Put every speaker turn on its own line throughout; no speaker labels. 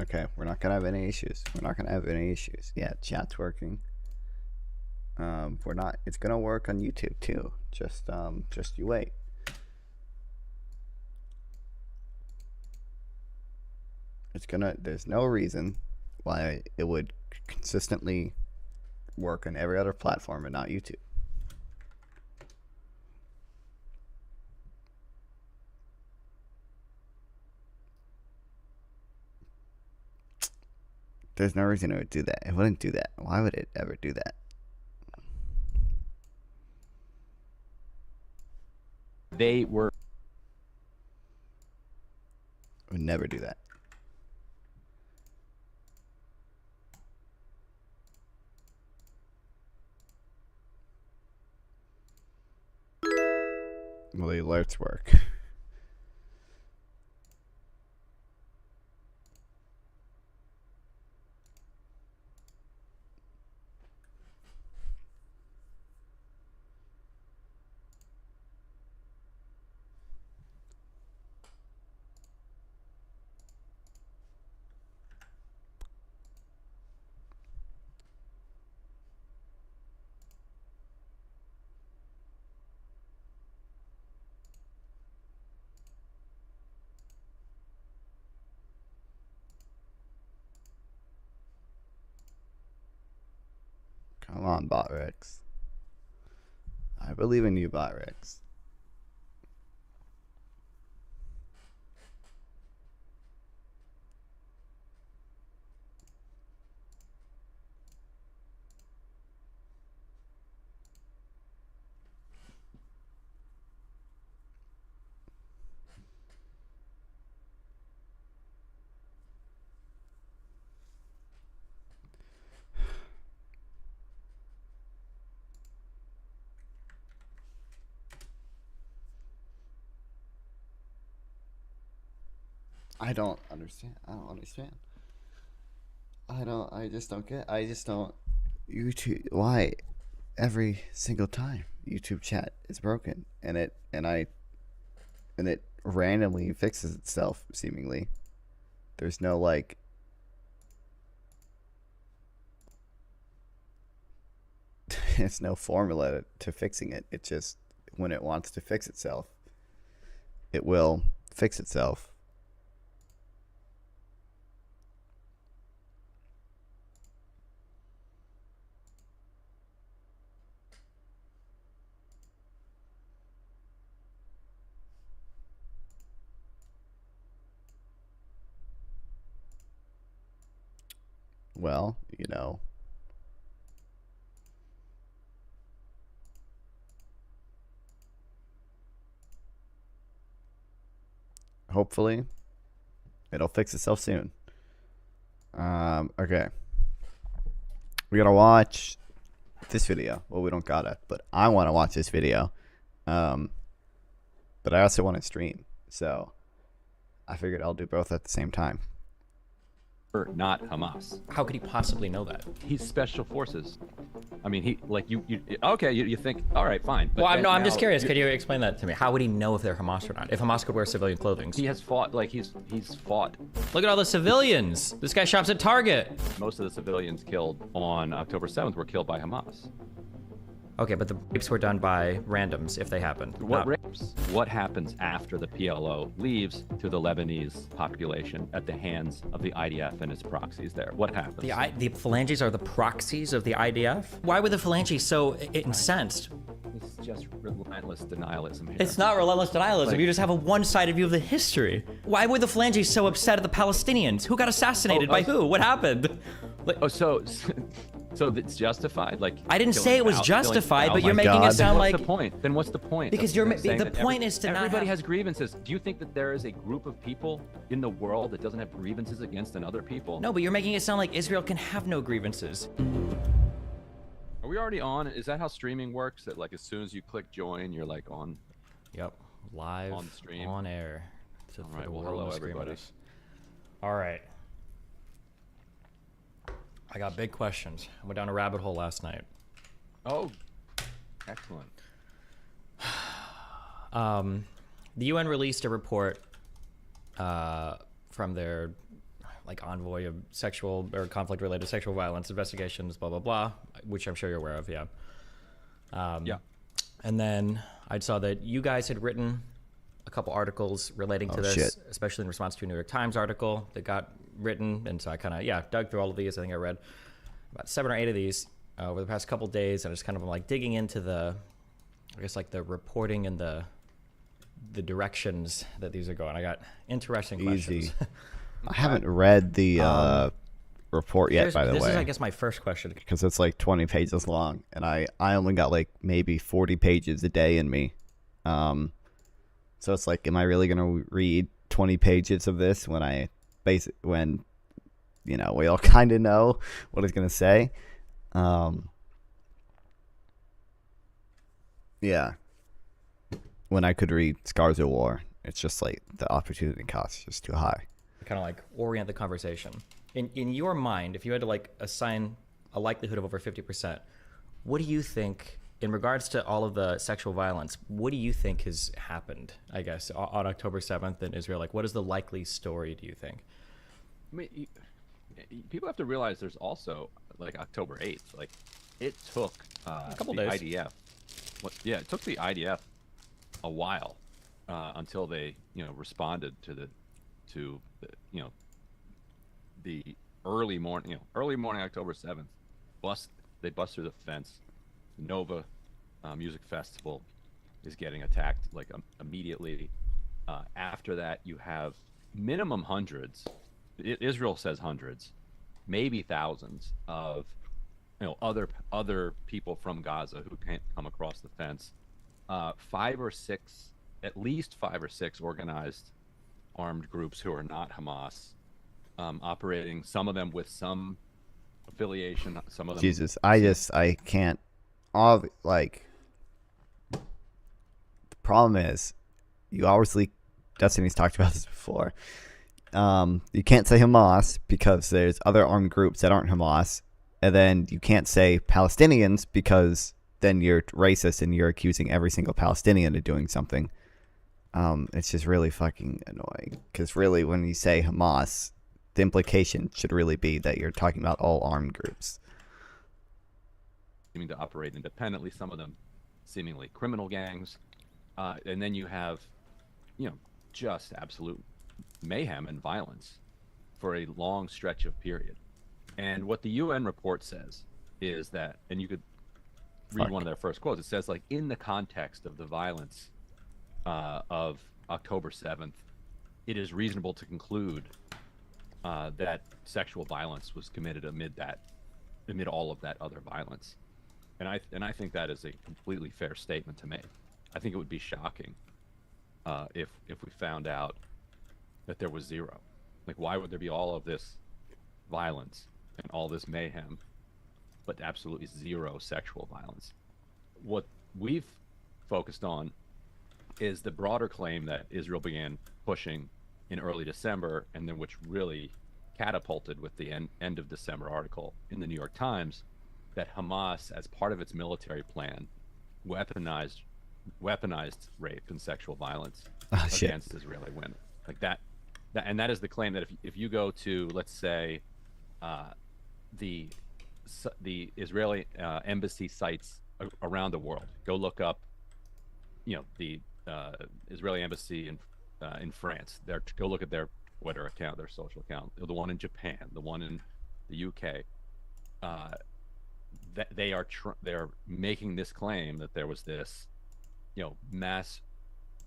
Okay, we're not gonna have any issues. We're not gonna have any issues. Yeah, chat's working. We're not. It's gonna work on YouTube too. Just you wait. It's gonna. There's no reason why it would consistently work on every other platform and not YouTube. There's no reason it would do that. It wouldn't do that. Why would it ever do that?
They were.
It would never do that. Well, the alerts work. Come on, BotRex. I believe in you, BotRex. I don't understand. I just don't get. I just don't. YouTube. Why? Every single time YouTube chat is broken, and it randomly fixes itself. Seemingly, there's no like. It's no formula to fixing it. It just when it wants to fix itself, it will fix itself. Well, you know. Hopefully, it'll fix itself soon. Okay. We gotta watch this video. Well, we don't gotta, but I want to watch this video. But I also want to stream. So I figured I'll do both at the same time.
Not Hamas.
How could he possibly know that?
He's special forces. I mean, he like you okay, you think, all right, fine. But
Well, I'm just curious. Could you explain that to me? How would he know if they're Hamas or not? If Hamas could wear civilian clothing?
He has fought, like he's fought.
Look at all the civilians. This guy shops at Target.
Most of the civilians killed on October 7th were killed by Hamas.
Okay, but the rapes were done by randoms if they happened.
What rapes? What happens after the PLO leaves to the Lebanese population at the hands of the IDF and its proxies there? What happens?
The phalanges are the proxies of the IDF? Why were the phalanges so incensed?
It's just relentless denialism here.
It's not relentless denialism. You just have a one-sided view of the history. Why were the phalanges so upset at the Palestinians? Who got assassinated by who? What happened? Like,
So it's justified? Like
I didn't say it was justified, but you're making
God.
it sound like.
What's the point? Then what's the point?
Because the point is to not
everybody
have...
has grievances. Do you think that there is a group of people in the world that doesn't have grievances against another people?
No, but you're making it sound like Israel can have no grievances.
Are we already on? Is that how streaming works? That like as soon as you click join, you're like on?
Yep, live
on stream,
on air.
All right. Well, hello everybody.
All right. I got big questions. I went down a rabbit hole last night.
Oh, excellent.
The UN released a report from their, like envoy of sexual or conflict-related sexual violence investigations, blah blah blah, which I'm sure you're aware of. Yeah.
Yeah.
And then I saw that you guys had written a couple articles relating to this,
shit.
especially in response to a New York Times article that got written. And so I kind of, dug through all of these. I think I read about 7 or 8 of these over the past couple days. And I just kind of like digging into the reporting and the directions that these are going. I got interesting questions.
I haven't read the report yet, by the way.
This is, I guess, my first question.
Because it's like 20 pages long, and I only got like maybe 40 pages a day in me. So it's like, am I really going to read 20 pages of this when we all kind of know what it's going to say? Yeah. When I could read Scars of War, it's just like the opportunity cost is just too high.
Kind of like orient the conversation. In your mind, if you had to like assign a likelihood of over 50%, what do you think, in regards to all of the sexual violence, what do you think has happened, I guess, on October 7th in Israel? Like, what is the likely story, do you think?
I mean, people have to realize there's also, like, October 8th. Like, it took
a couple
the
days.
IDF. It took the IDF a while until they, responded to the early morning October 7th. They bust through the fence. Nova Music Festival is getting attacked like immediately. After that, you have minimum hundreds. Israel says hundreds, maybe thousands of other people from Gaza who can't come across the fence. At least five or six organized armed groups who are not Hamas, operating. Some of them with some affiliation. Some of them.
Jesus, I can't. The problem is, you obviously, Destiny's talked about this before. You can't say Hamas because there's other armed groups that aren't Hamas, and then you can't say Palestinians because then you're racist and you're accusing every single Palestinian of doing something. It's just really fucking annoying because really, when you say Hamas, the implication should really be that you're talking about all armed groups.
Seeming to operate independently, some of them seemingly criminal gangs, and then you have, just absolute mayhem and violence for a long stretch of period. And what the UN report says is that, and you could read one of their first quotes. It says, like, in the context of the violence of October 7th, it is reasonable to conclude that sexual violence was committed amid all of that other violence. And I think that is a completely fair statement to make. I think it would be shocking if we found out that there was zero. Like, why would there be all of this violence and all this mayhem, but absolutely zero sexual violence? What we've focused on is the broader claim that Israel began pushing in early December, and then which really catapulted with the end of December article in the New York Times, that Hamas, as part of its military plan, weaponized rape and sexual violence against Israeli women. Like that, and that is the claim that if you go to, let's say, the Israeli embassy sites around the world, go look up, the Israeli embassy in France. Go look at their Twitter account, their social account. The one in Japan, the one in the UK. They're making this claim that there was this, mass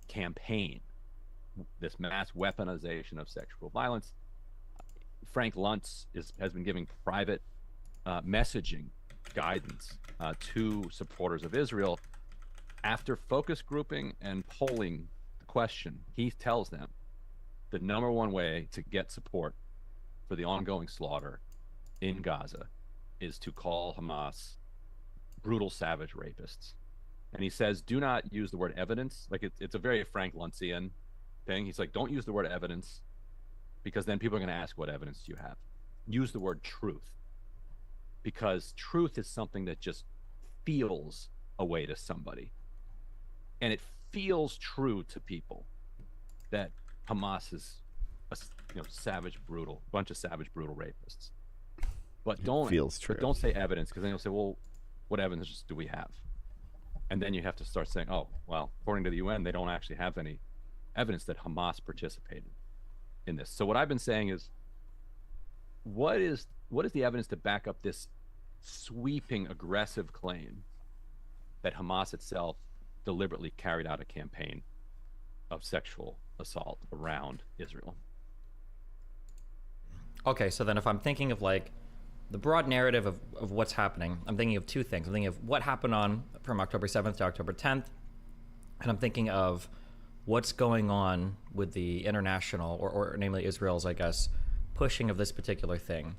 campaign, this mass weaponization of sexual violence. Frank Luntz has been giving private messaging guidance to supporters of Israel. After focus grouping and polling the question, he tells them the number one way to get support for the ongoing slaughter in Gaza is to call Hamas brutal, savage rapists. And he says, do not use the word evidence. Like, it's a very Frank Luntzian thing. He's like, don't use the word evidence, because then people are going to ask, what evidence do you have? Use the word truth, because truth is something that just feels a way to somebody. And it feels true to people that Hamas is savage, brutal, bunch of savage, brutal rapists. But don't
feels true.
But don't say evidence, because then you'll say, well, what evidence do we have? And then you have to start saying, oh, well, according to the UN, they don't actually have any evidence that Hamas participated in this. So what I've been saying is, what is the evidence to back up this sweeping, aggressive claim that Hamas itself deliberately carried out a campaign of sexual assault around Israel?
Okay, so then if I'm thinking of like the broad narrative of what's happening, I'm thinking of two things. I'm thinking of what happened from October 7th to October 10th, and I'm thinking of what's going on with the international, or namely Israel's, I guess, pushing of this particular thing.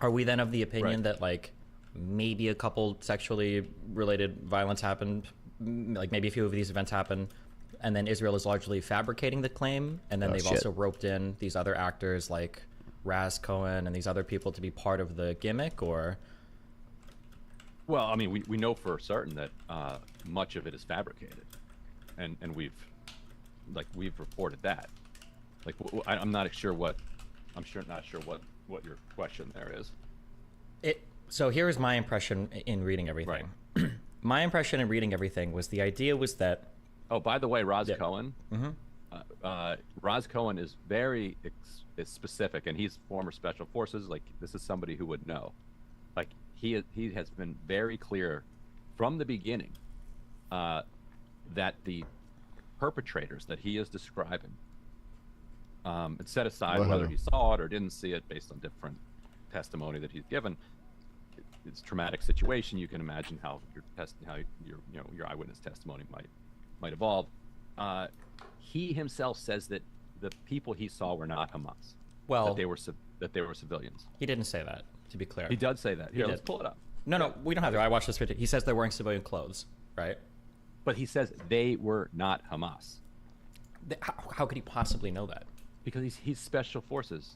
Are we then of the opinion that like maybe a couple sexually related violence happened, like maybe a few of these events happened, and then Israel is largely fabricating the claim, and then they've also roped in these other actors like Raz Cohen and these other people to be part of the gimmick? Or
well, I mean, we know for certain that much of it is fabricated, and we've reported that. Like, I'm not sure what your question there is.
So here's my impression in reading everything. Right. My impression in reading everything was the idea was that.
Oh, by the way, Raz Cohen. Mm-hmm. Raz Cohen is very specific, and he's former special forces. Like, this is somebody who would know. Like, he has been very clear from the beginning that the perpetrators that he is describing, and set aside whether he saw it or didn't see it based on different testimony that he's given. It's a traumatic situation. You can imagine how your eyewitness testimony might evolve. He himself says that the people he saw were not Hamas. Well, that they were civilians.
He didn't say that, to be clear.
He does say that. Here, let's pull it up.
No, we don't have to. I watched this video. He says they're wearing civilian clothes, right?
But he says they were not Hamas.
How could he possibly know that?
Because he's special forces.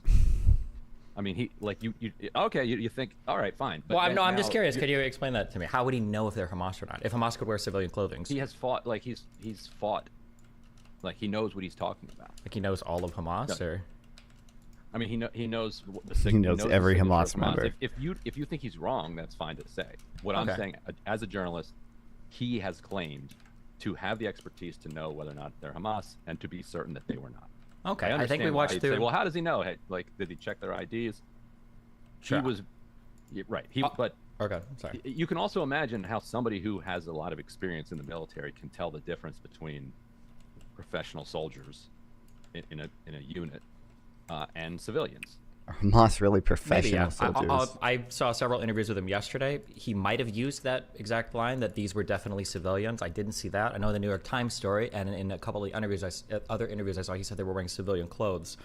I mean, you think, all right, fine. But
I'm just curious. Could you explain that to me? How would he know if they're Hamas or not? If Hamas could wear civilian clothing?
He has fought, he's fought, he knows what he's talking about.
Like, he knows all of Hamas, or?
I mean, he knows
he knows every Hamas member.
If you think he's wrong, that's fine to say. What I'm saying, as a journalist, he has claimed to have the expertise to know whether or not they're Hamas and to be certain that they were not.
Okay, I think we watched through.
Say, well, how does he know? Hey, did he check their IDs? Sure. He was right. But
okay, sorry.
You can also imagine how somebody who has a lot of experience in the military can tell the difference between professional soldiers in a unit and civilians.
Are Hamas really professional
Maybe, yeah.
soldiers?
I saw several interviews with him yesterday. He might have used that exact line, that these were definitely civilians. I didn't see that. I know the New York Times story, and in a couple of other interviews I saw, he said they were wearing civilian clothes.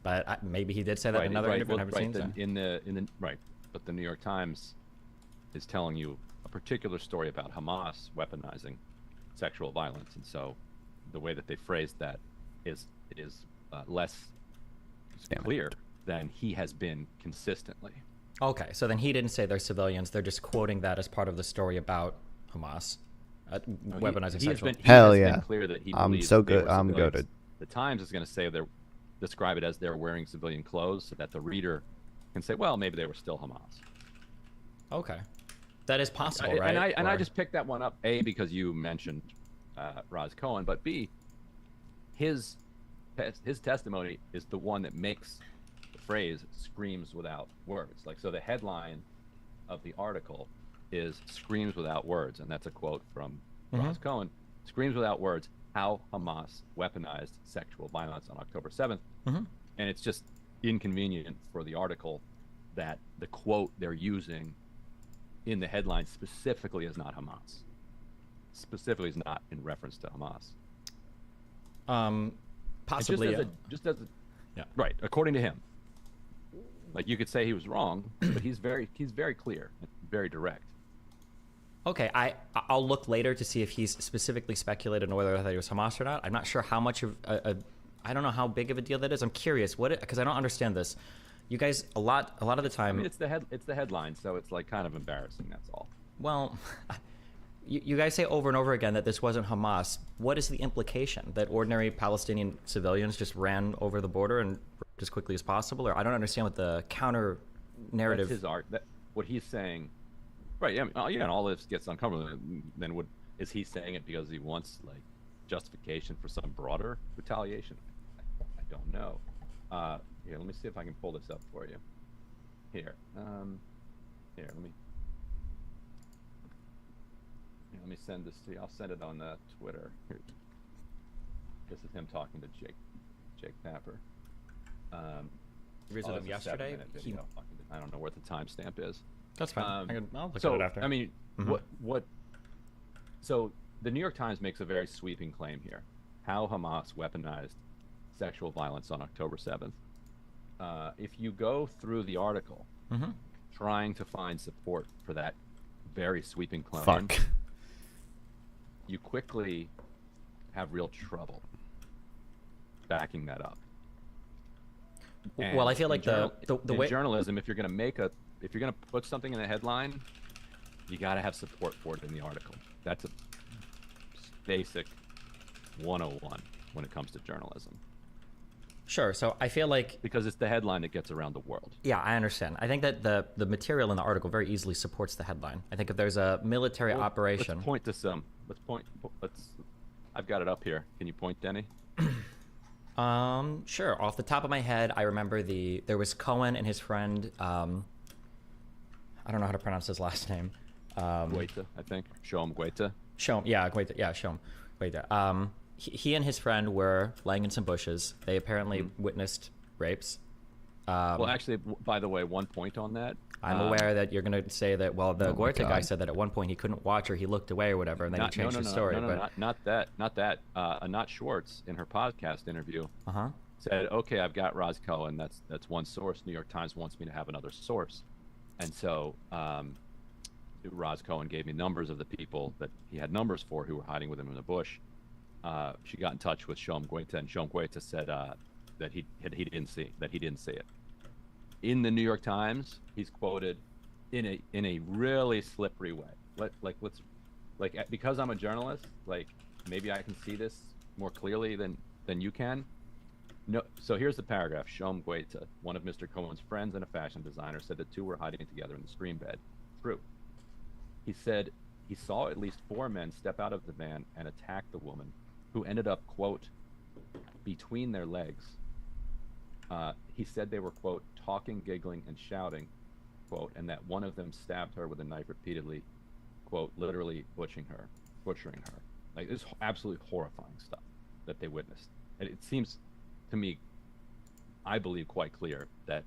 But maybe he did say that in another interview.
Well, right. But the New York Times is telling you a particular story about Hamas weaponizing sexual violence, and so the way that they phrased that is less clear than he has been consistently.
Okay, so then he didn't say they're civilians. They're just quoting that as part of the story about Hamas weaponizing sexual.
Hell yeah!
Been clear that he
I'm so good. I'm
good.
good.
The Times is going to say describe it as they're wearing civilian clothes, so that the reader can say, well, maybe they were still Hamas.
Okay, that is possible, right?
And I just picked that one up, A, because you mentioned Raz Cohen, but B, his testimony is the one that makes the phrase "screams without words." So the headline of the article is "Screams without words," and that's a quote from Raz Cohen. "Screams without words: How Hamas weaponized sexual violence on October 7th." And it's just inconvenient for the article that the quote they're using in the headline specifically is not Hamas. Specifically is not in reference to Hamas.
Possibly,
yeah. Right, according to him. Like, you could say he was wrong, but he's very clear, very direct.
Okay, I'll look later to see if he's specifically speculated on whether it was Hamas or not. I'm not sure how much of I don't know how big of a deal that is. I'm curious because I don't understand this. You guys, a lot of the time.
I mean, it's the headline, so it's kind of embarrassing. That's all.
Well, you guys say over and over again that this wasn't Hamas. What is the implication? That ordinary Palestinian civilians just ran over the border and as quickly as possible? Or I don't understand what the counter narrative.
That's his art. What he's saying, right? Yeah, yeah. And all this gets uncomfortable. Then is he saying it because he wants like justification for some broader retaliation? I don't know. Here, let me see if I can pull this up for you. Here, here, let me send this to you. I'll send it on Twitter. Here. This is him talking to Jake Tapper.
You visited him yesterday.
I don't know where the timestamp is.
That's fine. I'll look
so,
at it after.
I mean, what? So the New York Times makes a very sweeping claim here: how Hamas weaponized sexual violence on October 7th. If you go through the article, trying to find support for that very sweeping claim, you quickly have real trouble backing that up. And
well, I feel like the way
journalism, if you're going to put something in a headline, you got to have support for it in the article. That's a basic 101 when it comes to journalism.
Sure. So I feel like
because it's the headline that gets around the world.
Yeah, I understand. I think that the material in the article very easily supports the headline. I think if there's a military operation.
Let's point to some. I've got it up here. Can you point, Denny?
Sure. Off the top of my head, I remember there was Cohen and his friend. I don't know how to pronounce his last name.
Guaita, I think. Shoam Guaita.
Guaita. Yeah, Shoam Guaita. He and his friend were laying in some bushes. They apparently witnessed rapes.
Well, actually, by the way, one point on that.
I'm aware that you're going to say that, well, the Guaita guy said that at one point he couldn't watch or he looked away or whatever, and then he changed his story.
Not that. Anat Schwartz, in her podcast interview, said, okay, I've got Roz Cohen. That's one source. New York Times wants me to have another source. And so Roz Cohen gave me numbers of the people that he had numbers for who were hiding with him in the bush. She got in touch with Shoam Guaita, and Shoam Guaita said that he didn't see it. In the New York Times, he's quoted in a really slippery way. Because I'm a journalist, like maybe I can see this more clearly than you can. No, so here's the paragraph. Shoam Guaita, one of Mr. Cohen's friends and a fashion designer, said the two were hiding together in the stream bed. True. He said he saw at least 4 men step out of the van and attack the woman, who ended up, quote, between their legs. He said they were, quote, talking, giggling, and shouting, quote, and that one of them stabbed her with a knife repeatedly, quote, literally butchering her. Like, this is absolutely horrifying stuff that they witnessed. And it seems to me, I believe, quite clear that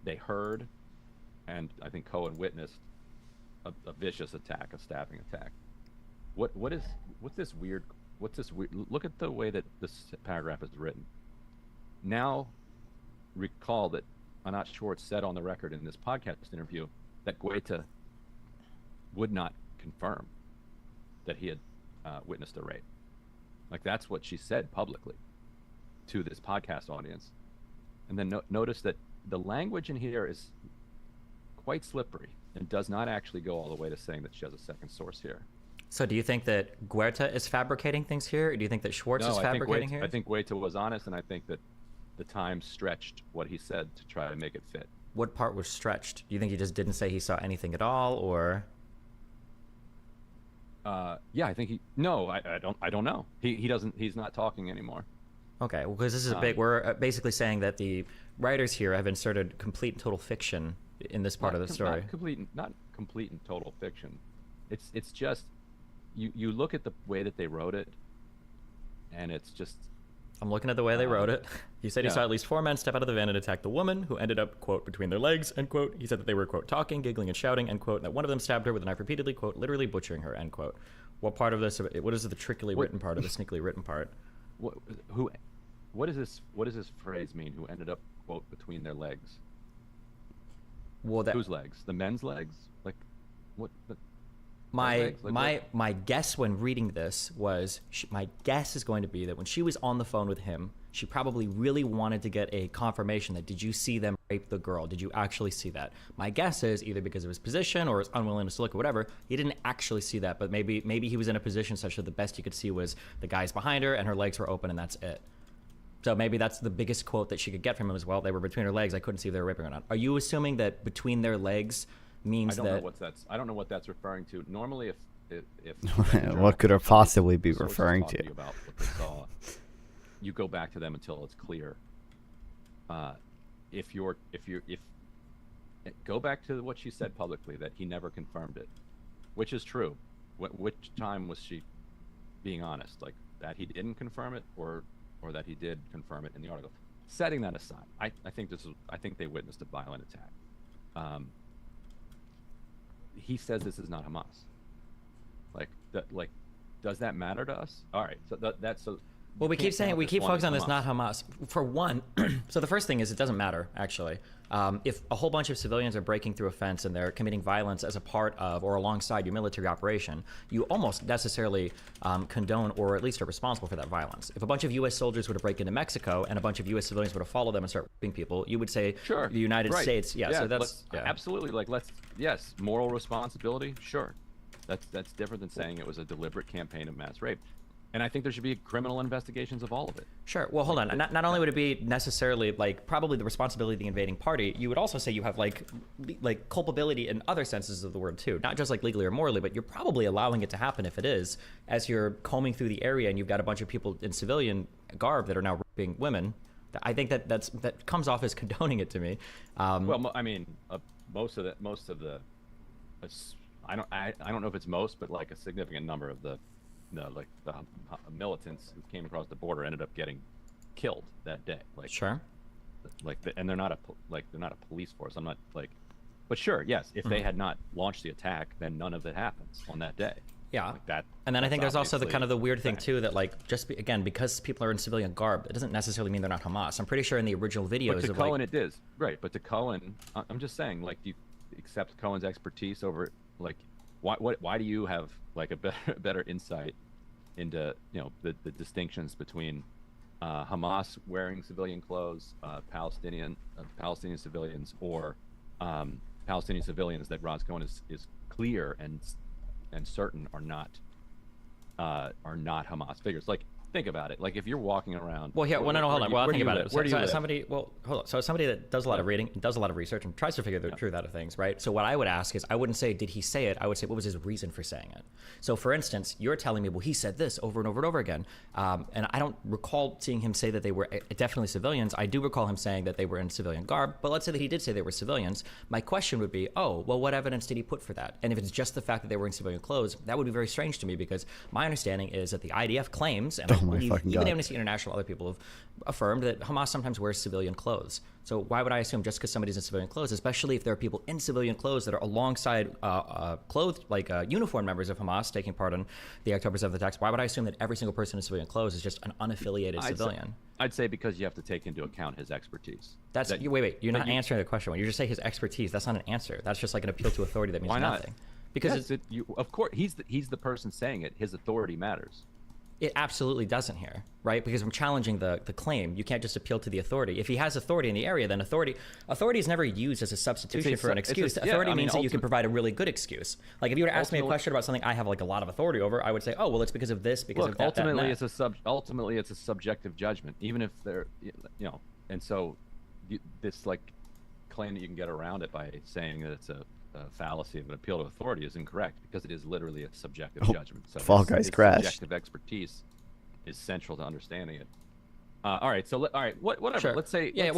they heard, and I think Cohen witnessed, a vicious attack, a stabbing attack. What's this weird? Look at the way that this paragraph is written. Now, recall that Anat Schwartz said on the record in this podcast interview that Guaita would not confirm that he had witnessed a rape. Like, that's what she said publicly to this podcast audience. And then notice that the language in here is quite slippery and does not actually go all the way to saying that she has a second source here.
So do you think that Guaita is fabricating things here? Or do you think that Schwartz is fabricating here?
I think Guaita was honest, and I think that the Times stretched what he said to try to make it fit.
What part was stretched? Do you think he just didn't say he saw anything at all, or?
Yeah, I think I don't know. He doesn't. He's not talking anymore.
Okay, well, because this is we're basically saying that the writers here have inserted complete and total fiction in this part of the story.
Not complete and total fiction. It's just you look at the way that they wrote it, and it's just.
I'm looking at the way they wrote it. He said he saw at least 4 men step out of the van and attack the woman, who ended up, quote, between their legs, end quote. He said that they were, quote, talking, giggling, and shouting, end quote, and that one of them stabbed her with a knife repeatedly, quote, literally butchering her, end quote. What part of this? What is the trickily written part of the sneakily written part?
What does this phrase mean? Who ended up, quote, between their legs?
Well,
whose legs? The men's legs? Like, what?
My guess when reading this was my guess is going to be that when she was on the phone with him, she probably really wanted to get a confirmation that, did you see them rape the girl? Did you actually see that? My guess is either because of his position or his unwillingness to look or whatever, he didn't actually see that, but maybe he was in a position such that the best he could see was the guys behind her and her legs were open and that's it. So maybe that's the biggest quote that she could get from him as well. They were between her legs. I couldn't see if they were raping or not. Are you assuming that between their legs means
I don't know what that's referring to. Normally, if
what could it possibly be referring to?
About what they saw, you go back to them until it's clear. If go back to what she said publicly, that he never confirmed it, which is true. Which time was she being honest? Like that he didn't confirm it, or that he did confirm it in the article? Setting that aside, I think they witnessed a violent attack. He says this is not Hamas. Like, does that matter to us? All right, so that's so.
Well, we keep focusing on this not Hamas. For one, so the first thing is it doesn't matter, actually. If a whole bunch of civilians are breaking through a fence and they're committing violence as a part of or alongside your military operation, you almost necessarily condone or at least are responsible for that violence. If a bunch of U.S. soldiers were to break into Mexico and a bunch of U.S. civilians were to follow them and start raping people, you would say,
sure,
the United States, yeah, so that's...
Yeah. Absolutely, yes, moral responsibility, sure. That's different than saying it was a deliberate campaign of mass rape. And I think there should be criminal investigations of all of it.
Sure. Well, hold on. Not only would it be necessarily probably the responsibility of the invading party, you would also say you have like culpability in other senses of the word too, not just like legally or morally, but you're probably allowing it to happen if it is, as you're combing through the area and you've got a bunch of people in civilian garb that are now raping women. I think that comes off as condoning it to me.
Well, I mean, most of the, I don't know if it's most, but like a significant number of the militants who came across the border ended up getting killed that day. Like,
sure.
And they're not a police force. I'm not like, but sure, yes. If they had not launched the attack, then none of it happens on that day.
Yeah.
Like that.
And then I think there's also the kind of the weird thing too that again, because people are in civilian garb, it doesn't necessarily mean they're not Hamas. I'm pretty sure in the original videos
but to Cohen it is right. But to Cohen, I'm just saying, like, do you accept Cohen's expertise over like? Why do you have like a better insight into the distinctions between Hamas wearing civilian clothes, Palestinian civilians, or Palestinian civilians that Roz Cohen is clear and certain are not Hamas figures? Like, think about it. Like, if you're walking around.
Well, yeah. Well, no, hold on. Well, think about it.
Where do you live?
Somebody. Well, hold on. So somebody that does a lot of reading, and does a lot of research, and tries to figure the truth out of things, right? So what I would ask is, I wouldn't say, did he say it? I would say, what was his reason for saying it? So, for instance, you're telling me, well, he said this over and over and over again, and I don't recall seeing him say that they were definitely civilians. I do recall him saying that they were in civilian garb, but let's say that he did say they were civilians. My question would be, oh, well, what evidence did he put for that? And if it's just the fact that they were in civilian clothes, that would be very strange to me, because my understanding is that the IDF claims, and I believe even Amnesty International, other people have affirmed that Hamas sometimes wears civilian clothes. So why would I assume just because somebody's in civilian clothes, especially if there are people in civilian clothes that are alongside clothed like uniformed members of Hamas taking part in the October 7th attacks, why would I assume that every single person in civilian clothes is just an unaffiliated civilian?
I'd say because you have to take into account his expertise.
Wait, you're not answering the question. When you just say his expertise, that's not an answer. That's just like an appeal to authority that means nothing. Because
of course, he's the person saying it. His authority matters.
It absolutely doesn't here, right? Because I'm challenging the claim. You can't just appeal to the authority. If he has authority in the area, then authority is never used as a substitution for an excuse. Authority means that you can provide a really good excuse. Like, if you were to ask me a question about something I have like a lot of authority over, I would say, oh, well, it's because of this, because of that.
Ultimately, it's a subjective judgment, even if they're, and so this like claim that you can get around it by saying that it's a fallacy of an appeal to authority is incorrect, because it is literally a subjective judgment. So
Fall Guys crashed.
Subjective expertise is central to understanding it. All right, whatever.
Sure.
Let's say,
let's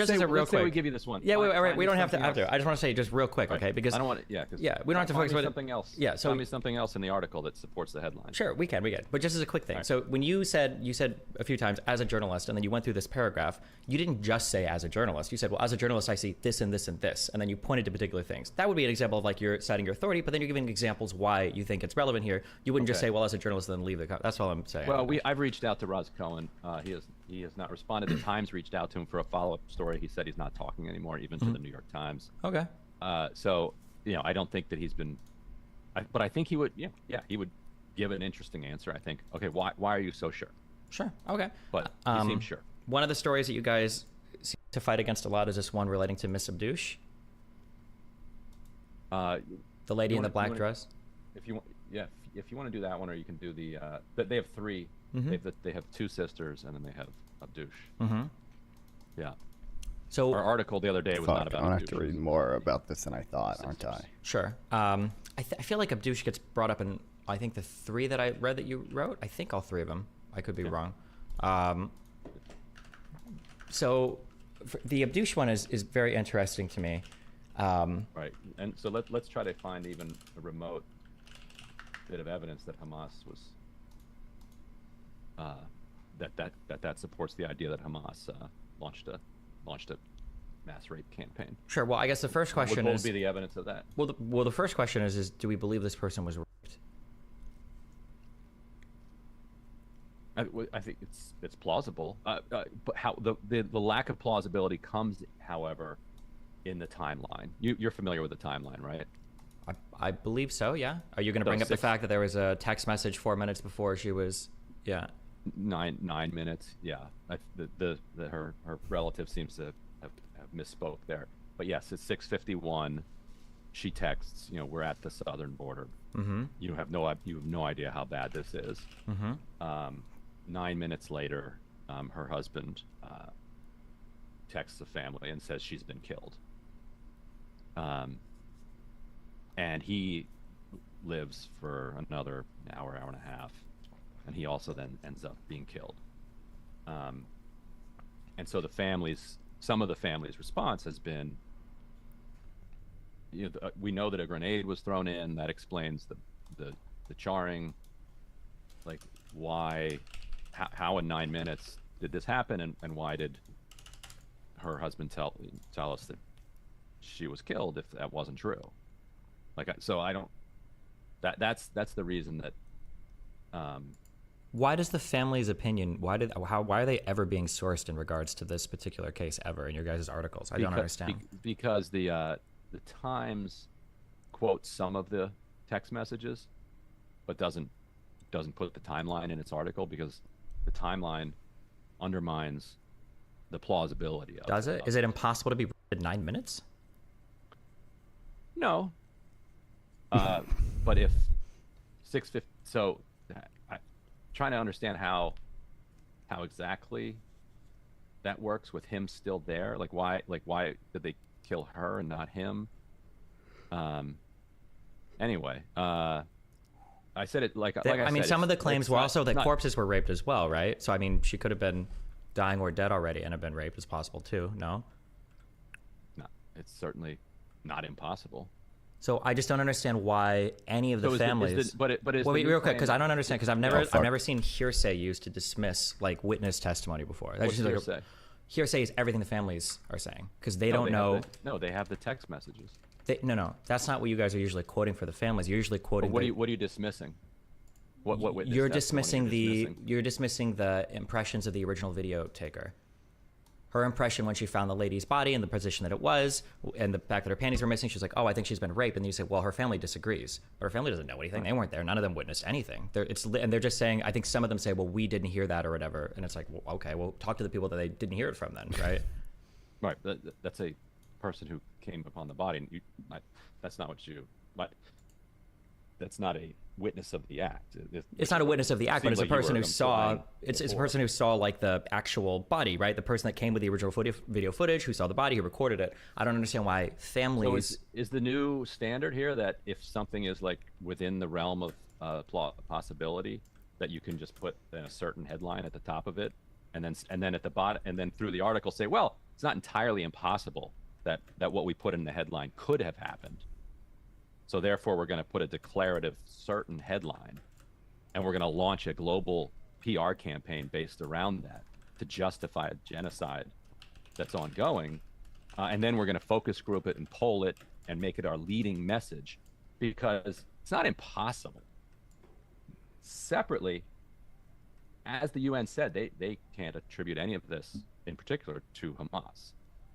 say
we give you this one.
Yeah, wait, we don't have to. I just want to say just real quick, okay? Because
I don't want to.
We don't have to focus on
something else.
Yeah, so
tell me something else in the article that supports the headline.
Sure, we can. But just as a quick thing, right. So when you said a few times as a journalist, and then you went through this paragraph, you didn't just say as a journalist. You said, well, as a journalist, I see this and this and this, and then you pointed to particular things. That would be an example of like you're citing your authority, but then you're giving examples why you think it's relevant here. You wouldn't just say, well, as a journalist, then leave the. That's all I'm saying.
Well, I've reached out to Roz Cohen. He has not responded. The Times reached out to him for a follow-up story. He said he's not talking anymore, even to the New York Times.
Okay.
So, I don't think that he's been, but I think he would, he would give an interesting answer. I think, okay, why are you so sure?
Sure. Okay.
But he seems sure.
One of the stories that you guys seem to fight against a lot is this one relating to Miss Abdouche, the lady in the black dress.
If you want, yeah, if you want to do that one, or you can do the. They have 3. They have 2 sisters, and then they have Abdouche. Yeah.
So
our article the other day was not about
I'm gonna
Abdouche.
have to read more about this than I thought, aren't I?
Sure. I feel like Abdouche gets brought up in, I think, the 3 that I read that you wrote. I think all 3 of them. I could be wrong. So the Abdouche one is very interesting to me.
Right. And so let's try to find even a remote bit of evidence that Hamas was that supports the idea that Hamas launched a mass rape campaign.
Sure. Well, I guess the first question
what
is,
would be the evidence of that?
Well, the first question is do we believe this person was raped?
I think it's plausible, but how the lack of plausibility comes, however, in the timeline. You're familiar with the timeline, right?
I believe so. Yeah. Are you going to bring up the fact that there was a text message 4 minutes before she was? Yeah.
9 minutes. Yeah. Her relative seems to have misspoke there. But yes, it's 6:51. She texts, we're at the southern border. You have no idea how bad this is. 9 minutes later, her husband texts the family and says she's been killed. And he lives for another hour and a half, and he also then ends up being killed. And so some of the family's response has been, we know that a grenade was thrown in. That explains the charring. Like, why, how in 9 minutes did this happen, and why did her husband tell us that she was killed if that wasn't true? So I don't. That's the reason that.
Why does the family's opinion? Why are they ever being sourced in regards to this particular case ever in your guys' articles? I don't understand.
Because the Times quotes some of the text messages, but doesn't put the timeline in its article, because the timeline undermines the plausibility of it.
Does it? Is it impossible to be in 9 minutes?
No. But if 6:50, so I'm trying to understand how exactly that works with him still there. Why did they kill her and not him? Anyway, I said it
I mean, some of the claims were also that corpses were raped as well, right? So I mean, she could have been dying or dead already and have been raped. Is possible too. No.
No, it's certainly not impossible.
So I just don't understand why any of the families.
But
wait, real quick, because I don't understand, because I've never seen hearsay used to dismiss witness testimony before.
What's hearsay?
Hearsay is everything the families are saying, because they don't know.
They have the text messages.
No, that's not what you guys are usually quoting for the families. You're usually quoting.
What are you dismissing? What witness?
You're dismissing the impressions of the original video taker. Her impression when she found the lady's body in the position that it was, and the fact that her panties were missing, she's like, "Oh, I think she's been raped." And then you say, "Well, her family disagrees," but her family doesn't know anything. They weren't there. None of them witnessed anything. They're just saying. I think some of them say, "Well, we didn't hear that," or whatever. And it's like, well, okay, well, talk to the people that they didn't hear it from, then, right?
Right. That's a person who came upon the body. That's not what you. But that's not a witness of the act.
It's not a witness of the act, but it's a person who saw. It's a person who saw the actual body, right? The person that came with the original video footage, who saw the body, who recorded it. I don't understand why families.
So is the new standard here that if something is within the realm of possibility, that you can just put a certain headline at the top of it, and then at the bottom, and then through the article say, well, it's not entirely impossible that what we put in the headline could have happened. So therefore, we're going to put a declarative certain headline, and we're going to launch a global PR campaign based around that to justify a genocide that's ongoing. And then we're going to focus group it and poll it and make it our leading message, because it's not impossible. Separately, as the UN said, they can't attribute any of this in particular to Hamas.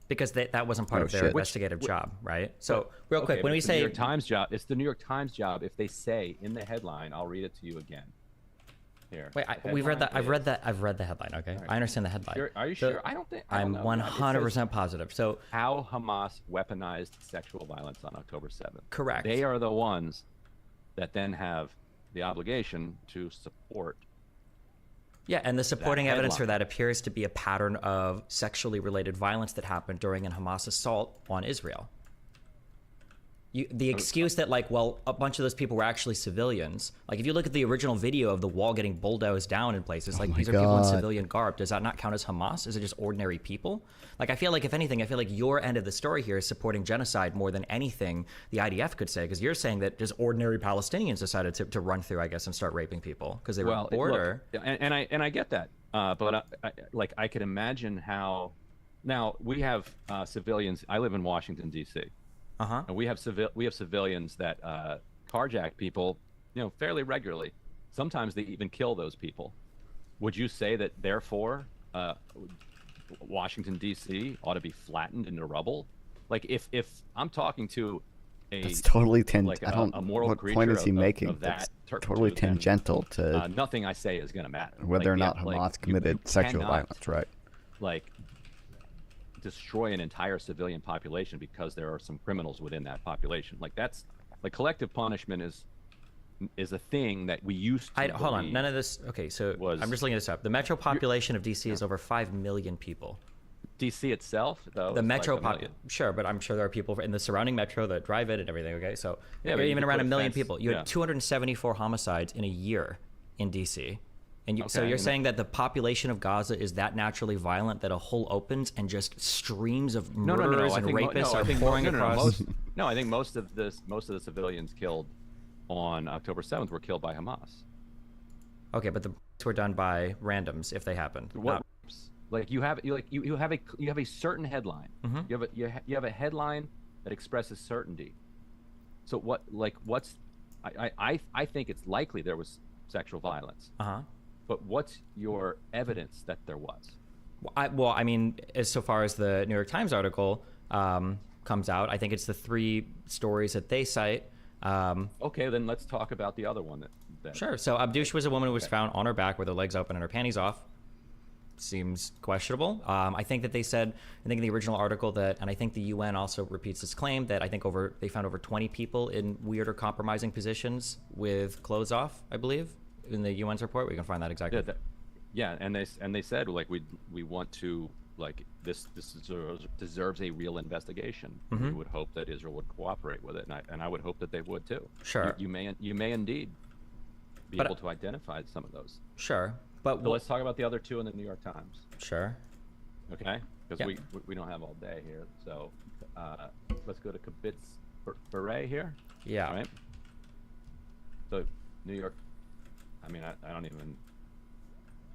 Because that wasn't part of their investigative job, right? So real quick, when we say
New York Times job, it's the New York Times job. If they say in the headline, I'll read it to you again. here.
Wait, we've read that. I've read that. I've read the headline. Okay,
Right.
I understand the headline.
Are you
So
sure? I don't think.
I'm
know.
100% positive. So
how Hamas weaponized sexual violence on October 7th.
correct.
They are the ones that then have the obligation to support.
Yeah, and the supporting evidence for
headline.
that appears to be a pattern of sexually related violence that happened during a Hamas assault on Israel. The excuse that, like, well, a bunch of those people were actually civilians. Like, if you look at the original video of the wall getting bulldozed down in places, like, these are people in
God.
civilian garb. Does that not count as Hamas? Is it just ordinary people? Like, I feel like, if anything, I feel like your end of the story here is supporting genocide more than anything the IDF could say, because you're saying that just ordinary Palestinians decided to run through, I guess, and start raping people because they were on the border.
Look, and I get that, but I could imagine how. Now we have civilians. I live in Washington D.C. And we have civilians that carjack people, fairly regularly. Sometimes they even kill those people. Would you say that therefore Washington D.C. ought to be flattened into rubble? Like if I'm talking to
That's totally
a moral
what
creature
point is he
of
making?
that
That's totally tangential to
nothing I say is going to matter.
whether or
Like,
not
yeah,
Hamas
like, you
committed sexual
cannot,
violence, right?
Like destroy an entire civilian population because there are some criminals within that population. Like that's like collective punishment is a thing that we used to
Hold on,
believe.
none of this. Okay, so I'm just looking this up. The metro population of DC is over 5 million people.
DC itself, though,
The
is
metro
like 1 million.
sure, but I'm sure there are people in the surrounding metro that drive it and everything. Okay, so
Yeah, but you
even
could
around
put
1
a
million
fence,
people. You
yeah.
had 274 homicides in a year in DC. And so
Okay,
you're
and
saying that the population of Gaza is that naturally violent that a hole opens and just streams of murderers and rapists are pouring across?
I think most of the civilians killed on October 7th were killed by Hamas.
Okay, but the were done by randoms if they happened.
What? Like you have a certain headline. You have a headline that expresses certainty. So what's I think it's likely there was sexual violence. But what's your evidence that there was?
Well, I mean, as so far as the New York Times article comes out, I think it's the 3 stories that they cite.
Okay, then let's talk about the other one.
Sure. So Abdush was a woman who was found on her back with her legs open and her panties off. Seems questionable. I think that they said, I think in the original article that, and I think the UN also repeats this claim that I think they found over 20 people in weird or compromising positions with clothes off, I believe. In the UN's report, we can find that exactly.
And they said like we want to like this deserves a real investigation. We would hope that Israel would cooperate with it, and I would hope that they would too.
Sure.
You may indeed be able to identify some of those.
Sure, but
so let's talk about the other 2 in the New York Times.
Sure.
Okay, because we don't have all day here, so let's go to Kibitz Beret here.
Yeah.
All right. So New York. I mean, I don't even.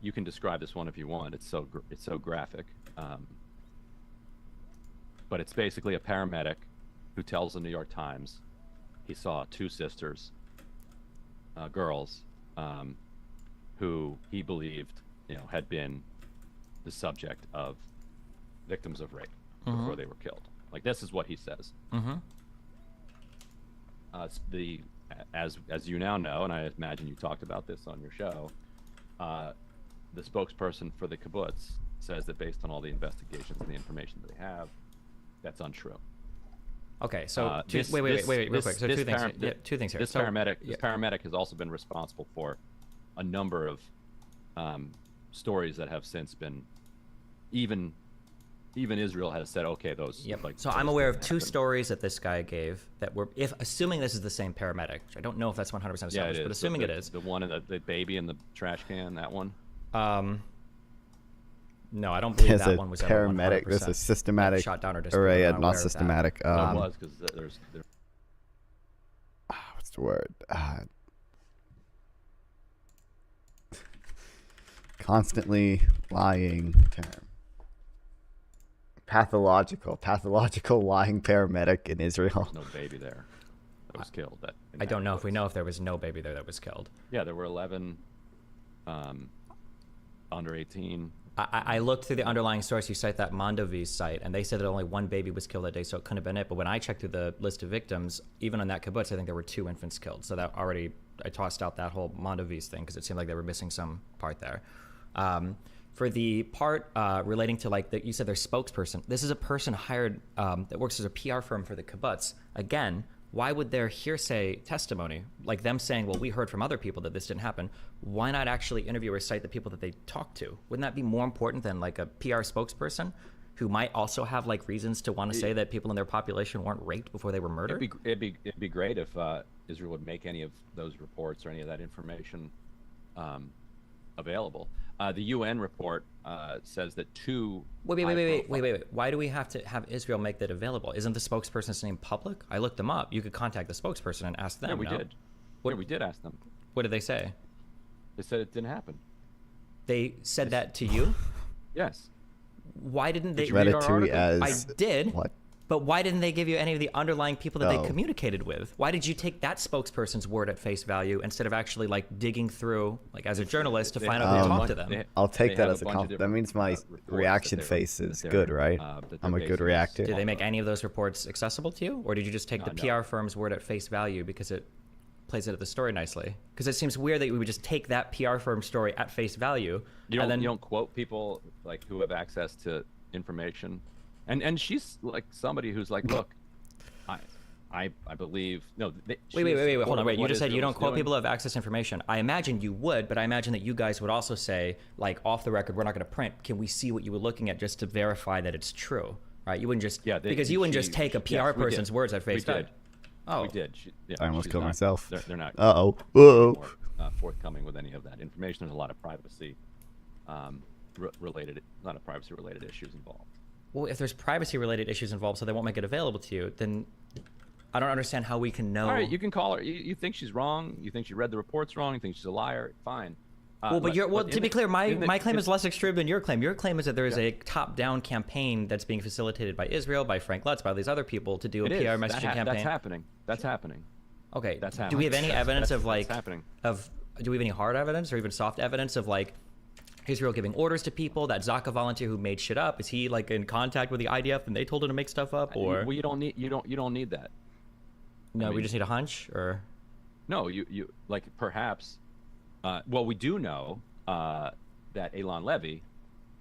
You can describe this one if you want. It's so graphic, but it's basically a paramedic who tells the New York Times he saw 2 sisters, girls, who he believed, had been the subject of victims of rape before they were killed. Like this is what he says. As you now know, and I imagine you talked about this on your show, the spokesperson for the kibbutz says that based on all the investigations and the information that they have, that's untrue.
Okay, so wait, real quick. So two things here.
This paramedic has also been responsible for a number of stories that have since been even Israel has said, okay, those.
Yep.
Like,
so I'm aware of 2 stories that this guy gave that were, assuming this is the same paramedic, which I don't know if that's 100% established, but assuming it is.
The one in the baby in the trash can, that one.
No, I don't believe that one was
paramedic. There's a systematic
shot down or
array, not systematic.
It was because there's.
What's the word? Constantly lying term. Pathological lying paramedic in Israel.
No baby there that was killed.
I don't know if we know if there was no baby there that was killed.
Yeah, there were 11 under 18.
I looked through the underlying source. You cite that Mondovi's site, and they said that only 1 baby was killed that day, so it couldn't have been it. But when I checked through the list of victims, even on that kibbutz, I think there were 2 infants killed. So that already I tossed out that whole Mondovies thing because it seemed like they were missing some part there. For the part relating to like you said their spokesperson, this is a person hired that works as a PR firm for the kibbutz. Again, why would their hearsay testimony, like them saying, well, we heard from other people that this didn't happen, why not actually interview or cite the people that they talked to? Wouldn't that be more important than like a PR spokesperson who might also have like reasons to want to say that people in their population weren't raped before they were murdered?
It'd be great if Israel would make any of those reports or any of that information available. The UN report says that two.
Wait. Why do we have to have Israel make that available? Isn't the spokesperson's name public? I looked them up. You could contact the spokesperson and ask them.
Yeah, we did.
What,
yeah, we did ask them.
What did they say?
They said it didn't happen.
They said that to you?
Yes.
Why didn't they?
You read it to me
I
as
did.
what?
But why didn't they give you any of the underlying people that
Oh.
they communicated with? Why did you take that spokesperson's word at face value instead of actually like digging through, like as a journalist, to find out who talked to them?
I'll take
They
that
have
as a
bunch of
compliment. That
different,
means my
reports
reaction
that they're-
face is
that
good,
they're,
right?
that they're
I'm a good
basing
reactor.
Did they make any of those reports accessible to you, or did you just take the
No.
PR firm's word at face value because it plays into the story nicely? Because it seems weird that we would just take that PR firm story at face value.
You
and then
don't quote people like who have access to information, and she's like somebody who's like, look, I believe no.
Wait, hold on, wait. You just said you don't quote people who have access to information. I imagine you would, but I imagine that you guys would also say, like, off the record, we're not going to print. Can we see what you were looking at just to verify that it's true, right? You wouldn't just because you wouldn't just take a PR person's words at face value. Oh,
we did.
I almost killed myself.
They're not.
Uh-oh.
more, forthcoming with any of that information. There's a lot of privacy related, a lot of privacy related issues involved.
Well, if there's privacy related issues involved, so they won't make it available to you, then I don't understand how we can know.
All right, you can call her. You think she's wrong. You think she read the reports wrong. You think she's a liar. Fine.
To be clear, my claim is less extreme than your claim. Your claim is that there is a top-down campaign that's being facilitated by Israel, by Frank Lutz, by all these other people to do a PR messaging campaign.
That's happening. That's happening.
Okay.
That's happening.
Do we have any evidence of like
that's happening.
do we have any hard evidence or even soft evidence of like Israel giving orders to people? That Zaka volunteer who made shit up, is he like in contact with the IDF and they told him to make stuff up? Or
well, you don't need that.
No, we just need a hunch, or
no, you like perhaps. Well, we do know that Elon Levy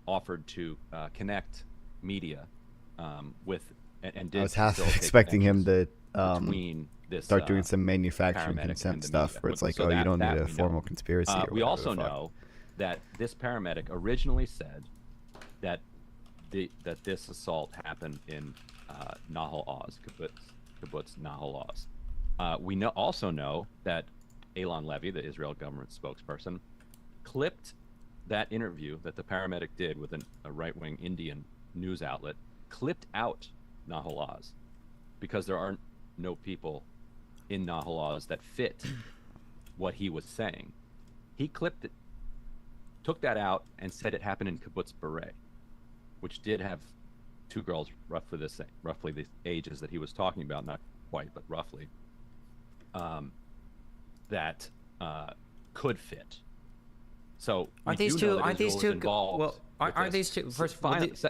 offered to connect media with and did.
I was half
facilitate
expecting him to
between this,
start doing some manufacturing
paramedic
consent
and the
stuff,
media.
where it's like,
So
oh, you
that-
don't
that
need a
we know.
formal conspiracy. Or
We
whatever
also
the fuck.
know that this paramedic originally said that that this assault happened in Nahal Oz, kibbutz Nahal Oz. We also know that Elon Levy, the Israel government spokesperson, clipped that interview that the paramedic did with a right-wing Indian news outlet, clipped out Nahal Oz because there aren't no people in Nahal Oz that fit what he was saying. He clipped it, took that out, and said it happened in kibbutz Beret, which did have two girls roughly the ages that he was talking about, not quite, but roughly, that could fit. So
aren't these two? Aren't these two?
Involved
well, aren't these two? First,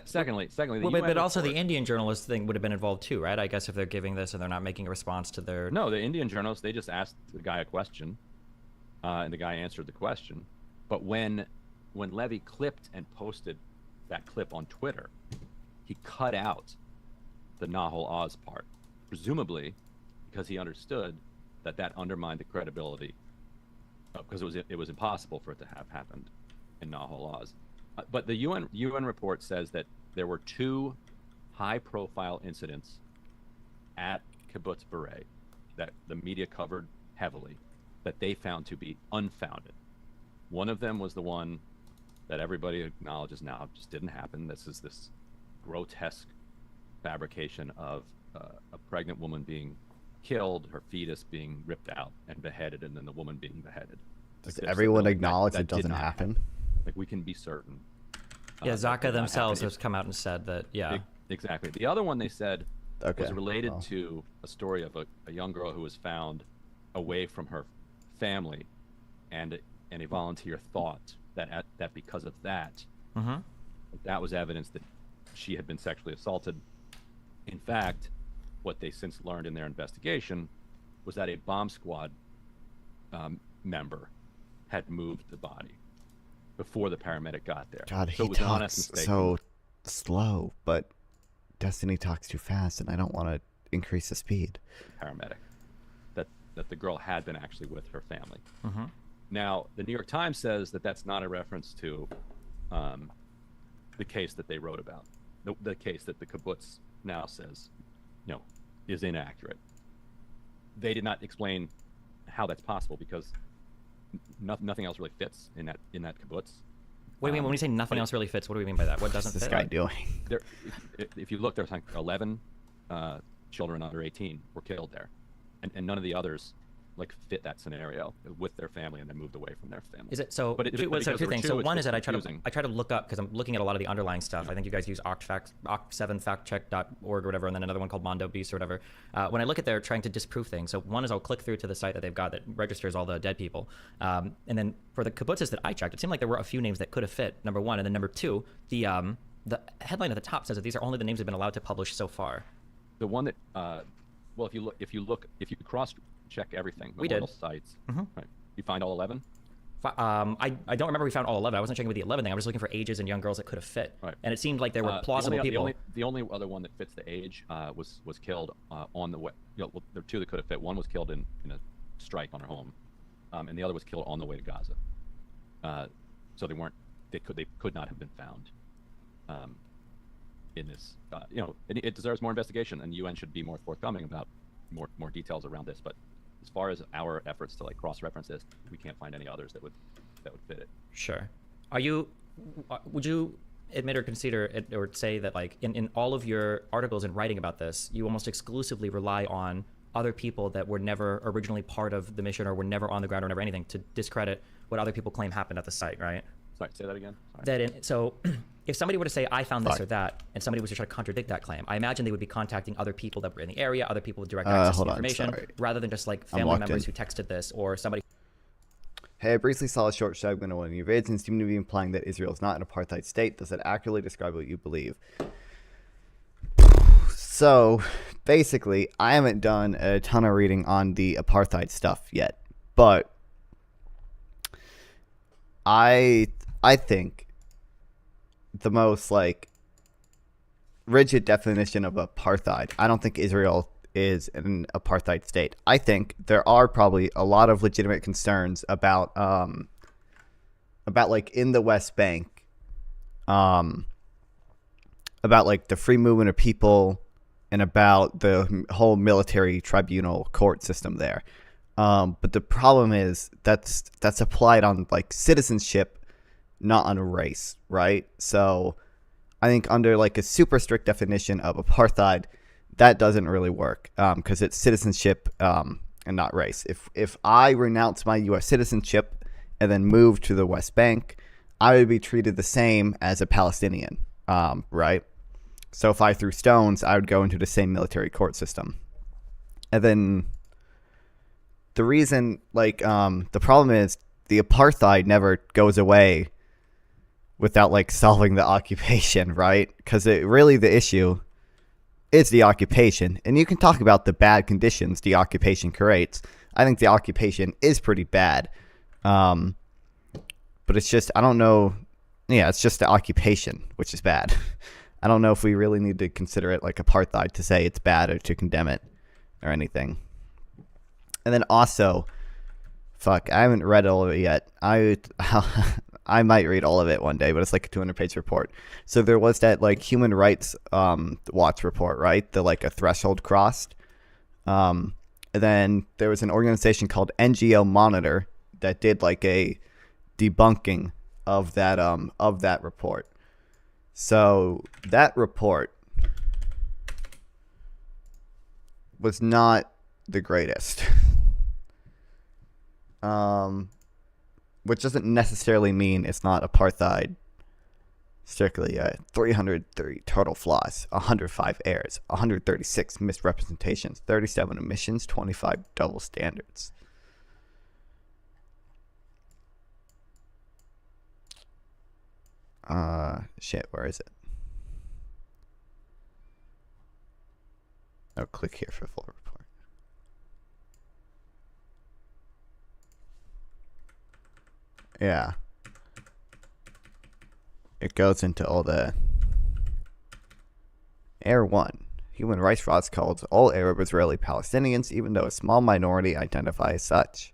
secondly, the
well, but
UN
also the
report-
Indian journalist thing would have been involved too, right? I guess if they're giving this and they're not making a response to their
No, the Indian journalists, they just asked the guy a question, and the guy answered the question. But when Levy clipped and posted that clip on Twitter, he cut out the Nahal Oz part, presumably because he understood that undermined the credibility, because it was impossible for it to have happened in Nahal Oz. But the UN report says that there were two high-profile incidents at kibbutz Beret that the media covered heavily that they found to be unfounded. One of them was the one that everybody acknowledges now just didn't happen. This is this grotesque fabrication of a pregnant woman being killed, her fetus being ripped out and beheaded, and then the woman being beheaded.
Does
It's
everyone
like
acknowledge
that
it
did
doesn't
not
happen?
Like, we can be certain.
yeah,
that
Zaka
did not
themselves
happen.
has come out and said that. Yeah,
Exactly. The other one they said
Okay.
was related
well.
to a story of a young girl who was found away from her family, and a volunteer thought that because of that, that was evidence that she had been sexually assaulted. In fact, what they since learned in their investigation was that a bomb squad member had moved the body before the paramedic got there.
God,
so
he
it was an honest
talks
mistake.
so slow, but Destiny talks too fast, and I don't want to increase the speed.
Paramedic that the girl had been actually with her family.
Mm-hmm.
Now, the New York Times says that that's not a reference to the case that they wrote about, the case that the kibbutz now says, is inaccurate. They did not explain how that's possible because nothing else really fits in that kibbutz.
What do you mean when you say nothing else really fits? What do we mean by that? What doesn't
What's this
fit?
guy doing?
If you look, there's like 11 children under 18 were killed there, and none of the others like fit that scenario with their family and then moved away from their family.
Is it so?
But
Two things. So one is that I try
confusing.
to look up because I'm looking at a lot of the underlying stuff. I think you guys use oct7factcheck.org or whatever, and then another one called Mondo Beast or whatever. When I look at their trying to disprove things, so one is I'll click through to the site that they've got that registers all the dead people, and then for the kibbutzes that I checked, it seemed like there were a few names that could have fit. Number one, and then number two, the headline at the top says that these are only the names they've been allowed to publish so far.
The one that, well, if you cross-check everything,
We did.
sites,
Mm-hmm.
right? You find all 11.
I don't remember we found all 11. I wasn't checking with the 11 thing. I was looking for ages and young girls that could have fit.
Right.
And it seemed like there were plausible people.
The only other one that fits the age was killed on the way. Well, there were two that could have fit. One was killed in a strike on her home, and the other was killed on the way to Gaza. So they could not have been found. In this, it deserves more investigation, and UN should be more forthcoming about more details around this. But as far as our efforts to like cross-reference this, we can't find any others that would fit it.
Sure. Would you admit or consider it, or say that like in all of your articles and writing about this, you almost exclusively rely on other people that were never originally part of the mission or were never on the ground or never anything to discredit what other people claim happened at the site, right?
Sorry, say that again. Sorry.
So if somebody were to say, I found this or that, and somebody was to try to contradict that claim, I imagine they would be contacting other people that were in the area, other people with direct access to information, rather than just like family members who texted this or somebody.
Hey, I briefly saw a short segment of one of your vids and seem to be implying that Israel is not an apartheid state. Does that accurately describe what you believe? So, basically, I haven't done a ton of reading on the apartheid stuff yet, but I think the most like rigid definition of apartheid, I don't think Israel is an apartheid state. I think there are probably a lot of legitimate concerns about like in the West Bank, about like the free movement of people and about the whole military tribunal court system there. But the problem is that's applied on like citizenship, not on race, right? So I think under like a super strict definition of apartheid, that doesn't really work because it's citizenship and not race. If I renounce my U.S. citizenship and then move to the West Bank, I would be treated the same as a Palestinian, right? So if I threw stones, I would go into the same military court system. And then the reason, like, the problem is the apartheid never goes away without, like, solving the occupation, right? Because really the issue is the occupation. And you can talk about the bad conditions the occupation creates. I think the occupation is pretty bad. But it's just, I don't know. Yeah, it's just the occupation, which is bad. I don't know if we really need to consider it like apartheid to say it's bad or to condemn it or anything. And then also, fuck, I haven't read all of it yet. I might read all of it one day, but it's like a 200-page report. So there was that like Human Rights Watch report, right? The like a threshold crossed. And then there was an organization called NGO Monitor that did like a debunking of that report. So that report was not the greatest. Which doesn't necessarily mean it's not apartheid. Strictly 330 total flaws, 105 errors, 136 misrepresentations, 37 omissions, 25 double standards. Shit, where is it? Oh, click here for full report. Yeah. It goes into all the Air 1. Human rights watch calls all Arab Israeli Palestinians, even though a small minority identify as such.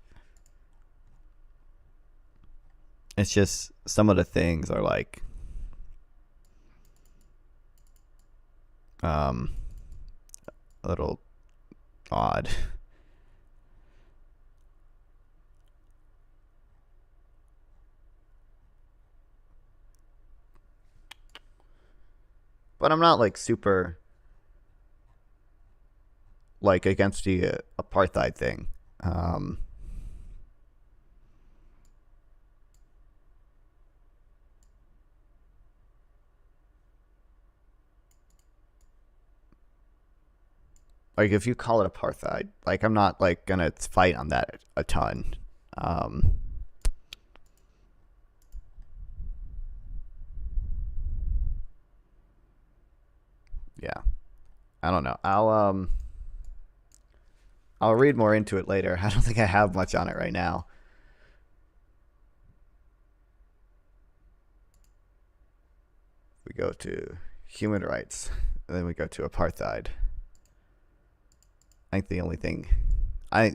It's just some of the things are like a little odd. But I'm not like super like against the apartheid thing. Like if you call it apartheid, like I'm not like gonna fight on that a ton. Yeah, I don't know. I'll read more into it later. I don't think I have much on it right now. We go to human rights, and then we go to apartheid. I think the only thing I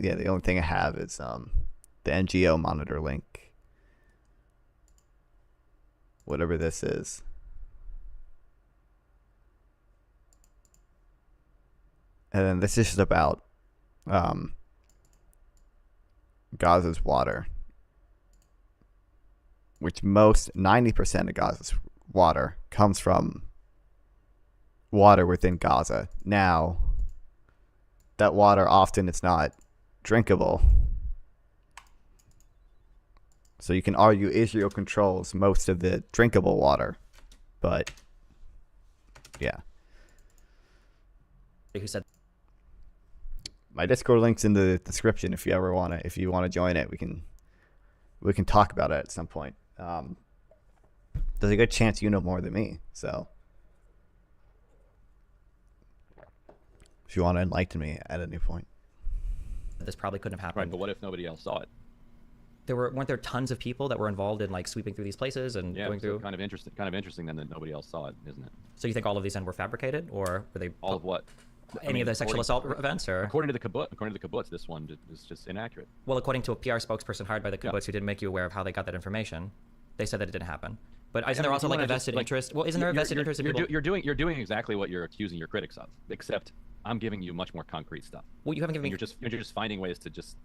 have is the NGO monitor link. Whatever this is. And then this is just about Gaza's water, which 90% of Gaza's water comes from water within Gaza. Now, that water often it's not drinkable. So you can argue Israel controls most of the drinkable water. But yeah.
Who said
my Discord link's in the description if you want to join it. We can talk about it at some point. There's a good chance you know more than me, so if you want to enlighten me at any point.
this probably couldn't have
Right,
happened?
but what if nobody else saw it?
Weren't there tons of people that were involved in like sweeping through these places and
Yeah,
going
so
through?
kind of interesting then that nobody else saw it, isn't it?
So you think all of these then were fabricated, or were they
All of what?
any of the sexual assault events, or
according to the kibbutz, this one is just inaccurate.
well, according to a PR spokesperson hired by the kibbutz who didn't make you aware of how they got that information, they said that it didn't happen. But isn't there also like a vested interest? Well, isn't there a vested interest in people?
You're doing exactly what you're accusing your critics of, except I'm giving you much more concrete stuff.
Well, you haven't given me.
You're just finding ways to just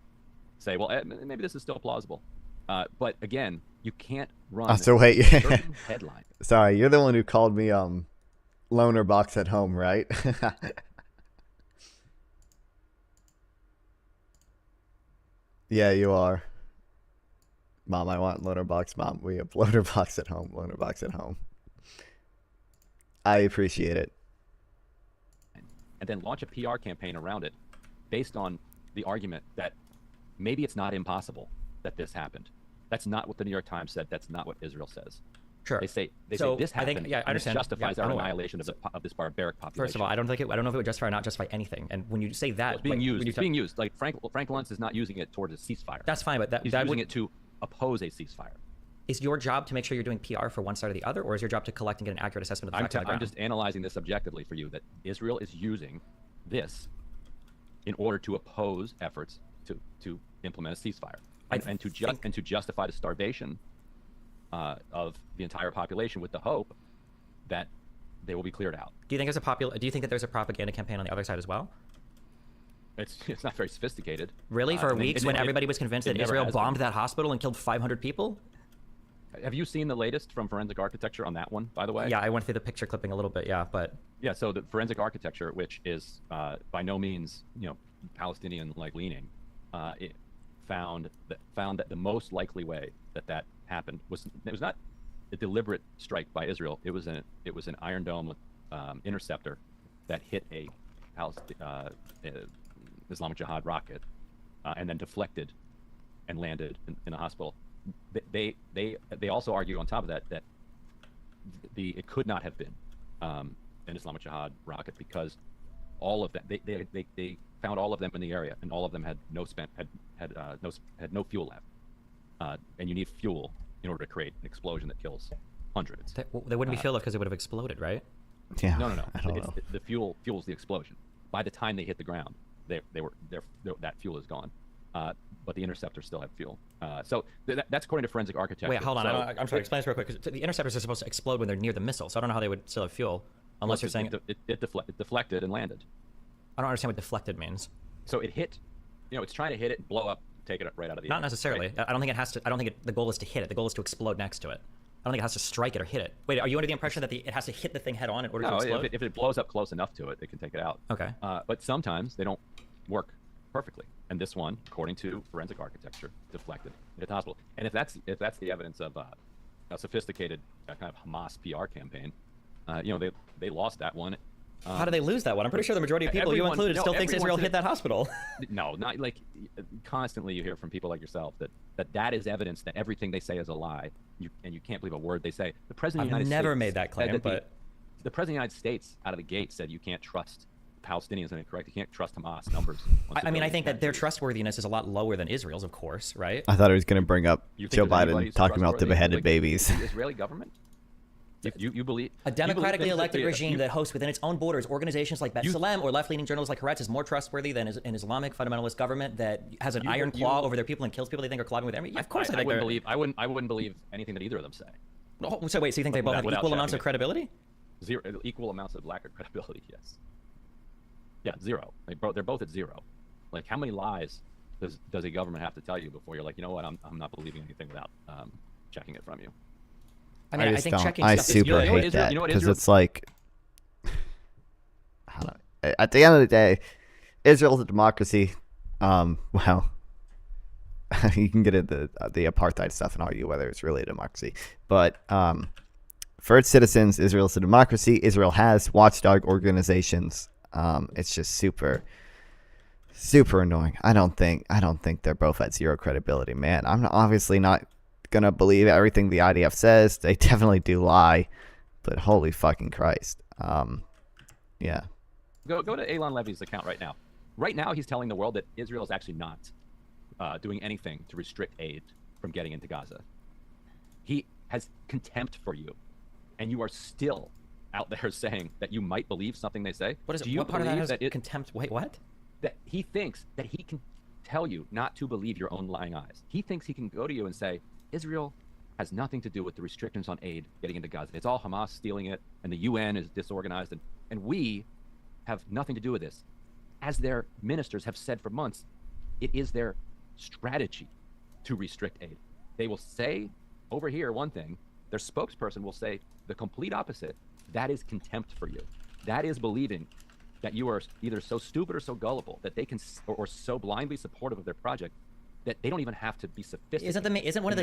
say, well, maybe this is still plausible. But again, you can't run.
So wait,
certain headline.
Sorry, you're the one who called me loner box at home, right? Yeah, you are. Mom, I want loner box. Mom, we have loner box at home. Loner box at home. I appreciate it.
And then launch a PR campaign around it based on the argument that maybe it's not impossible that this happened. That's not what the New York Times said. That's not what Israel says.
Sure.
They say
So,
this
I
happened.
think- yeah, I
and it
understand.
justifies
Yeah,
our
I'm aware.
annihilation of this barbaric population.
First of all, I don't know if it would justify or not justify anything. And when you say that,
It's being
like,
used.
when you
It's being used. Like Frank Luntz is not using it towards a ceasefire.
That's fine, but
He's
that
using
would,
it to oppose a ceasefire.
is your job to make sure you're doing PR for one side or the other, or is your job to collect and get an accurate assessment of the facts on the
I'm
ground?
just analyzing this objectively for you, that Israel is using this in order to oppose efforts to implement a ceasefire and to justify the starvation of the entire population with the hope that they will be cleared out.
Do you think that there's a propaganda campaign on the other side as well?
It's not very sophisticated.
Really, for weeks when everybody was convinced that
never
Israel
has
bombed
been.
that hospital and killed 500 people?
Have you seen the latest from Forensic Architecture on that one, by the way?
Yeah, I went through the picture clipping a little bit, yeah, but
Yeah, so the Forensic Architecture, which is by no means, Palestinian like leaning, it found that the most likely way that happened was not a deliberate strike by Israel. It was an Iron Dome interceptor that hit a Islamic Jihad rocket and then deflected and landed in a hospital. They also argue on top of that it could not have been an Islamic Jihad rocket because all of them they found all of them in the area and all of them had no fuel left. and you need fuel in order to create an explosion that kills hundreds.
They wouldn't be fuel because it would have exploded, right?
Yeah.
No.
I don't know.
The fuel fuels the explosion. By the time they hit the ground, that fuel is gone. But the interceptors still have fuel. So that's according to forensic architecture.
Wait, hold on.
So,
I'm sorry. Explain this real quick. 'Cause the interceptors are supposed to explode when they're near the missile, so I don't know how they would still have fuel, unless you're saying
it deflected and landed.
I don't understand what deflected means.
So it hit. It's trying to hit it, blow up, take it right out of the air.
Not necessarily.
Right?
I don't think it has to. I don't think the goal is to hit it. The goal is to explode next to it. I don't think it has to strike it or hit it. Wait, are you under the impression that it has to hit the thing head on in order to explode?
If it blows up close enough to it, it can take it out.
Okay.
But sometimes they don't work perfectly. And this one, according to forensic architecture, deflected at the hospital. And if that's the evidence of a sophisticated kind of Hamas PR campaign, they lost that one.
How do they lose that one? I'm pretty sure the majority of people, you included, still thinks Israel hit that hospital.
No, not like constantly you hear from people like yourself that is evidence that everything they say is a lie, and you can't believe a word they say. The president of the United States
never made that claim, but
the president of the United States out of the gate said you can't trust Palestinians, and correct, you can't trust Hamas numbers.
I mean, I think that their trustworthiness is a lot lower than Israel's, of course, right?
I thought he was going to bring up Joe Biden talking about the beheaded
like
babies.
The Israeli government? You believe
a democratically elected regime that hosts within its own borders organizations like B'Tselem or left-leaning journals like Haaretz is more trustworthy than an Islamic fundamentalist government that has an iron claw over their people and kills people they think are collabing with them. Yeah, of course, I
wouldn't believe anything that either of them say.
Oh, so wait, so you think they both have equal amounts of credibility?
Equal amounts of lack of credibility, yes. Yeah, zero. They're both at zero. Like, how many lies does a government have to tell you before you're like, you know what, I'm not believing anything without checking it from you?
I mean, I think checking
I
stuff
super
is
hate that because it's like, I don't know, at the end of the day, Israel's a democracy. Well, you can get into the apartheid stuff and argue whether it's really a democracy, but for its citizens, Israel's a democracy. Israel has watchdog organizations. It's just super annoying. I don't think they're both at zero credibility, man. I'm obviously not gonna believe everything the IDF says. They definitely do lie, but holy fucking Christ. Yeah.
Go to Elon Levy's account right now. Right now, he's telling the world that Israel is actually not doing anything to restrict aid from getting into Gaza. He has contempt for you, and you are still out there saying that you might believe something they say.
What is
it?
What part of that is contempt? Wait, what?
That he thinks that he can tell you not to believe your own lying eyes. He thinks he can go to you and say, Israel has nothing to do with the restrictions on aid getting into Gaza. It's all Hamas stealing it, and the UN is disorganized, and we have nothing to do with this. As their ministers have said for months, it is their strategy to restrict aid. They will say over here one thing, their spokesperson will say the complete opposite. That is contempt for you. That is believing that you are either so stupid or so gullible that they can, or so blindly supportive of their project that they don't even have to be sophisticated.
Isn't one of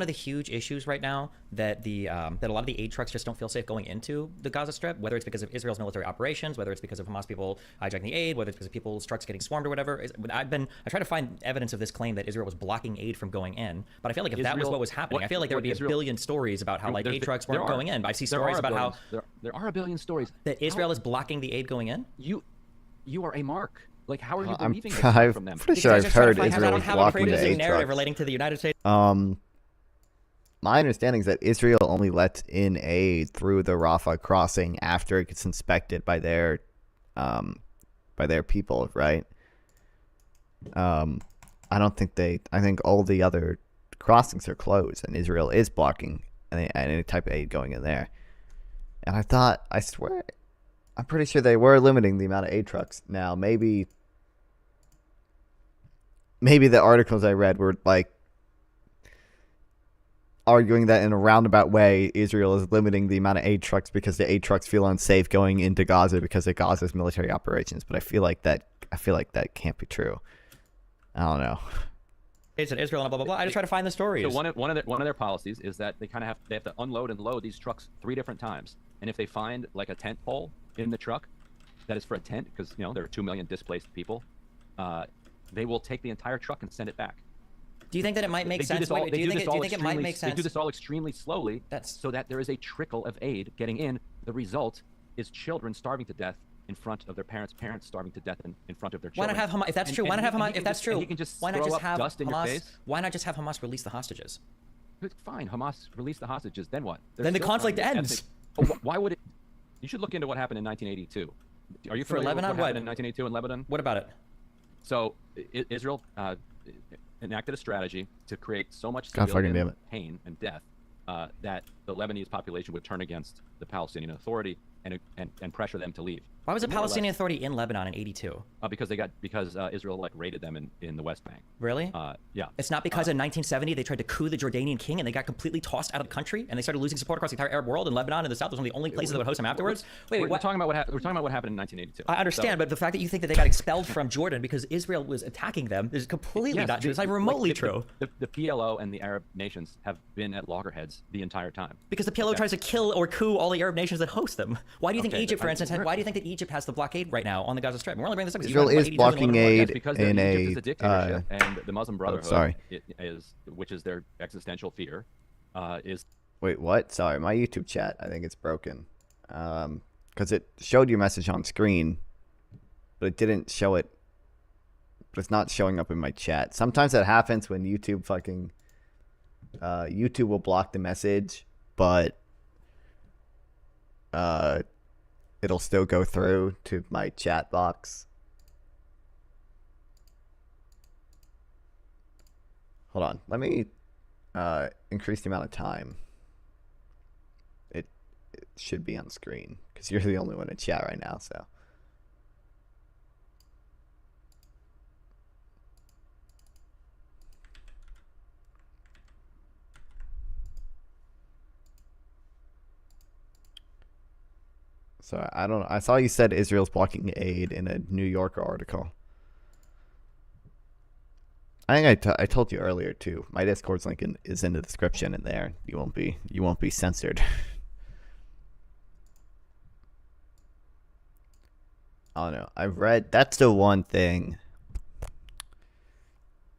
the huge issues right now that that a lot of the aid trucks just don't feel safe going into the Gaza Strip, whether it's because of Israel's military operations, whether it's because of Hamas people hijacking the aid, whether it's because of people's trucks getting swarmed or whatever. I try to find evidence of this claim that Israel was blocking aid from going in, but I feel like if that was what was happening, I feel like there would be a billion stories about how aid trucks weren't going in. I see stories about how
there are a billion stories
that Israel is blocking the aid going in.
You are a mark. Like, how are you believing this from them?
I'm pretty sure I've heard Israel is blocking the aid
narrative
trucks.
relating to the United States.
My understanding is that Israel only lets in aid through the Rafah crossing after it gets inspected by their people, right? I don't think I think all the other crossings are closed, and Israel is blocking any type of aid going in there. And I swear, I'm pretty sure they were limiting the amount of aid trucks. Now, maybe the articles I read were like arguing that in a roundabout way, Israel is limiting the amount of aid trucks because the aid trucks feel unsafe going into Gaza because of Gaza's military operations. But I feel like that can't be true. I don't know.
It's in Israel and blah blah blah. I just try to find the stories.
So one of their policies is that they have to unload and load these trucks 3 different times. And if they find like a tent pole in the truck that is for a tent, because there are 2 million displaced people, they will take the entire truck and send it back.
Do you think that it might make sense? Do you think it might make sense?
They do this all extremely slowly, so that there is a trickle of aid getting in. The result is children starving to death in front of their parents starving to death in front of their
Why
children.
not have Hamas? If that's true, why not have Hamas? If that's true,
he can just
why not
throw
just
up
have
dust in your
Hamas?
face?
Why not just have Hamas release the hostages?
Fine, Hamas release the hostages. Then what?
Then the
still
conflict
trying to
ends.
Why would it? You should look into what happened in 1982. Are you
For
familiar
Lebanon?
with what happened in 1982 in Lebanon?
What about it?
So Israel enacted a strategy to create so much
God fucking damn
civilian
it.
pain and death that the Lebanese population would turn against the Palestinian Authority and pressure them to leave.
Why was the
More or less,
Palestinian Authority in Lebanon in '82?
because Israel like raided them in the West Bank.
Really?
Yeah.
It's not because in 1970 they tried to coup the Jordanian king and they got completely tossed out of the country and they started losing support across the entire Arab world, and Lebanon and the South was one of the only places that would host them afterwards. Wait,
we're
what?
talking about we're talking about what happened in 1982.
I understand, but the fact that you think that they got expelled from Jordan because Israel was attacking them is completely not true. It's not remotely true.
The PLO and the Arab nations have been at loggerheads the entire time.
Because the PLO tries to kill or coup all the Arab nations that host them. Why do you think
Okay,
Egypt, for
I-
instance, why do you think that Egypt has the blockade right now on the Gaza Strip? And we're only bringing this up because
Israel
you
is blocking aid
Because
in
Egypt is
a
a dictatorship, and the Muslim Brotherhood
sorry.
which is their existential fear, is
Wait, what? Sorry, my YouTube chat, I think it's broken. Because it showed your message on screen, but it didn't show it. But it's not showing up in my chat. Sometimes that happens when YouTube fucking... YouTube will block the message, but... it'll still go through to my chat box. Hold on. Let me increase the amount of time. It should be on screen because you're the only one in chat right now, so. So I don't know. I saw you said Israel's blocking aid in a New Yorker article. I think I told you earlier too. My Discord's link is in the description, and there you won't be censored. I don't know. I've read. That's the one thing.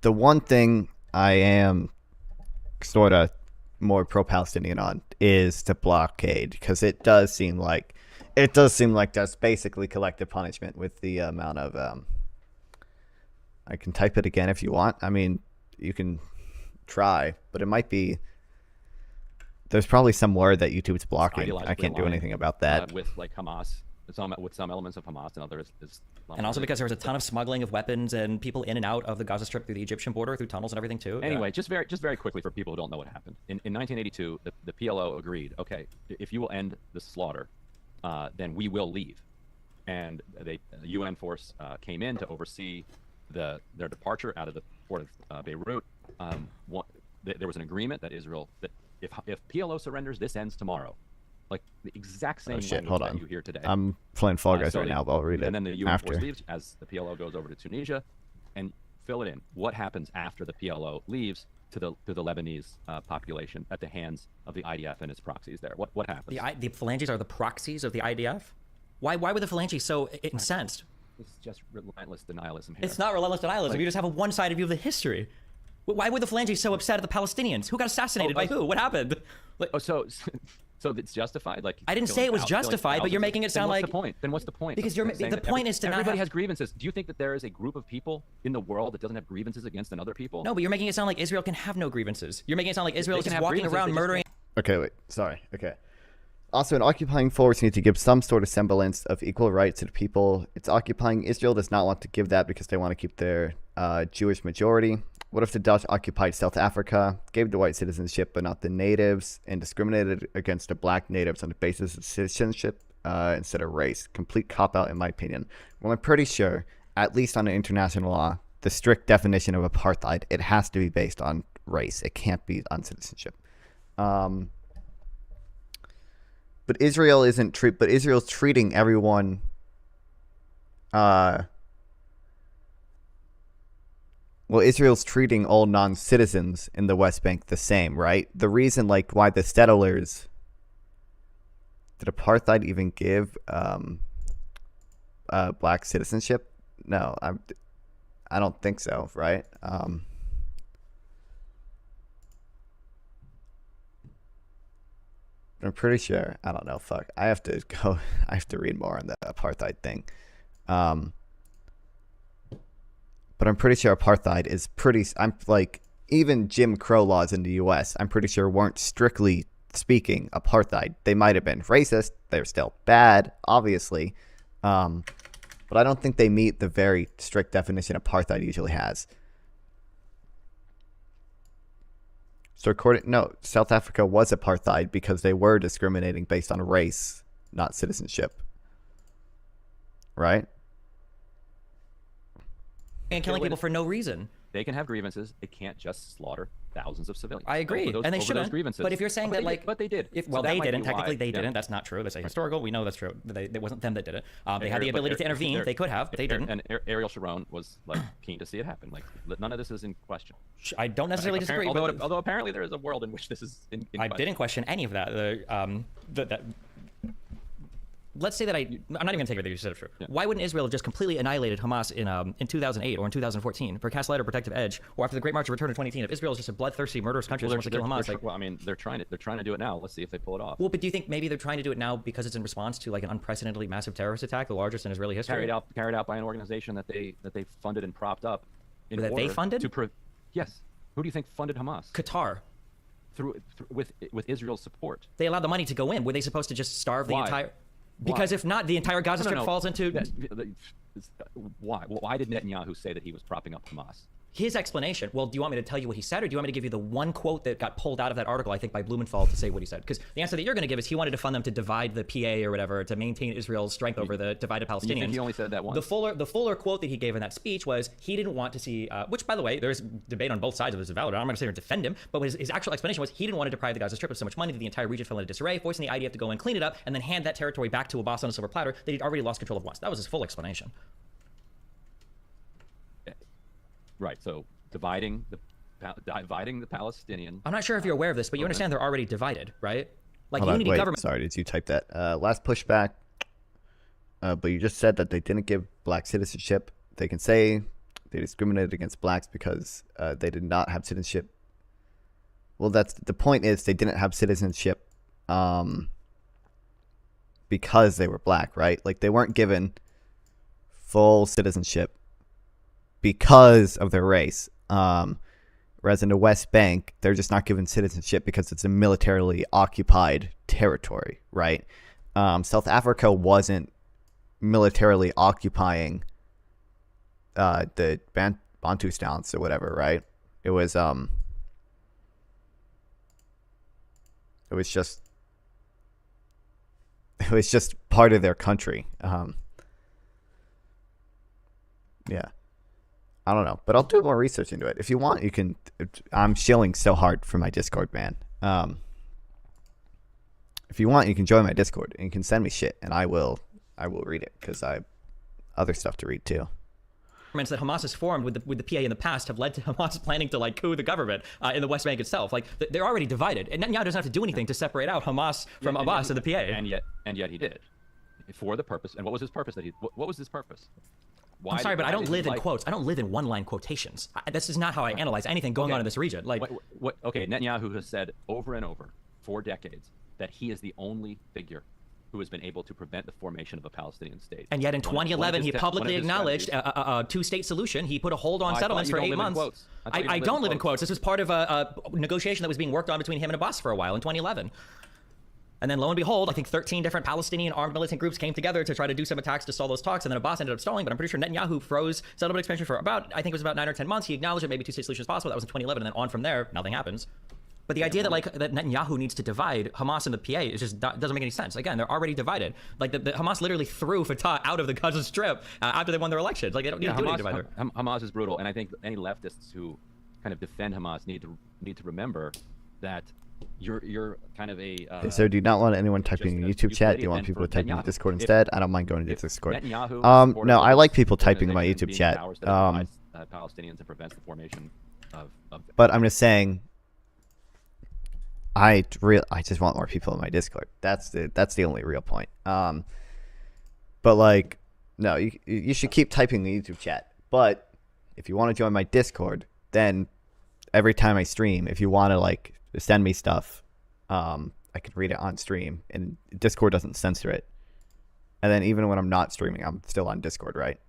The one thing I am sort of more pro-Palestinian on is the blockade, because it does seem like that's basically collective punishment with the amount of I can type it again if you want. I mean, you can try, but it might be there's probably some word that YouTube's blocking. I can't do anything about that.
With like Hamas, with some elements of Hamas, and others is.
And also because there was a ton of smuggling of weapons and people in and out of the Gaza Strip through the Egyptian border, through tunnels and everything too.
Anyway, just very quickly for people who don't know what happened. In 1982, the PLO agreed, okay, if you will end the slaughter, then we will leave. And a UN force came in to oversee their departure out of the port of Beirut. There was an agreement that if PLO surrenders, this ends tomorrow. Like the exact same language that you hear today.
I'm playing Fall Guys right now, but I'll read it.
And then the UN
after.
force leaves as the PLO goes over to Tunisia, and fill it in. What happens after the PLO leaves to the Lebanese population at the hands of the IDF and its proxies there? What happens?
The phalanges are the proxies of the IDF? Why were the phalanges so incensed?
It's just relentless denialism here.
It's not relentless denialism. You just have a one-sided view of the history. Why were the phalanges so upset at the Palestinians? Who got assassinated by who? What happened? Like,
so it's justified? Like
I didn't say it was justified, but you're making it sound like.
Then what's the point?
Because the point is to not
everybody
have...
has grievances. Do you think that there is a group of people in the world that doesn't have grievances against another people?
No, but you're making it sound like Israel can have no grievances. You're making it sound like Israel is just walking around murdering.
Okay, wait. Sorry. Okay. Also, an occupying force needs to give some sort of semblance of equal rights to the people it's occupying. Israel does not want to give that because they want to keep their Jewish majority. What if the Dutch occupied South Africa, gave the white citizenship but not the natives, and discriminated against the black natives on the basis of citizenship instead of race? Complete cop-out, in my opinion. Well, I'm pretty sure, at least on the international law, the strict definition of apartheid, it has to be based on race. It can't be on citizenship. But Israel isn't but Israel's treating everyone Israel's treating all non-citizens in the West Bank the same, right? The reason why the settlers did apartheid even give black citizenship? No, I don't think so, right? I'm pretty sure. I don't know. Fuck. I have to go. I have to read more on the apartheid thing. But I'm pretty sure apartheid is pretty. I'm like, even Jim Crow laws in the U.S. I'm pretty sure weren't strictly speaking apartheid. They might have been racist. They're still bad, obviously. But I don't think they meet the very strict definition apartheid usually has. So South Africa was apartheid because they were discriminating based on race, not citizenship. Right?
And killing people for no reason.
They can have grievances. They can't just slaughter thousands of civilians.
I agree, and they shouldn't. But if you're saying that, like,
but they did.
Well, they didn't. Technically, they didn't. That's not true. That's historical. We know that's true. It wasn't them that did it. They had the ability to intervene. They could have, but they didn't.
And Ariel Sharon was like keen to see it happen. Like, none of this is in question.
I don't necessarily disagree.
Although apparently there is a world in which this is in
I didn't question any of that. Let's say that I'm not even gonna take everything you said is true. Yeah. Why wouldn't Israel have just completely annihilated Hamas in 2008 or in 2014 for cast light or protective edge, or after the Great March of Return in 2018? If Israel is just a bloodthirsty, murderous country that wants to kill Hamas,
well, I mean, they're trying to do it now. Let's see if they pull it off.
Well, but do you think maybe they're trying to do it now because it's in response to like an unprecedentedly massive terrorist attack, the largest in Israeli history,
carried out by an organization that they funded and propped up?
That they funded?
Yes. Who do you think funded Hamas?
Qatar.
With Israel's support.
They allowed the money to go in. Were they supposed to just starve the entire? Because if not, the entire Gaza Strip falls into...
Why? Why did Netanyahu say that he was propping up Hamas?
His explanation, well, do you want me to tell you what he said, or do you want me to give you the one quote that got pulled out of that article, I think, by Blumenthal to say what he said? Because the answer that you're going to give is he wanted to fund them to divide the PA or whatever, to maintain Israel's strength over the divided Palestinians.
You think he only said that once?
The fuller quote that he gave in that speech was he didn't want to see, which, by the way, there's debate on both sides of this, is valid. I'm not going to sit here and defend him, but his actual explanation was he didn't want to deprive the Gaza Strip of so much money that the entire region fell into disarray, forcing the IDF to go and clean it up, and then hand that territory back to Abbas on a silver platter that he'd already lost control of once. That was his full explanation.
Right, so... dividing the Palestinian.
I'm not sure if you're aware of this, but you understand they're already divided, right? Like
Hold
unity
on, wait,
government.
Sorry, did you type that? Last pushback. But you just said that they didn't give black citizenship. They can say they discriminated against blacks because they did not have citizenship. Well, that's the point. Is they didn't have citizenship because they were black, right? Like they weren't given full citizenship because of their race. Whereas in the West Bank, they're just not given citizenship because it's a militarily occupied territory, right? South Africa wasn't militarily occupying the Bantustans or whatever, right? It was just part of their country. Yeah. I don't know, but I'll do more research into it. If you want, you can. I'm shilling so hard for my Discord, man. If you want, you can join my Discord and you can send me shit, and I will read it because I have other stuff to read too.
That Hamas has formed with the PA in the past have led to Hamas planning to like coup the government in the West Bank itself. Like they're already divided, and Netanyahu doesn't have to do anything to separate out Hamas from Abbas and the PA.
And yet he did, for the purpose. And what was his purpose? What was his purpose?
I'm sorry, but I don't live in quotes. I don't live in one-line quotations. This is not how I analyze anything going on in this region. Like,
okay, Netanyahu has said over and over for decades that he is the only figure who has been able to prevent the formation of a Palestinian state.
And yet in 2011, he publicly acknowledged a two-state solution. He put a hold on settlements for 8 months. I don't live in quotes. This was part of a negotiation that was being worked on between him and Abbas for a while in 2011. And then lo and behold, I think 13 different Palestinian armed militant groups came together to try to do some attacks to stall those talks. And then Abbas ended up stalling. But I'm pretty sure Netanyahu froze settlement expansion for I think it was about 9 or 10 months. He acknowledged that maybe two-state solution is possible. That was in 2011. And then on from there, nothing happens. But the idea that that Netanyahu needs to divide Hamas and the PA is just doesn't make any sense. Again, they're already divided. Like the Hamas literally threw Fatah out of the Gaza Strip after they won their elections. Like they don't need to do anything to divide there.
Hamas is brutal, and I think any leftists who kind of defend Hamas need to remember that you're kind of a.
So do you not want anyone typing in YouTube chat? Do you want people to type in Discord instead? I don't mind going to Discord. No, I like people typing in my YouTube chat.
Palestinians and prevents the formation of.
But I'm just saying. I just want more people in my Discord. That's the only real point. But like, no, you should keep typing the YouTube chat. But if you want to join my Discord, then every time I stream, if you want to like send me stuff, I can read it on stream, and Discord doesn't censor it. And then even when I'm not streaming, I'm still on Discord, right?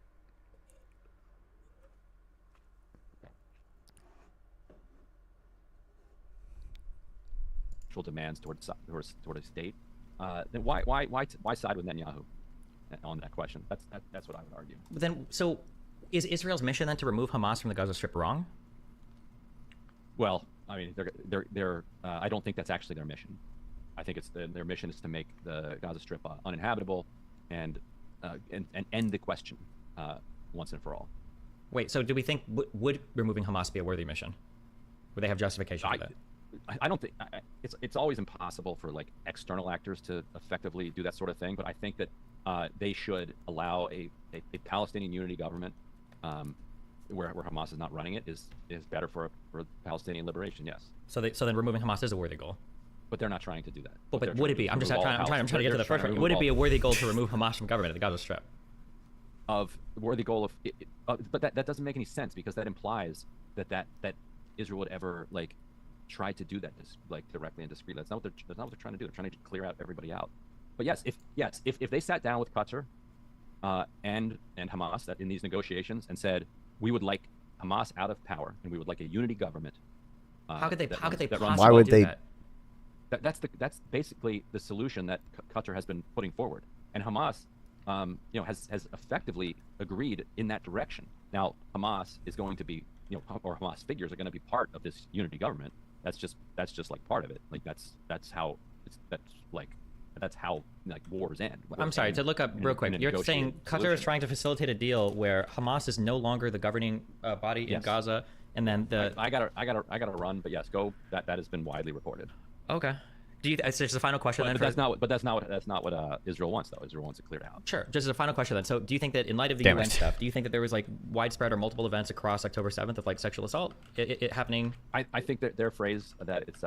Demands toward a state, then why side with Netanyahu on that question? That's what I would argue.
But then, so is Israel's mission then to remove Hamas from the Gaza Strip wrong?
Well, I mean, they're I don't think that's actually their mission. I think it's their mission is to make the Gaza Strip uninhabitable and end the question once and for all.
Wait, so do we think would removing Hamas be a worthy mission? Would they have justification for that?
I don't think it's always impossible for like external actors to effectively do that sort of thing, but I think that they should allow a Palestinian unity government where Hamas is not running it is better for Palestinian liberation. Yes.
So then removing Hamas is a worthy goal.
But they're not trying to do that.
But would it be? I'm trying to get to the first one. Would it be a worthy goal to remove Hamas from government at the Gaza Strip?
Of worthy goal but that doesn't make any sense, because that implies that Israel would ever like try to do that like directly and discreetly. That's not what they're trying to do. They're trying to clear out everybody out. But if they sat down with Qatar and Hamas in these negotiations and said, we would like Hamas out of power and we would like a unity government.
How could they possibly
why would
do
they?
That?
That's basically the solution that Qatar has been putting forward, and Hamas, has effectively agreed in that direction. Now Hamas is going to be, or Hamas figures are going to be part of this unity government. That's just like part of it. Like that's how wars end.
I'm sorry to look up real quick. You're saying Qatar is trying to facilitate a deal where Hamas is no longer the governing body in Gaza, and then
I gotta run. But yes, go. That has been widely reported.
Okay. It's just a final question then.
That's not what Israel wants, though. Israel wants it cleared out.
Sure. Just as a final question then. So, do you think that in light of the UN stuff, do you think that there was like widespread or multiple events across October 7th of like sexual assault it happening?
I think that their phrase that it's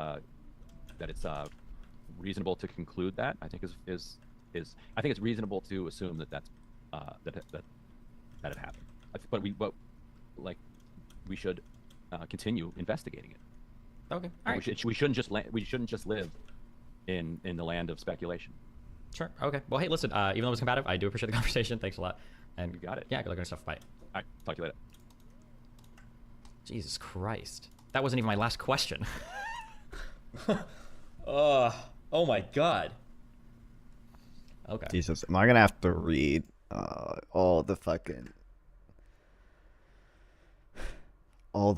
reasonable to conclude that I think is I think it's reasonable to assume that it happened. But we should continue investigating it.
Okay. All right.
We shouldn't just live in the land of speculation.
Sure. Okay. Well, hey, listen. Even though it was combative, I do appreciate the conversation. Thanks a lot. And
you got it.
Yeah, good luck on stuff. Bye.
All right. Talk to you later.
Jesus Christ. That wasn't even my last question. Oh my God. Okay.
Jesus, am I gonna have to read all the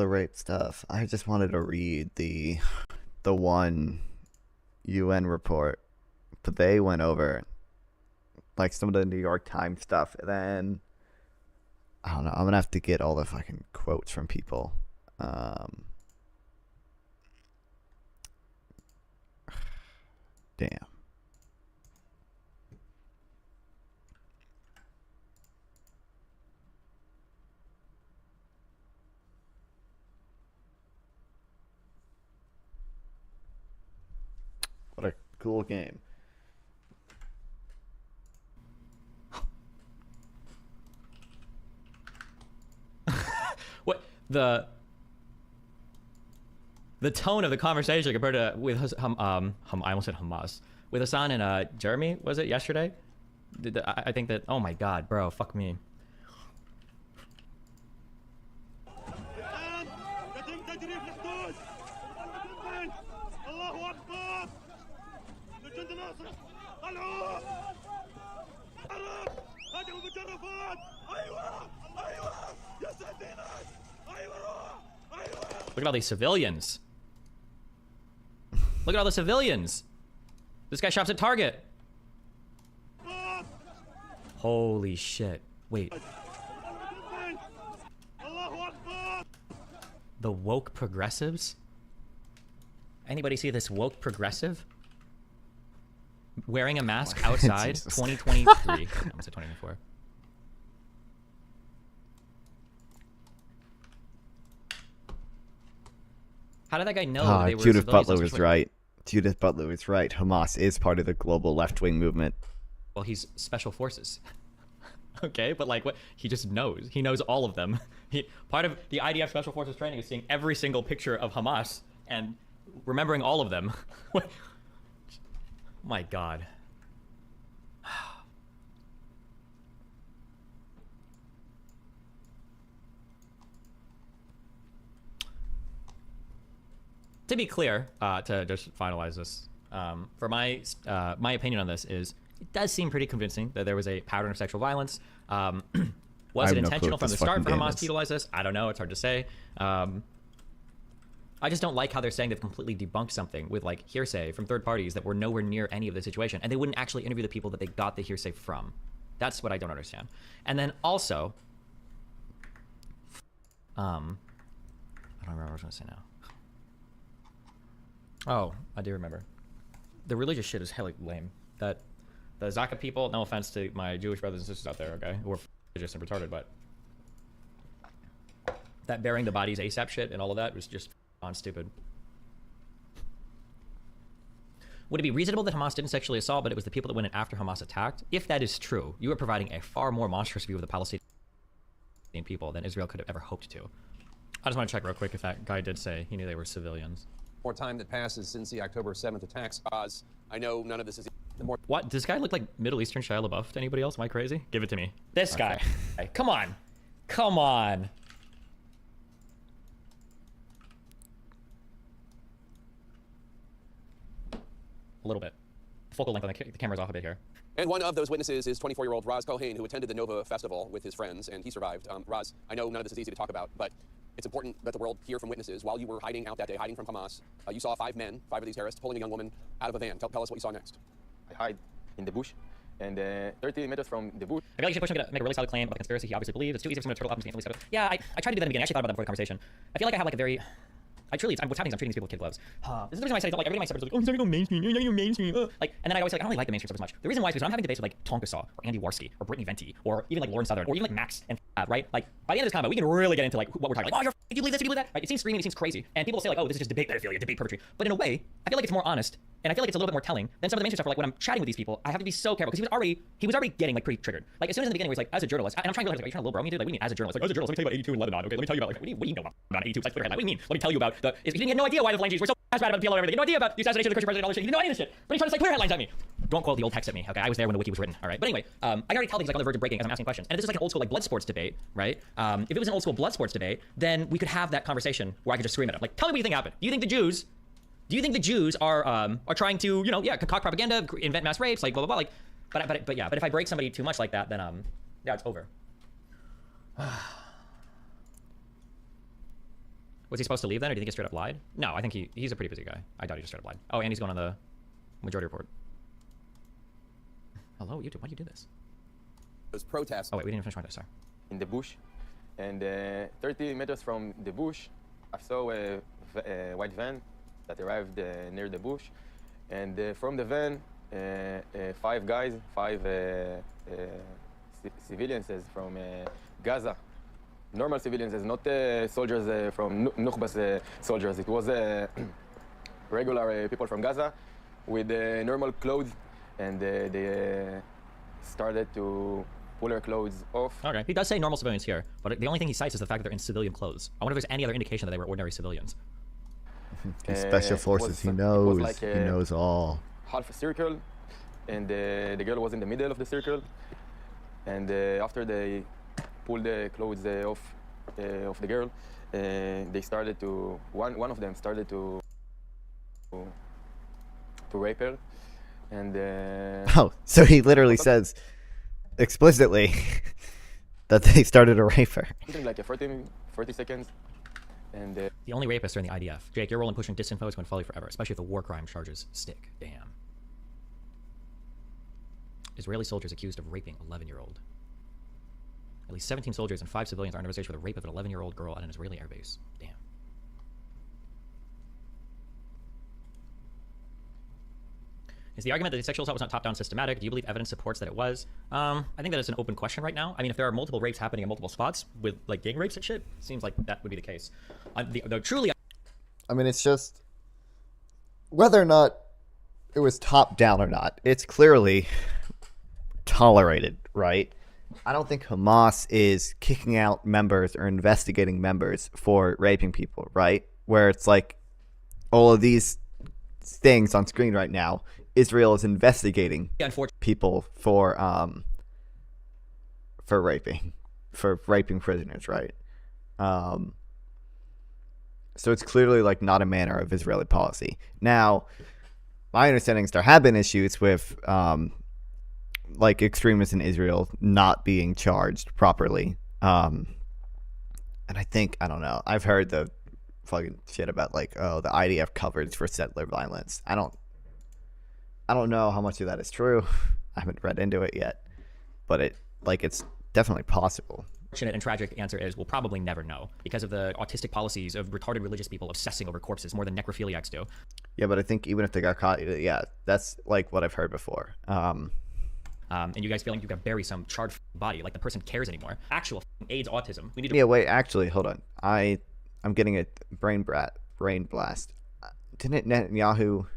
rape stuff? I just wanted to read the one UN report, but they went over like some of the New York Times stuff, and then I don't know. I'm gonna have to get all the fucking quotes from people. Damn. What a cool game.
What the tone of the conversation compared to with I almost said Hamas with Hassan and Jeremy, was it yesterday? I think that, oh my God, bro, fuck me. Look at all these civilians. Look at all the civilians. This guy shops at Target. Holy shit. Wait. The woke progressives? Anybody see this woke progressive? Wearing a mask outside, 2023. I almost said 2024. How did that guy know that they were
Judith
civilians?
Butler was right. Judith Butler was right. Hamas is part of the global left-wing movement.
Well, he's special forces. Okay, but like what? He just knows. He knows all of them. Part of the IDF special forces training is seeing every single picture of Hamas and remembering all of them. my God. To be clear, to just finalize this, for my opinion on this is, it does seem pretty convincing that there was a pattern of sexual violence. Was it intentional from the start for Hamas to utilize this? I don't know. It's hard to say. I just don't like how they're saying they've completely debunked something with like hearsay from third parties that were nowhere near any of the situation, and they wouldn't actually interview the people that they got the hearsay from. That's what I don't understand. And then also, I don't remember what I was going to say now. Oh, I do remember. The religious shit is hella lame. That the Zaka people, no offense to my Jewish brothers and sisters out there, okay, who are religious and retarded, but that burying the bodies ASAP shit and all of that was just on stupid. Would it be reasonable that Hamas didn't sexually assault, but it was the people that went in after Hamas attacked? If that is true, you are providing a far more monstrous view of the Palestinian people than Israel could have ever hoped to. I just want to check real quick if that guy did say he knew they were civilians.
More time that passes since the October 7th attacks. I know none of this is the more.
What? Does this guy look like Middle Eastern Shia LaBeouf to anybody else? Am I crazy? Give it to me. This guy. Come on. Come on. A little bit. Focal length on the camera's off a bit here.
And one of those witnesses is 24-year-old Raz Kohen, who attended the Nova Festival with his friends, and he survived. Raz, I know none of this is easy to talk about, but it's important that the world hear from witnesses. While you were hiding out that day, hiding from Hamas, you saw 5 men, 5 of these terrorists, pulling a young woman out of a van. Tell us what you saw next.
I hide in the bush, and 30 meters from the bush.
I feel like you should push him to make a really solid claim about the conspiracy he obviously believes. It's too easy for him to turtle up and be instantly settled. Yeah, I tried to do that in the beginning. I actually thought about that before the conversation. I feel like I have like a very... what's happening is I'm treating these people with kid gloves. This is the reason why I say, like, every time I say, like, oh, he's not going mainstream, you're not going mainstream. Like, and then I always say, like, I don't really like the mainstream stuff as much. The reason why is because when I'm having debates with, like, Tonka Saw, or Andy Warski, or Brittany Venti, or even, like, Lauren Southern, or even, like, Max, and right? Like, by the end of this combo, we can really get into, like, what we're talking. Like, oh, you're do you believe this, do you believe that? Right? It seems screaming, it seems crazy. And people will say, like, oh, this is just debate pedophilia, debate perpetry. But in a way, I feel like it's more honest, and I feel like it's a little bit more telling than some of the mainstream stuff where, like, when I'm chatting with these people, I have to be so careful, because he was already getting, like, pretty triggered. Like, as soon as in the beginning, where he's like, as a journalist, and I'm trying to be like, you're trying to little bro me, dude? Like, what do you mean, as a journalist? Like, as a journalist, let me tell you about 82 in Lebanon, okay? Let me tell you about, like, what do you know about 82? It's like Twitter headline. What do you mean? Let me tell you about the... You didn't have no idea why the phalanges were so bad about the PLO and everything. You had no idea about the assassination of the Christian president and all this shit. You didn't know any of this shit. But he's trying to say Twitter headlines at me. Don't quote the old text at me, okay? I was there when the wiki was written, all right? But anyway, I can already tell things like on the verge of breaking as I'm asking questions. And if this is like an old school like blood sports debate, right? If it was an old school blood sports debate, then we could have that conversation where I could just scream at him. Like, tell me what you think happened. Do you think the Jews are trying to, you know, concoct propaganda, invent mass rapes, like blah blah blah, like, but if I break somebody too much like that, then yeah, it's over. Was he supposed to leave then, or do you think he straight up lied? No, I think he's a pretty busy guy. I doubt he just straight up lied. Oh, and he's going on the Majority Report. Hello, YouTube. Why do you do this?
Those protests.
Oh wait, we didn't finish my sorry.
In the bush, and 30 meters from the bush, I saw a white van that arrived near the bush, and from the van, 5 guys, 5 civilians from Gaza. Normal civilians, not soldiers from Nukhba's soldiers. It was regular people from Gaza with normal clothes, and they started to pull their clothes off. Okay,
he does say normal civilians here, but the only thing he cites is the fact that they're in civilian clothes. I wonder if there's any other indication that they were ordinary civilians.
These special forces, he knows. Like he knows all.
Half a circle, and the girl was in the middle of the circle, and after they pulled the clothes off of the girl, they started to one of them started to rape her, and
oh, so he literally says explicitly that they started to rape her.
Something like 40 seconds, and
the only rapists are in the IDF. Jake, your role in pushing disinfo is going to follow you forever, especially if the war crime charges stick. Damn. Israeli soldiers accused of raping 11-year-old. At least 17 soldiers and 5 civilians are under investigation for the rape of an 11-year-old girl at an Israeli airbase. Damn. Is the argument that the sexual assault was not top-down systematic? Do you believe evidence supports that it was? I think that it's an open question right now. I mean, if there are multiple rapes happening in multiple spots with like gang rapes and shit, seems like that would be the case. Though truly,
I mean, it's just whether or not it was top-down or not. It's clearly tolerated, right? I don't think Hamas is kicking out members or investigating members for raping people, right? Where it's like all of these things on screen right now, Israel is investigating
Unfortunately,
people for raping prisoners, right? So it's clearly like not a manner of Israeli policy. Now, my understanding is there have been issues with like extremists in Israel not being charged properly. And I think, I don't know, I've heard the fucking shit about like, oh, the IDF covers for settler violence. I don't know how much of that is true. I haven't read into it yet, but it's definitely possible.
and tragic answer is we'll probably never know because of the autistic policies of retarded religious people obsessing over corpses more than necrophiliacs do.
Yeah, but I think even if they got caught, yeah, that's like what I've heard before.
And you guys feeling you got to bury some charred body like the person cares anymore. Actual AIDS autism. We need to.
Yeah, wait, actually, hold on. I'm getting a brain blast. Didn't Netanyahu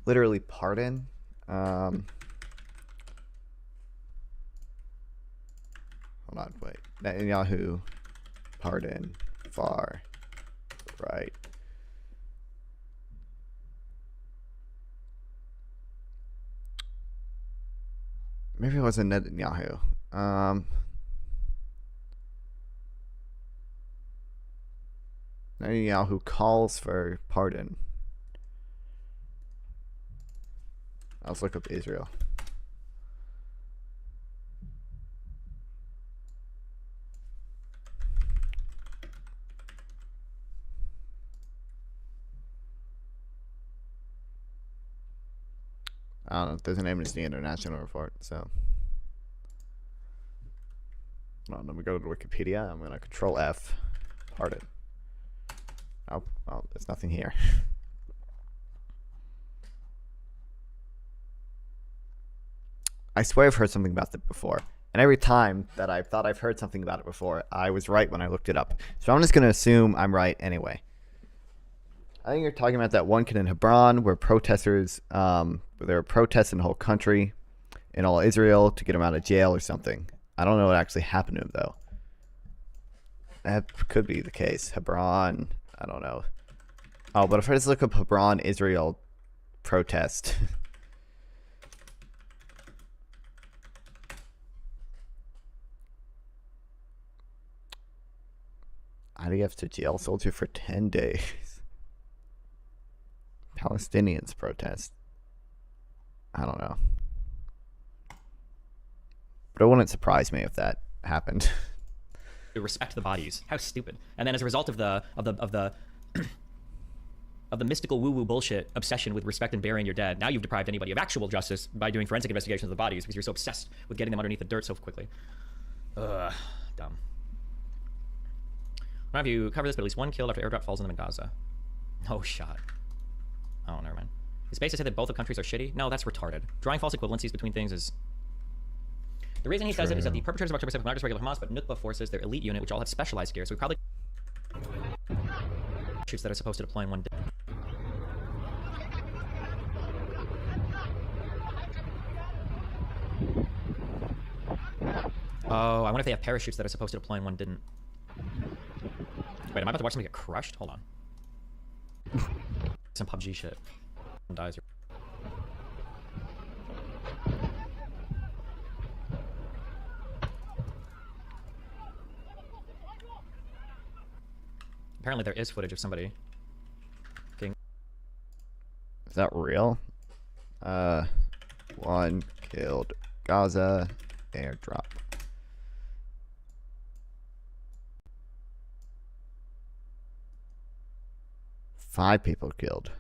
literally pardon? Hold on, wait. Netanyahu pardon far right. Maybe it wasn't Netanyahu. Netanyahu calls for pardon. Let's look up Israel. I don't know. There's an Amnesty International report, so. Hold on, let me go to Wikipedia. I'm going to Control F. Pardon. Oh, well, there's nothing here. I swear I've heard something about that before. And every time that I thought I've heard something about it before, I was right when I looked it up. So I'm just going to assume I'm right anyway. I think you're talking about that one kid in Hebron where protesters, there were protests in the whole country, in all Israel, to get him out of jail or something. I don't know what actually happened to him, though. That could be the case. Hebron, I don't know. Oh, but if I just look up Hebron, Israel protest. IDF to jail soldier for 10 days. Palestinians protest. I don't know. But it wouldn't surprise me if that happened.
Respect the bodies. How stupid. And then as a result of the mystical woo-woo bullshit obsession with respect and burying your dead, now you've deprived anybody of actual justice by doing forensic investigations of the bodies because you're so obsessed with getting them underneath the dirt so quickly. Ugh, dumb. I don't know if you cover this, but at least one killed after airdrop falls on them in Gaza. No shot. Oh, never mind. Is space to say that both of countries are shitty? No, that's retarded. Drawing false equivalencies between things is... The reason he says it is that the perpetrators of October 7th are not just regular Hamas, but Nukba forces, their elite unit, which all have specialized gear, so we probably... ...shoots that are supposed to deploy in one day. Oh, I wonder if they have parachutes that are supposed to deploy and one didn't. Wait, am I about to watch somebody get crushed? Hold on. Some PUBG shit. Dies. Apparently there is footage of somebody getting...
Is that real? One killed. Gaza. Airdrop. Five people killed.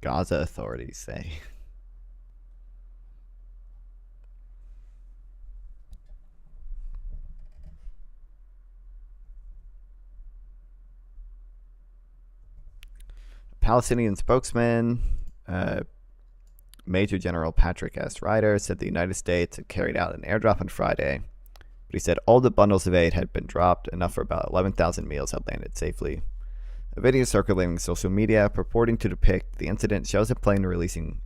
Gaza authorities say. Palestinian spokesman, Major General Patrick S. Ryder, said the United States had carried out an airdrop on Friday. But he said all the bundles of aid had been dropped, enough for about 11,000 meals had landed safely. A video circulating social media purporting to depict the incident shows a plane releasing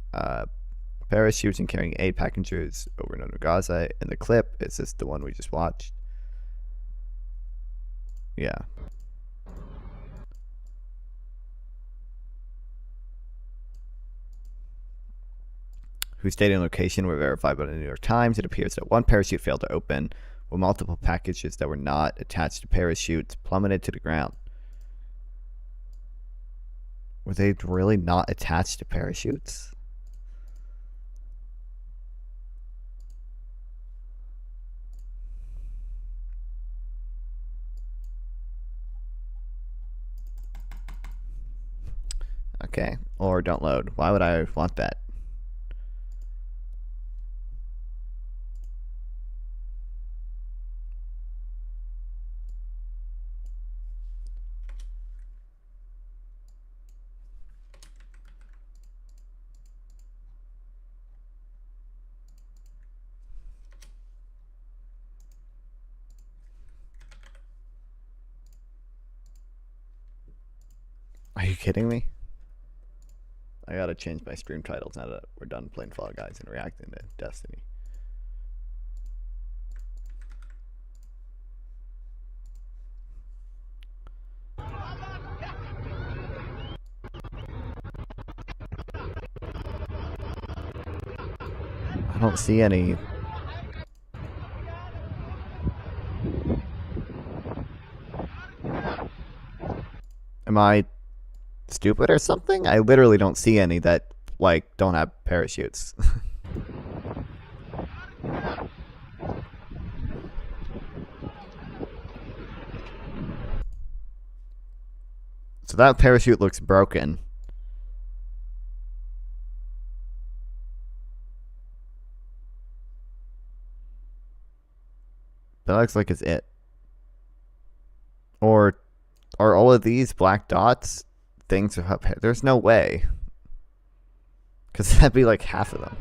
parachutes and carrying aid packages over northern Gaza. In the clip, is this the one we just watched? Yeah. whose date and location were verified by the New York Times. It appears that one parachute failed to open, while multiple packages that were not attached to parachutes plummeted to the ground. Were they really not attached to parachutes? Okay, or don't load. Why would I want that? Are you kidding me? I gotta change my stream titles now that we're done playing Fall Guys and reacting to Destiny. I don't see any. Am I stupid or something? I literally don't see any that, like, don't have parachutes. So that parachute looks broken. That looks like it's it. Or are all of these black dots things that have? There's no way. Because that'd be like half of them.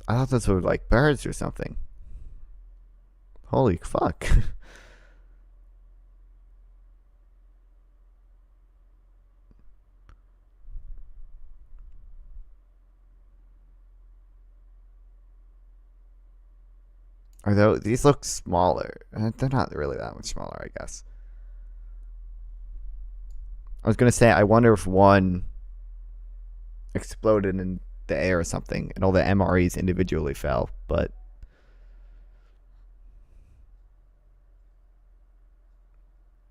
I thought those were like birds or something. Holy fuck. Although these look smaller. They're not really that much smaller, I guess. I was gonna say, I wonder if one exploded in the air or something, and all the MREs individually fell, but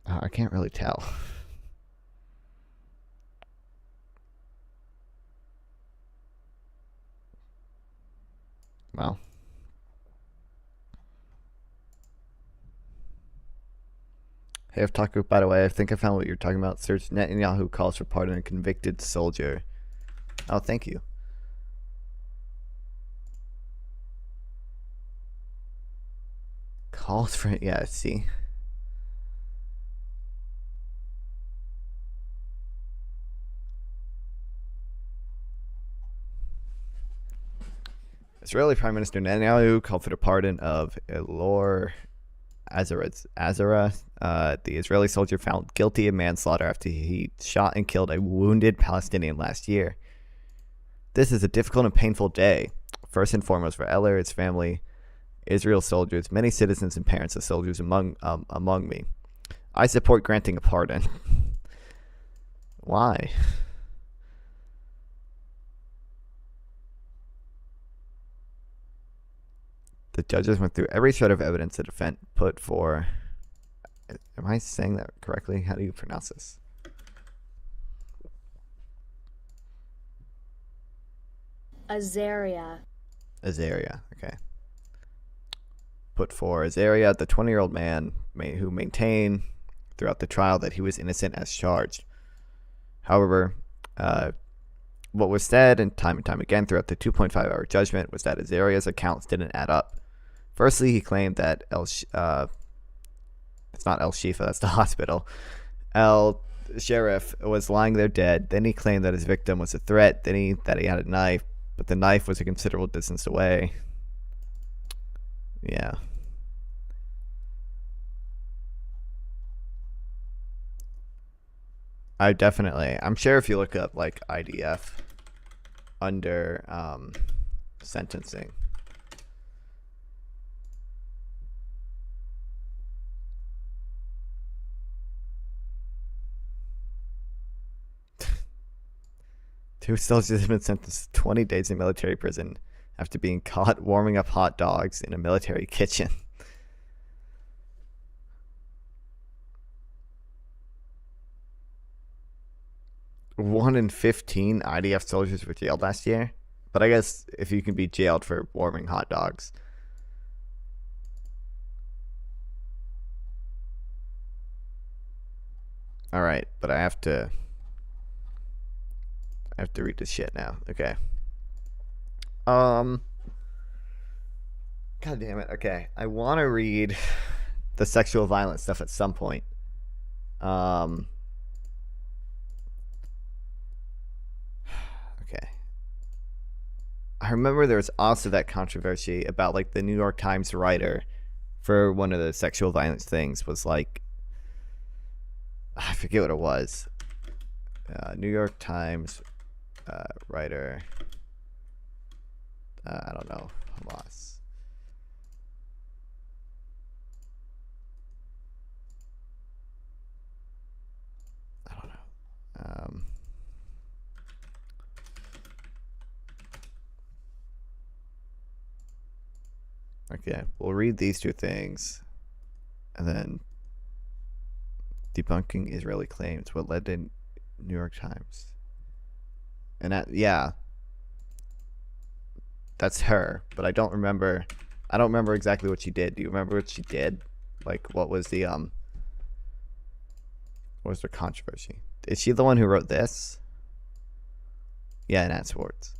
I can't really tell. Well. Hey, Taku, by the way, I think I found what you're talking about. Search Netanyahu calls for pardon a convicted soldier. Oh, thank you. Calls for it, yeah, see. Israeli Prime Minister Netanyahu called for the pardon of Elor Azara, the Israeli soldier found guilty of manslaughter after he shot and killed a wounded Palestinian last year. This is a difficult and painful day, first and foremost for Eller, his family, Israel soldiers, many citizens and parents of soldiers among me. I support granting a pardon. Why? The judges went through every shred of evidence the defense put for. Am I saying that correctly? How do you pronounce this?
Azaria.
Azaria, okay. Put for Azaria, the 20-year-old man who maintained throughout the trial that he was innocent as charged. However, what was said and time again throughout the 2.5-hour judgment was that Azaria's accounts didn't add up. Firstly, he claimed that it's not El Shifa, that's the hospital. El Sheriff was lying there dead. Then he claimed that his victim was a threat. Then that he had a knife, but the knife was a considerable distance away. Yeah. I'm sure if you look up like IDF under sentencing, 2 soldiers have been sentenced to 20 days in military prison after being caught warming up hot dogs in a military kitchen. One in 15 IDF soldiers were jailed last year. But I guess if you can be jailed for warming hot dogs. Alright, but I have to read this shit now. Okay. God damn it. Okay. I want to read the sexual violence stuff at some point. Okay. I remember there was also that controversy about like the New York Times writer for one of the sexual violence things was like, I forget what it was. New York Times writer. I don't know. Hamas. I don't know. Okay, we'll read these 2 things, and then debunking Israeli claims. What led to New York Times? And yeah, that's her. But I don't remember. I don't remember exactly what she did. Do you remember what she did? Like, what was the controversy? Is she the one who wrote this? Yeah, Nat Swartz.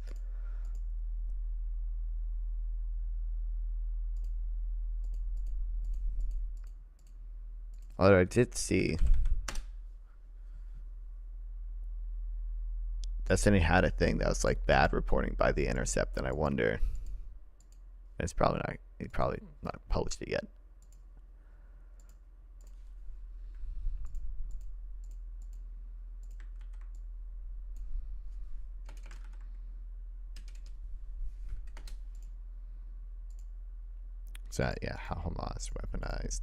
Although I did see Destiny had a thing that was like bad reporting by The Intercept, and I wonder. It's probably not published it yet. So yeah, how Hamas weaponized.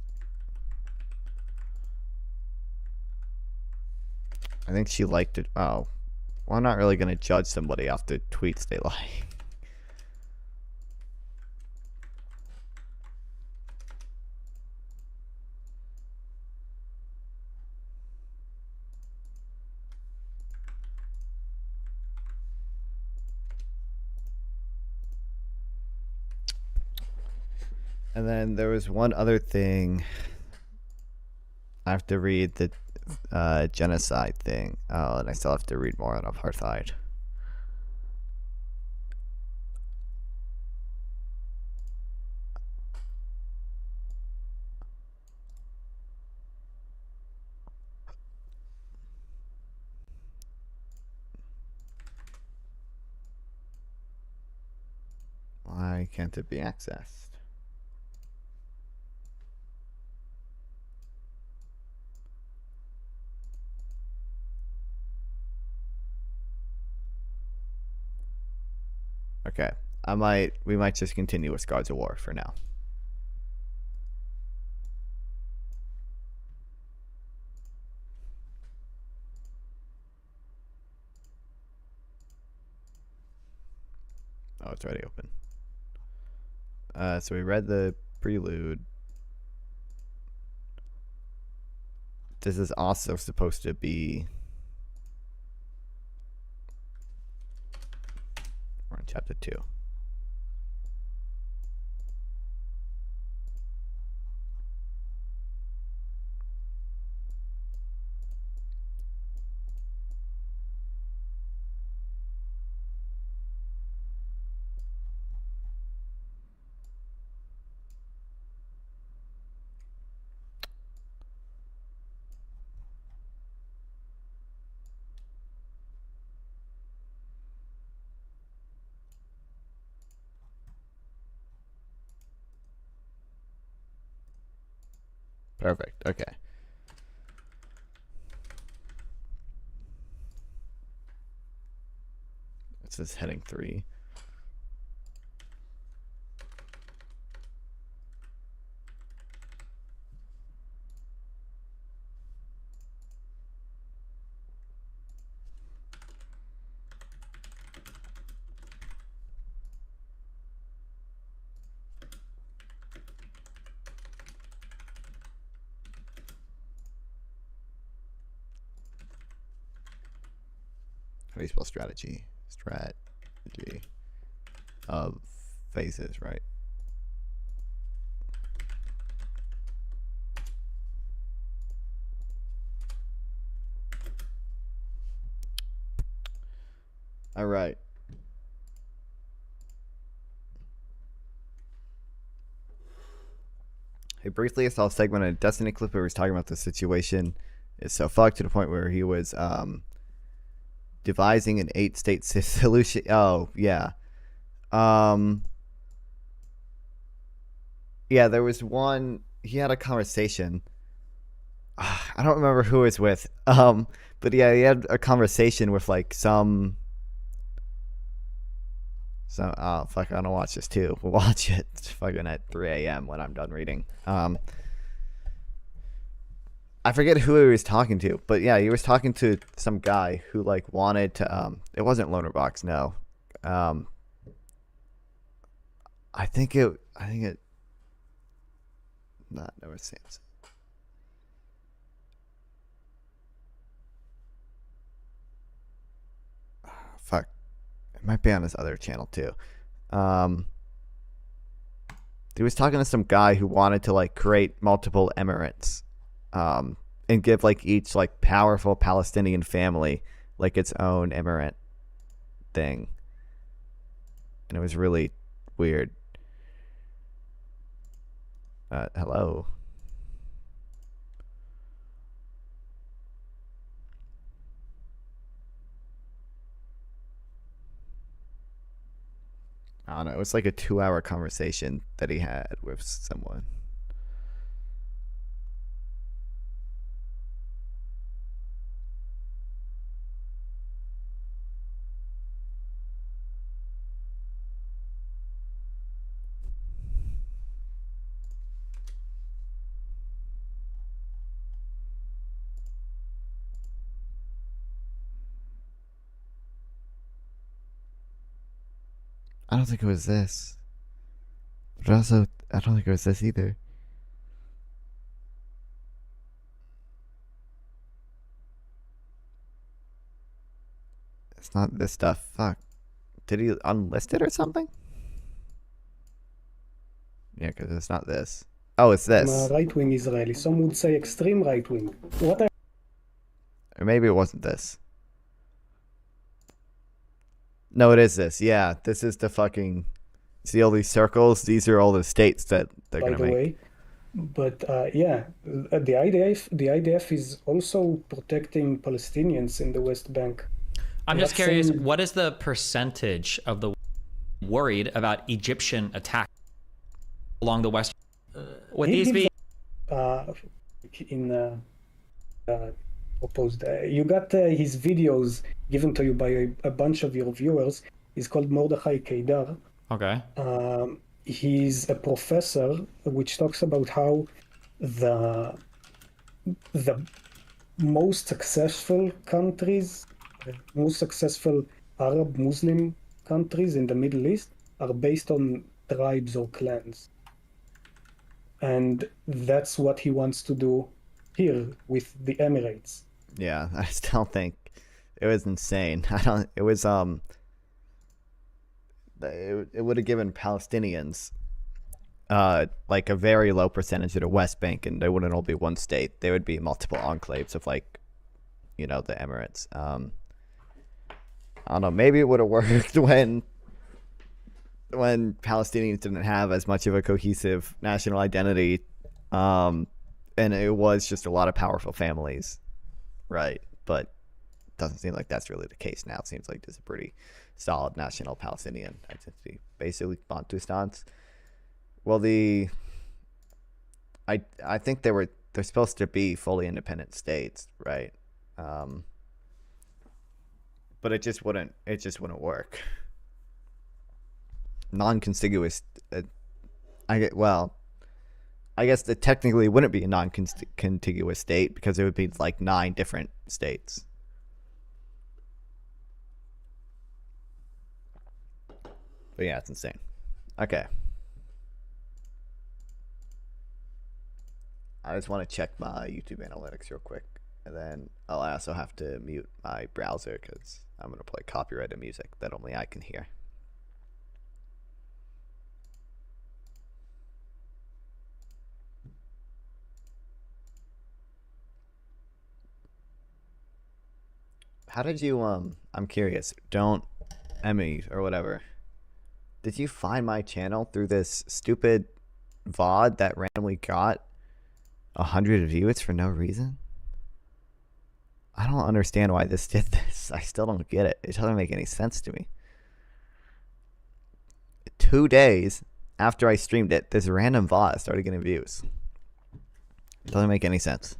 I think she liked it. Oh, well, I'm not really going to judge somebody off the tweets they like. And then there was one other thing. I have to read the genocide thing. Oh, and I still have to read more on apartheid. Why can't it be accessed? Okay. We might just continue with Scars of War for now. Oh, it's already open. So we read the prelude. This is also supposed to be... We're on chapter 2. Perfect. Okay. It says heading 3. do you spell strategy? Strategy of phases, right? All right. Hey, briefly, I saw a segment in a Destiny clip where he was talking about the situation is so fucked to the point where he was devising an 8-state solution. Oh, yeah. Yeah, there was one. He had a conversation. I don't remember who it was with. But yeah, he had a conversation with like some. So, oh fuck, I'm gonna watch this too. We'll watch it fucking at 3 a.m. when I'm done reading. I forget who he was talking to, but yeah, he was talking to some guy who like wanted to. It wasn't Lonerbox, no. I think it. Not Noah Samson. Fuck. It might be on his other channel too. He was talking to some guy who wanted to like create multiple emirates, and give like each like powerful Palestinian family like its own emirate thing. And it was really weird. Hello. I don't know. It was like a 2-hour conversation that he had with someone. I don't think it was this. But also, I don't think it was this either. It's not this stuff. Fuck. Did he unlist it or something? Yeah, because it's not this. Oh, it's this.
Right-wing Israeli. Some would say extreme right-wing. What I
Or maybe it wasn't this. No, it is this. Yeah, this is the fucking. See all these circles? These are all the states that they're
by
gonna
the
make.
way. But yeah, the IDF is also protecting Palestinians in the West Bank.
I'm just
That
curious,
same-
what is the percentage of the worried about Egyptian attack along the west? Would
He
these
gives
be
in opposed. You got his videos given to you by a bunch of your viewers. He's called Mordechai Kedar.
okay?
He's a professor which talks about how the most successful countries, most successful Arab Muslim countries in the Middle East are based on tribes or clans. And that's what he wants to do here with the Emirates.
Yeah, I still think it was insane. I don't. It was It would have given Palestinians like a very low percentage of the West Bank, and they wouldn't all be one state. There would be multiple enclaves of like, the Emirates. I don't know. Maybe it would have worked when Palestinians didn't have as much of a cohesive national identity, and it was just a lot of powerful families, right? But it doesn't seem like that's really the case now. It seems like there's a pretty solid national Palestinian identity, basically Bantustans. Well, I think they're supposed to be fully independent states, right? But it just wouldn't work. Non-contiguous. I guess that technically wouldn't be a non-contiguous state because it would be like 9 different states. But yeah, it's insane. Okay. I just want to check my YouTube analytics real quick. And then I also have to mute my browser because I'm going to play copyrighted music that only I can hear. How did you, I'm curious, don't, Emmy or whatever, did you find my channel through this stupid VOD that randomly got 100 views for no reason? I don't understand why this did this. I still don't get it. It doesn't make any sense to me. 2 days after I streamed it, this random VOD started getting views. It doesn't make any sense.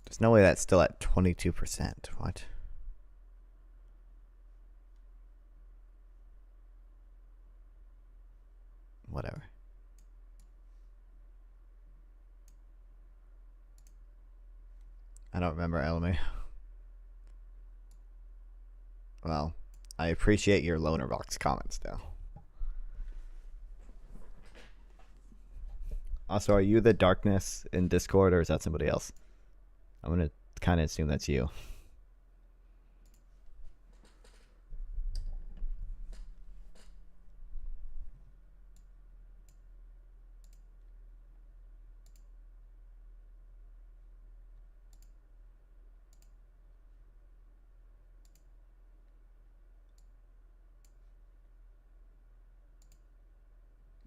There's no way that's still at 22%. What? Whatever. I don't remember, LMA. Well, I appreciate your loner box comments, though. Also, are you the darkness in Discord, or is that somebody else? I'm gonna kind of assume that's you.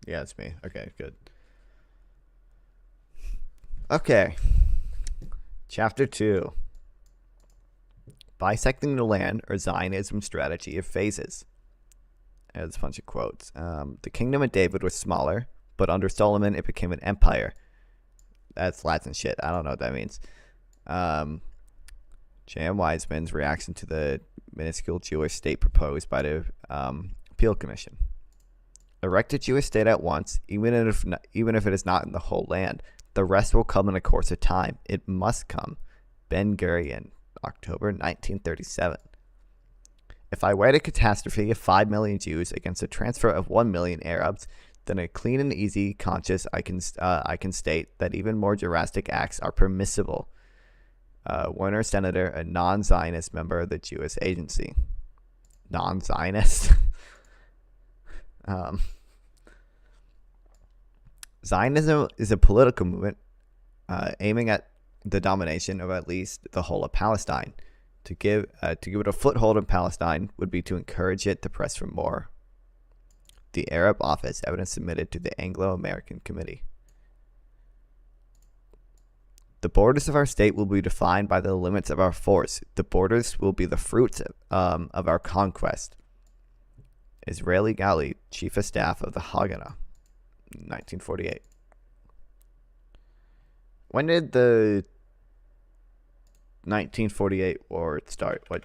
Yeah, it's me. Okay, good. Okay. Chapter 2. Bisecting the land, or Zionism strategy of phases. There's a bunch of quotes. The kingdom of David was smaller, but under Solomon it became an empire. That's Latin shit. I don't know what that means. J.M. Wiseman's reaction to the minuscule Jewish state proposed by the Appeal Commission. Erect a Jewish state at once, even if it is not in the whole land. The rest will come in a course of time. It must come. Ben Gurion, October 1937. If I weighed a catastrophe of 5 million Jews against a transfer of 1 million Arabs, then a clean and easy conscience I can state that even more drastic acts are permissible. Werner Senator, a non-Zionist member of the Jewish Agency. Non-Zionist? Zionism is a political movement aiming at the domination of at least the whole of Palestine. To give it a foothold in Palestine would be to encourage it to press for more. The Arab Office, evidence submitted to the Anglo-American Committee. The borders of our state will be defined by the limits of our force. The borders will be the fruits of our conquest. Israeli Gali, Chief of Staff of the Haganah, 1948. When did the 1948 war start? What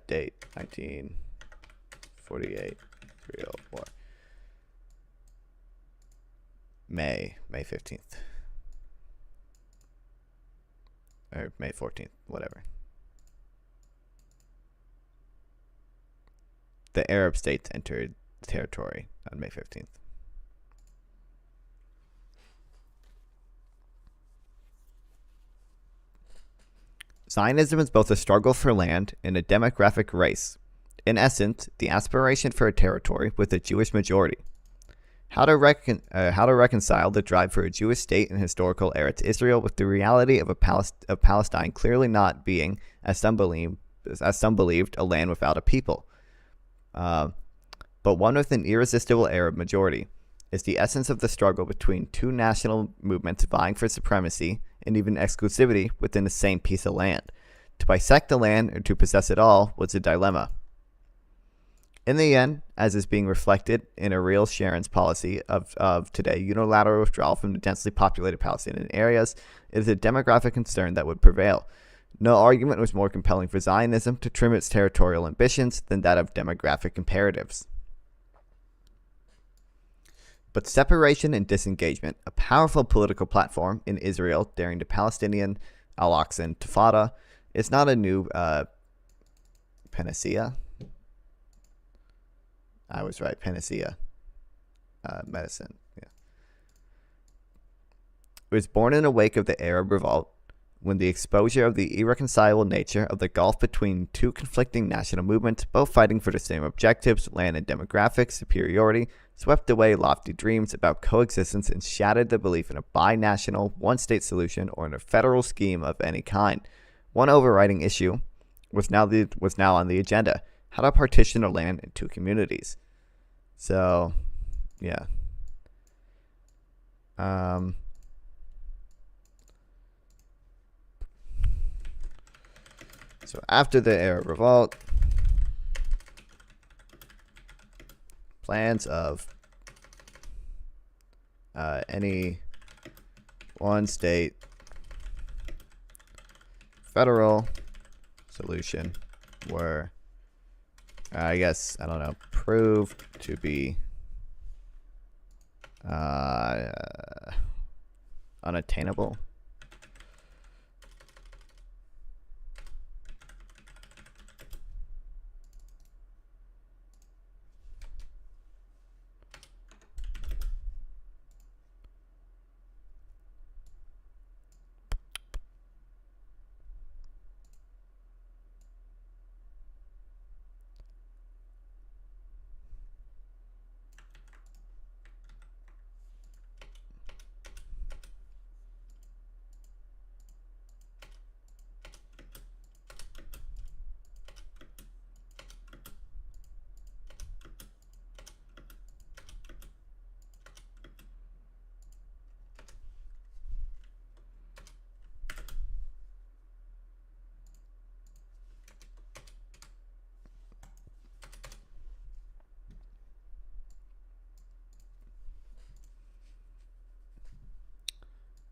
date? 1948 real war. May 15th. Or May 14th, whatever. The Arab states entered territory on May 15th. Zionism is both a struggle for land and a demographic race. In essence, the aspiration for a territory with a Jewish majority. How to reconcile the drive for a Jewish state in historical Eretz Israel with the reality of Palestine clearly not being, as some believed, a land without a people, but one with an irresistible Arab majority, is the essence of the struggle between two national movements vying for supremacy and even exclusivity within the same piece of land. To bisect the land or to possess it all was a dilemma. In the end, as is being reflected in Ariel Sharon's policy of today, unilateral withdrawal from the densely populated Palestinian areas, it is a demographic concern that would prevail. No argument was more compelling for Zionism to trim its territorial ambitions than that of demographic imperatives. But separation and disengagement, a powerful political platform in Israel during the Palestinian Al-Aqsa Intifada, is not a new panacea. I was right, panacea. Medicine, yeah. It was born in the wake of the Arab Revolt, when the exposure of the irreconcilable nature of the gulf between two conflicting national movements, both fighting for the same objectives, land and demographic superiority, swept away lofty dreams about coexistence and shattered the belief in a binational, one-state solution or in a federal scheme of any kind. One overriding issue was now on the agenda: how to partition the land into communities. So, yeah. So after the Arab Revolt, plans of any one state federal solution were, I guess, I don't know, proved to be unattainable.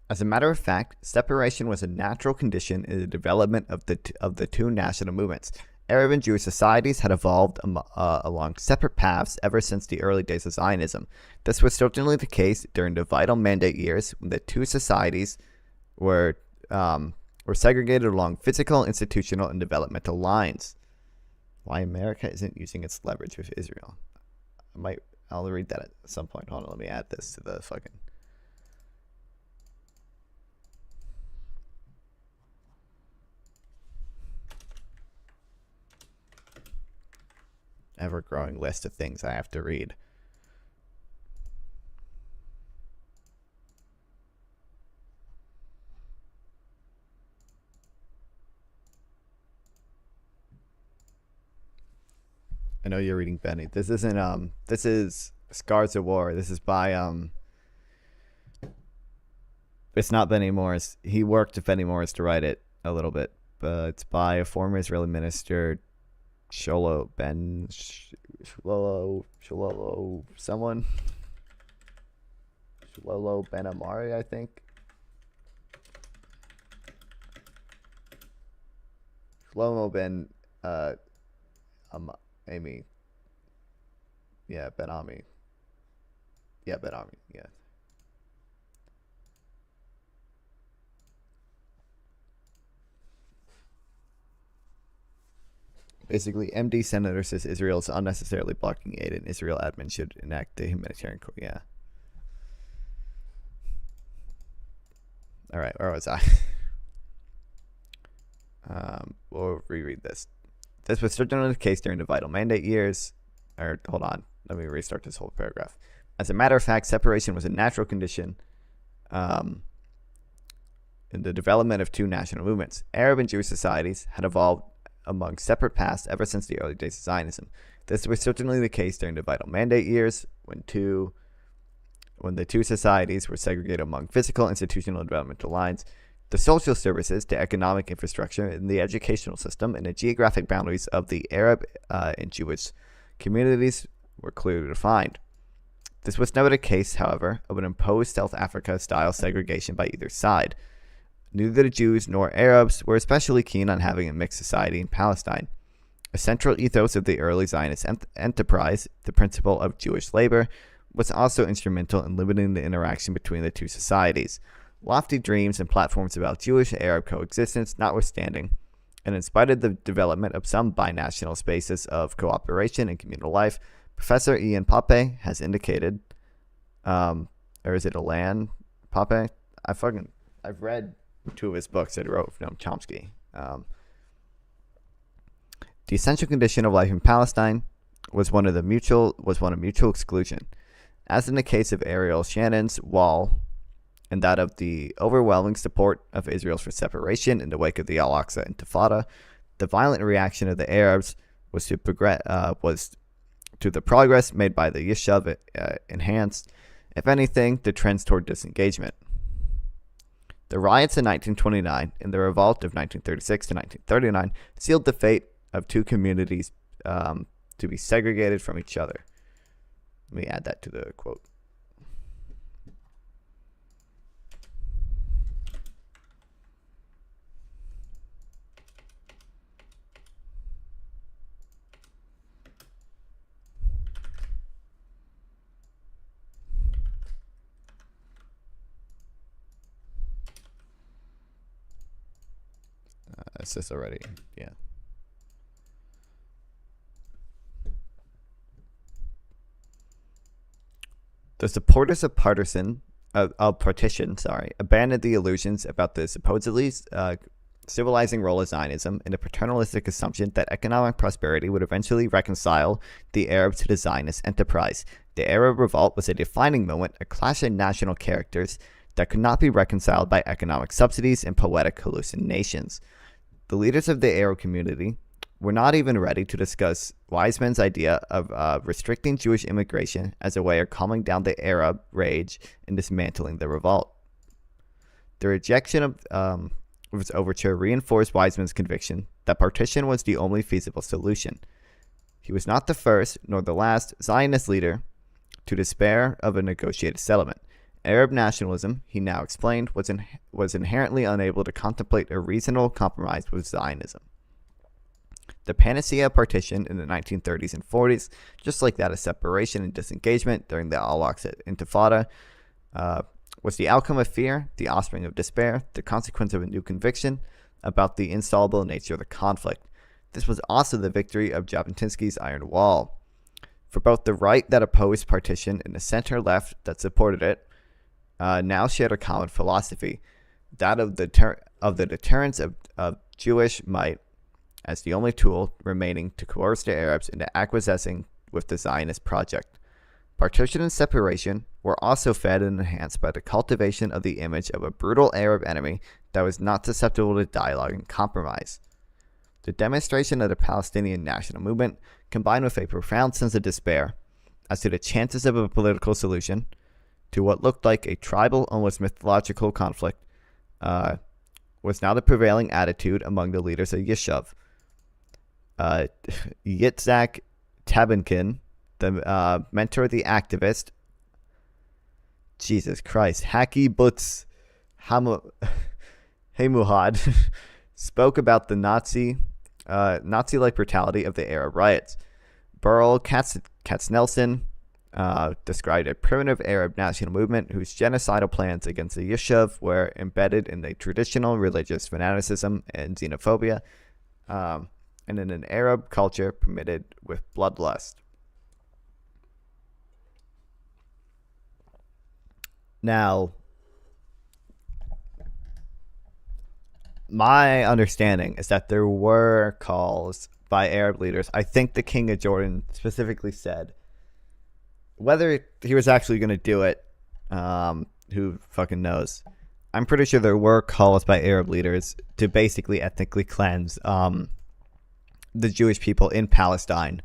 As a matter of fact, separation was a natural condition in the development of the two national movements. Arab and Jewish societies had evolved along separate paths ever since the early days of Zionism. This was certainly the case during the vital mandate years when the two societies were segregated along physical, institutional, and developmental lines. Why America isn't using its leverage with Israel. I'll read that at some point. Hold on, let me add this to the fucking... ever-growing list of things I have to read. I know you're reading Benny. This isn't this is Scars of War. This is by it's not Benny Morris. He worked with Benny Morris to write it a little bit, but it's by a former Israeli minister, Shololo Ben Amari, I think. Shlomo Ben Amy. Yeah, Ben Ami. Yeah, Ben Ami, yeah. Basically, MD senator says Israel is unnecessarily blocking aid and Israel admin should enact the humanitarian court. Yeah. All right, where was I? We'll reread this. This was certainly the case during the vital mandate years. Or, hold on. Let me restart this whole paragraph. As a matter of fact, separation was a natural condition in the development of two national movements. Arab and Jewish societies had evolved among separate paths ever since the early days of Zionism. This was certainly the case during the vital mandate years when the two societies were segregated among physical, institutional, and developmental lines. The social services, the economic infrastructure, and the educational system, and the geographic boundaries of the Arab and Jewish communities were clearly defined. This was never the case, however, of an imposed South Africa-style segregation by either side. Neither the Jews nor Arabs were especially keen on having a mixed society in Palestine. A central ethos of the early Zionist enterprise, the principle of Jewish labor, was also instrumental in limiting the interaction between the two societies. Lofty dreams and platforms about Jewish-Arab coexistence notwithstanding, and in spite of the development of some binational spaces of cooperation and communal life, Professor Ian Pape has indicated, or is it Alan Pape? I've read two of his books that he wrote from Chomsky. The essential condition of life in Palestine was one of mutual exclusion, as in the case of Ariel Shannon's wall, and that of the overwhelming support of Israel for separation in the wake of the Al-Aqsa Intifada. The violent reaction of the Arabs was to the progress made by the Yishuv enhanced, if anything, the trends toward disengagement. The riots in 1929 and the revolt of 1936 to 1939 sealed the fate of two communities to be segregated from each other. Let me add that to the quote. It's this already, yeah. The supporters of partition, abandoned the illusions about the supposedly civilizing role of Zionism in a paternalistic assumption that economic prosperity would eventually reconcile the Arabs to the Zionist enterprise. The Arab revolt was a defining moment, a clash of national characters that could not be reconciled by economic subsidies and poetic hallucinations. The leaders of the Arab community were not even ready to discuss Weizmann's idea of restricting Jewish immigration as a way of calming down the Arab rage and dismantling the revolt. The rejection of his overture reinforced Weizmann's conviction that partition was the only feasible solution. He was not the first nor the last Zionist leader to despair of a negotiated settlement. Arab nationalism, he now explained, was inherently unable to contemplate a reasonable compromise with Zionism. The panacea of partition in the 1930s and 40s, just like that of separation and disengagement during the Al-Aqsa Intifada, was the outcome of fear, the offspring of despair, the consequence of a new conviction about the insoluble nature of the conflict. This was also the victory of Jabotinsky's Iron Wall. For both the right that opposed partition and the center-left that supported it, now shared a common philosophy, that of the deterrence of Jewish might as the only tool remaining to coerce the Arabs into acquiescing with the Zionist project. Partition and separation were also fed and enhanced by the cultivation of the image of a brutal Arab enemy that was not susceptible to dialogue and compromise. The demonstration of the Palestinian national movement, combined with a profound sense of despair as to the chances of a political solution to what looked like a tribal, almost mythological conflict, was now the prevailing attitude among the leaders of Yishuv. Yitzhak Tabinkin, the mentor of the activist, Jesus Christ, Haki Butz Hemuhad, spoke about the Nazi-like brutality of the Arab riots. Burl Katznelson described a primitive Arab national movement whose genocidal plans against the Yishuv were embedded in the traditional religious fanaticism and xenophobia, and in an Arab culture permitted with bloodlust. Now, my understanding is that there were calls by Arab leaders. I think the King of Jordan specifically said, whether he was actually going to do it, who fucking knows. I'm pretty sure there were calls by Arab leaders to basically ethnically cleanse the Jewish people in Palestine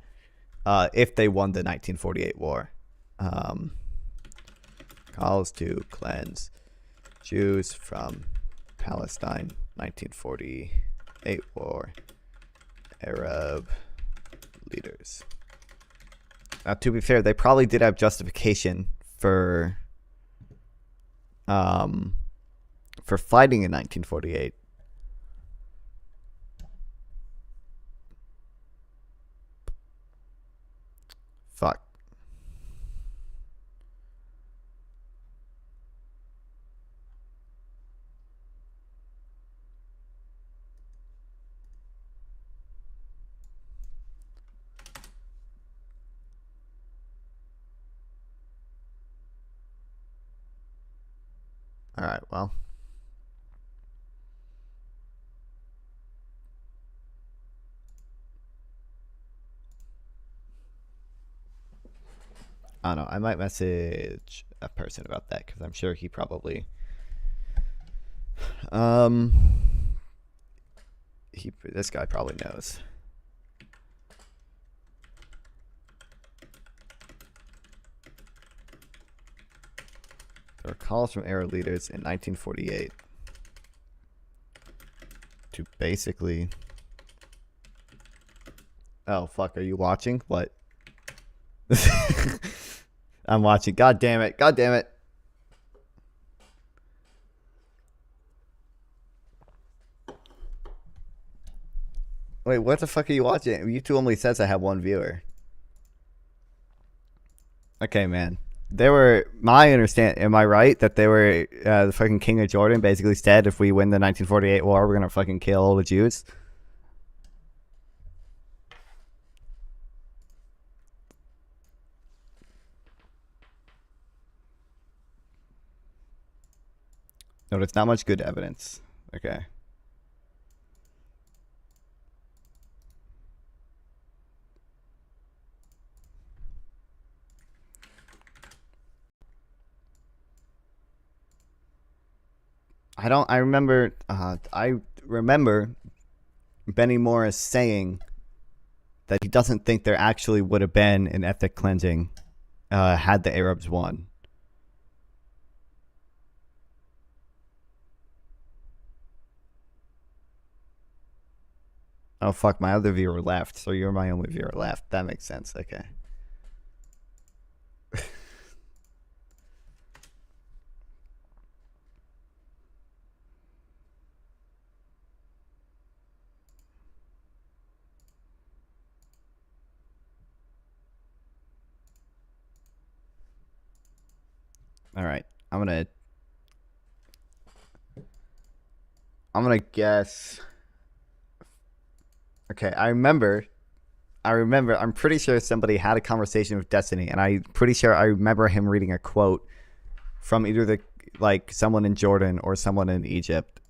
if they won the 1948 war. Calls to cleanse Jews from Palestine 1948 war. Arab leaders. Now, to be fair, they probably did have justification for fighting in 1948. Fuck. All right, well. I don't know. I might message a person about that because I'm sure he probably. This guy probably knows. There were calls from Arab leaders in 1948 to basically. Oh fuck! Are you watching? What? I'm watching. God damn it! God damn it! Wait, what the fuck are you watching? YouTube only says I have one viewer. Okay, man. They were my understand. Am I right that they were the fucking king of Jordan basically said if we win the 1948 war, we're gonna fucking kill all the Jews? No, it's not much good evidence. Okay. I remember Benny Morris saying that he doesn't think there actually would have been an ethnic cleansing had the Arabs won. Oh fuck, my other viewer left, so you're my only viewer left. That makes sense. Okay. All right. I'm gonna guess. Okay, I remember. I'm pretty sure somebody had a conversation with Destiny, and I'm pretty sure I remember him reading a quote from either someone in Jordan or someone in Egypt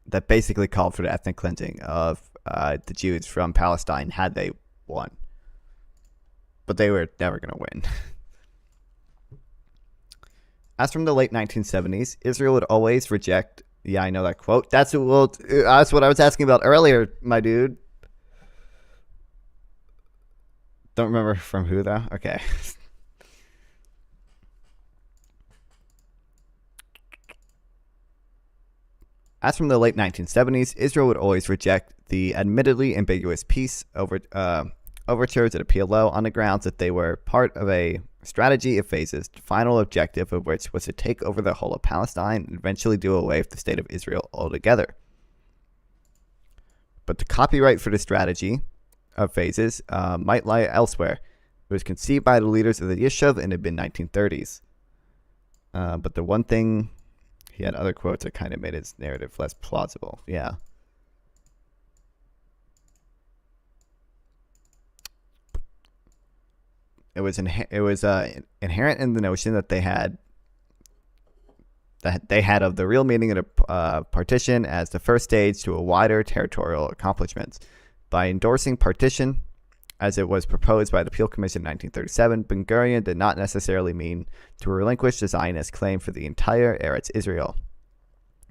that basically called for the ethnic cleansing of the Jews from Palestine had they won. But they were never going to win. As from the late 1970s, Israel would always reject. Yeah, I know that quote. That's what I was asking about earlier, my dude. Don't remember from who though. Okay. As from the late 1970s, Israel would always reject the admittedly ambiguous peace overtures at a PLO on the grounds that they were part of a strategy of phases, the final objective of which was to take over the whole of Palestine and eventually do away with the state of Israel altogether. But the copyright for the strategy of phases might lie elsewhere. It was conceived by the leaders of the Yishuv in the mid-1930s. But the one thing, he had other quotes that kind of made his narrative less plausible. Yeah. It was inherent in the notion that they had of the real meaning of the partition as the first stage to a wider territorial accomplishments. By endorsing partition, as it was proposed by the Peel Commission in 1937, Ben Gurion did not necessarily mean to relinquish the Zionist claim for the entire Eretz Israel.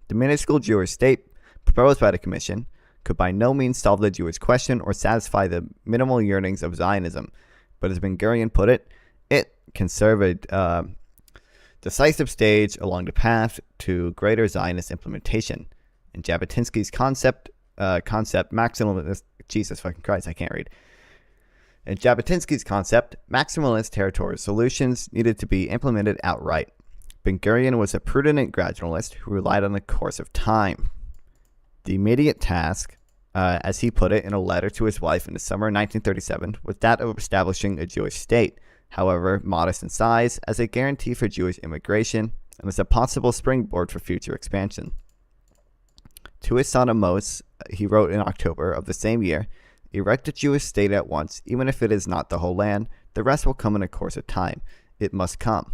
The minuscule Jewish state proposed by the Commission could by no means solve the Jewish question or satisfy the minimal yearnings of Zionism, but as Ben Gurion put it, it can serve a decisive stage along the path to greater Zionist implementation. In Jabotinsky's concept maximalist. Jesus fucking Christ, I can't read. In Jabotinsky's concept, maximalist territorial solutions needed to be implemented outright. Ben Gurion was a prudent gradualist who relied on the course of time. The immediate task, as he put it in a letter to his wife in the summer of 1937, was that of establishing a Jewish state, however modest in size, as a guarantee for Jewish immigration and as a possible springboard for future expansion. To his son Amos, he wrote in October of the same year, "Erect a Jewish state at once, even if it is not the whole land. The rest will come in a course of time. It must come."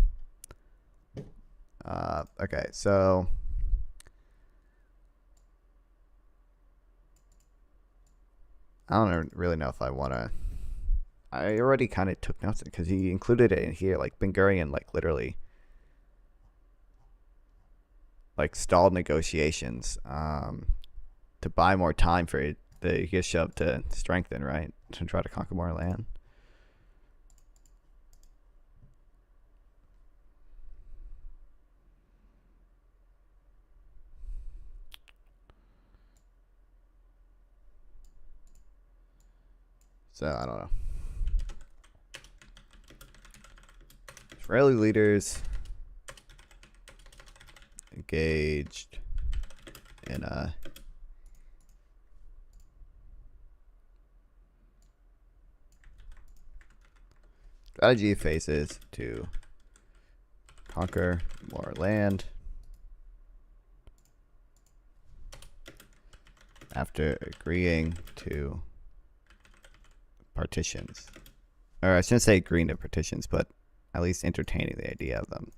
Okay, so I don't really know if I want to I already kind of took notes because he included it in here, like Ben Gurion, like literally, like stalled negotiations to buy more time for the Yishuv to strengthen, right, to try to conquer more land. So I don't know. Israeli leaders engaged in a strategy phases to conquer more land after agreeing to partitions. Or I shouldn't say agreeing to partitions, but at least entertaining the idea of them.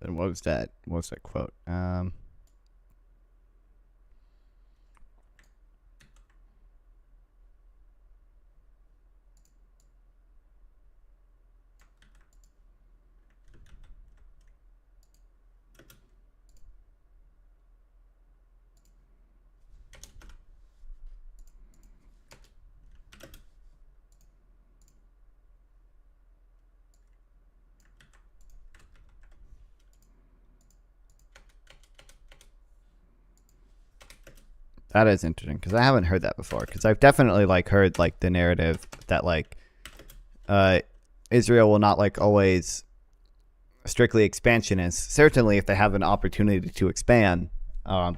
And what was that? What was that quote? That is interesting because I haven't heard that before. Because I've definitely like heard like the narrative that like Israel will not like always strictly expansionist. Certainly, if they have an opportunity to expand,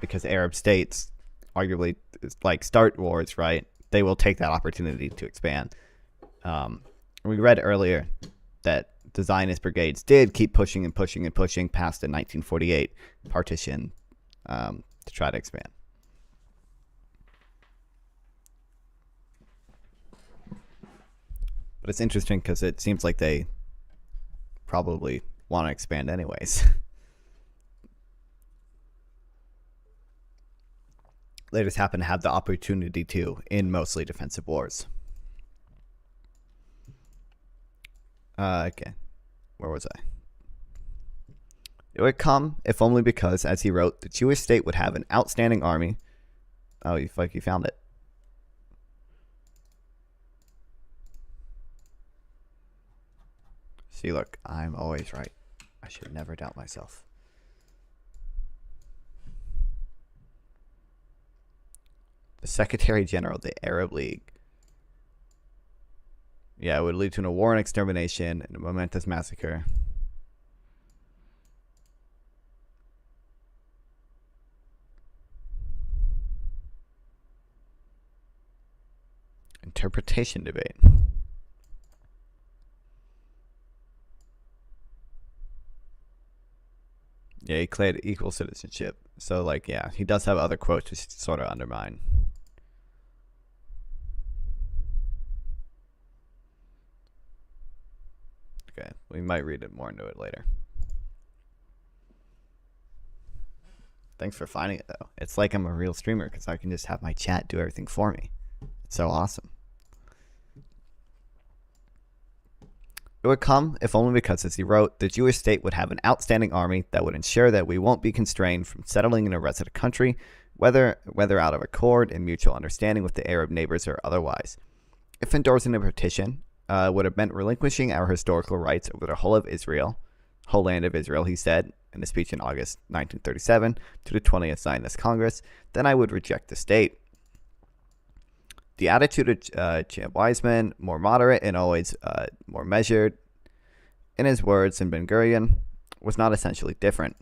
because Arab states arguably like start wars, right? They will take that opportunity to expand. We read earlier that the Zionist brigades did keep pushing and pushing and pushing past the 1948 partition to try to expand. But it's interesting because it seems like they probably want to expand anyways. They just happen to have the opportunity to in mostly defensive wars. Okay. Where was I? It would come, if only because, as he wrote, the Jewish state would have an outstanding army. Oh, you found it. See, look, I'm always right. I should never doubt myself. The Secretary General of the Arab League. Yeah, it would lead to a war and extermination and a momentous massacre. Interpretation debate. Yeah, he claimed equal citizenship. So, like, yeah, he does have other quotes to sort of undermine. Okay, we might read it more into it later. Thanks for finding it, though. It's like I'm a real streamer because I can just have my chat do everything for me. It's so awesome. It would come, if only because, as he wrote, the Jewish state would have an outstanding army that would ensure that we won't be constrained from settling in a resident country, whether out of accord and mutual understanding with the Arab neighbors or otherwise. If endorsing a petition would have meant relinquishing our historical rights over the whole land of Israel, he said in a speech in August 1937 to the 20th Zionist Congress, then I would reject the state. The attitude of Champ Wiseman, more moderate and always more measured, in his words, in Ben Gurion, was not essentially different.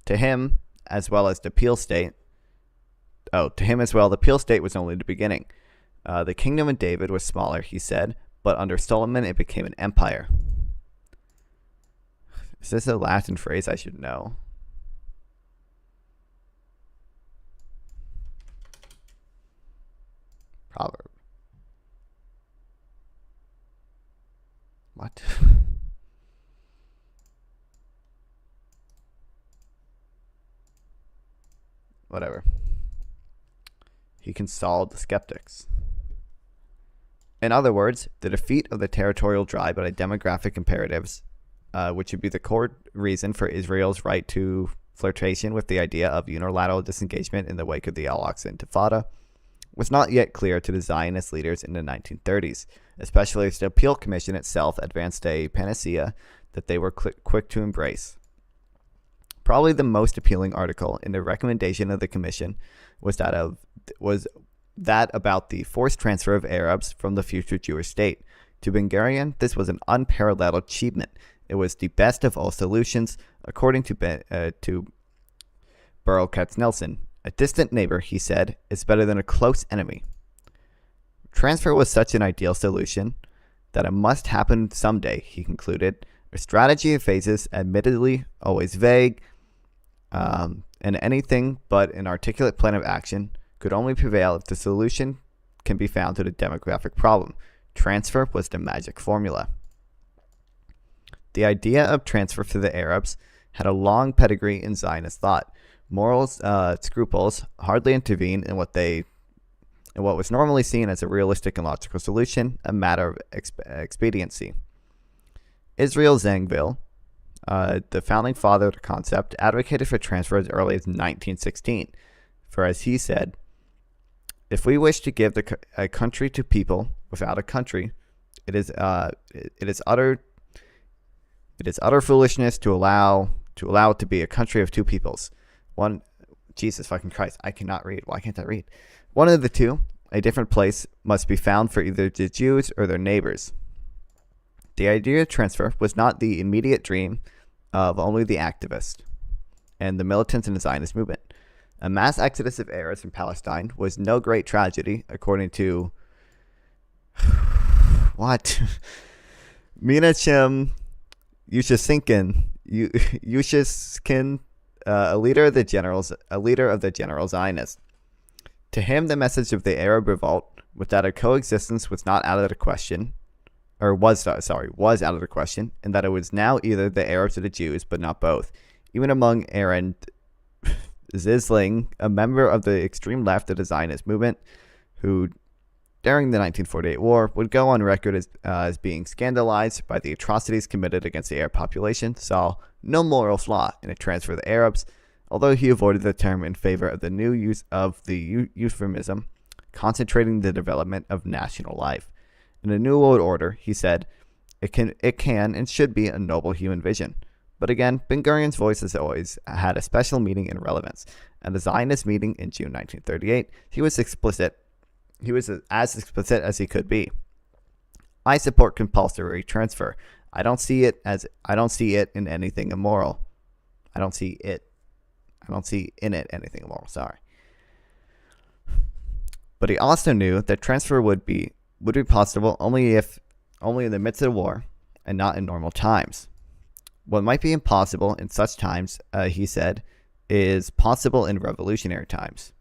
To him, as well as the Peel State, the Peel State was only the beginning. The kingdom of David was smaller, he said, but under Solomon it became an empire. Is this a Latin phrase I should know? Proverb. What? Whatever. He consoled the skeptics. In other words, the defeat of the territorial drive by demographic imperatives, which would be the core reason for Israel's right to flirtation with the idea of unilateral disengagement in the wake of the Al-Aqsa Intifada, was not yet clear to the Zionist leaders in the 1930s, especially as the Peel Commission itself advanced a panacea that they were quick to embrace. Probably the most appealing article in the recommendation of the commission was that about the forced transfer of Arabs from the future Jewish state. To Ben Gurion, this was an unparalleled achievement. It was the best of all solutions, according to Burl Katz-Nelson. A distant neighbor, he said, is better than a close enemy. Transfer was such an ideal solution that it must happen someday, he concluded. A strategy of phases, admittedly always vague, and anything but an articulate plan of action, could only prevail if the solution can be found to the demographic problem. Transfer was the magic formula. The idea of transfer for the Arabs had a long pedigree in Zionist thought. Moral scruples hardly intervene in what was normally seen as a realistic and logical solution, a matter of expediency. Israel Zangwill, the founding father of the concept, advocated for transfer as early as 1916. For as he said, if we wish to give a country to people without a country, it is utter foolishness to allow it to be a country of two peoples. Jesus fucking Christ, I cannot read. Why can't I read? One of the two, a different place, must be found for either the Jews or their neighbors. The idea of transfer was not the immediate dream of only the activist and the militants in the Zionist movement. A mass exodus of Arabs from Palestine was no great tragedy, according to what? Menachem Yushaskin, a leader of the general Zionists. To him, the message of the Arab revolt was that a coexistence was not out of the question, was out of the question, and that it was now either the Arabs or the Jews, but not both. Even among Aaron Zisling, a member of the extreme left of the Zionist movement, who during the 1948 war would go on record as being scandalized by the atrocities committed against the Arab population, saw no moral flaw in a transfer of the Arabs, although he avoided the term in favor of the new use of the euphemism, concentrating the development of national life. In the New World Order, he said, it can and should be a noble human vision. But again, Ben Gurion's voice has always had a special meaning and relevance. At the Zionist meeting in June 1938, he was explicit. He was as explicit as he could be. I support compulsory transfer. I don't see it in anything immoral. I don't see in it anything immoral. Sorry. But he also knew that transfer would be possible only in the midst of war and not in normal times. What might be impossible in such times, he said, is possible in revolutionary times.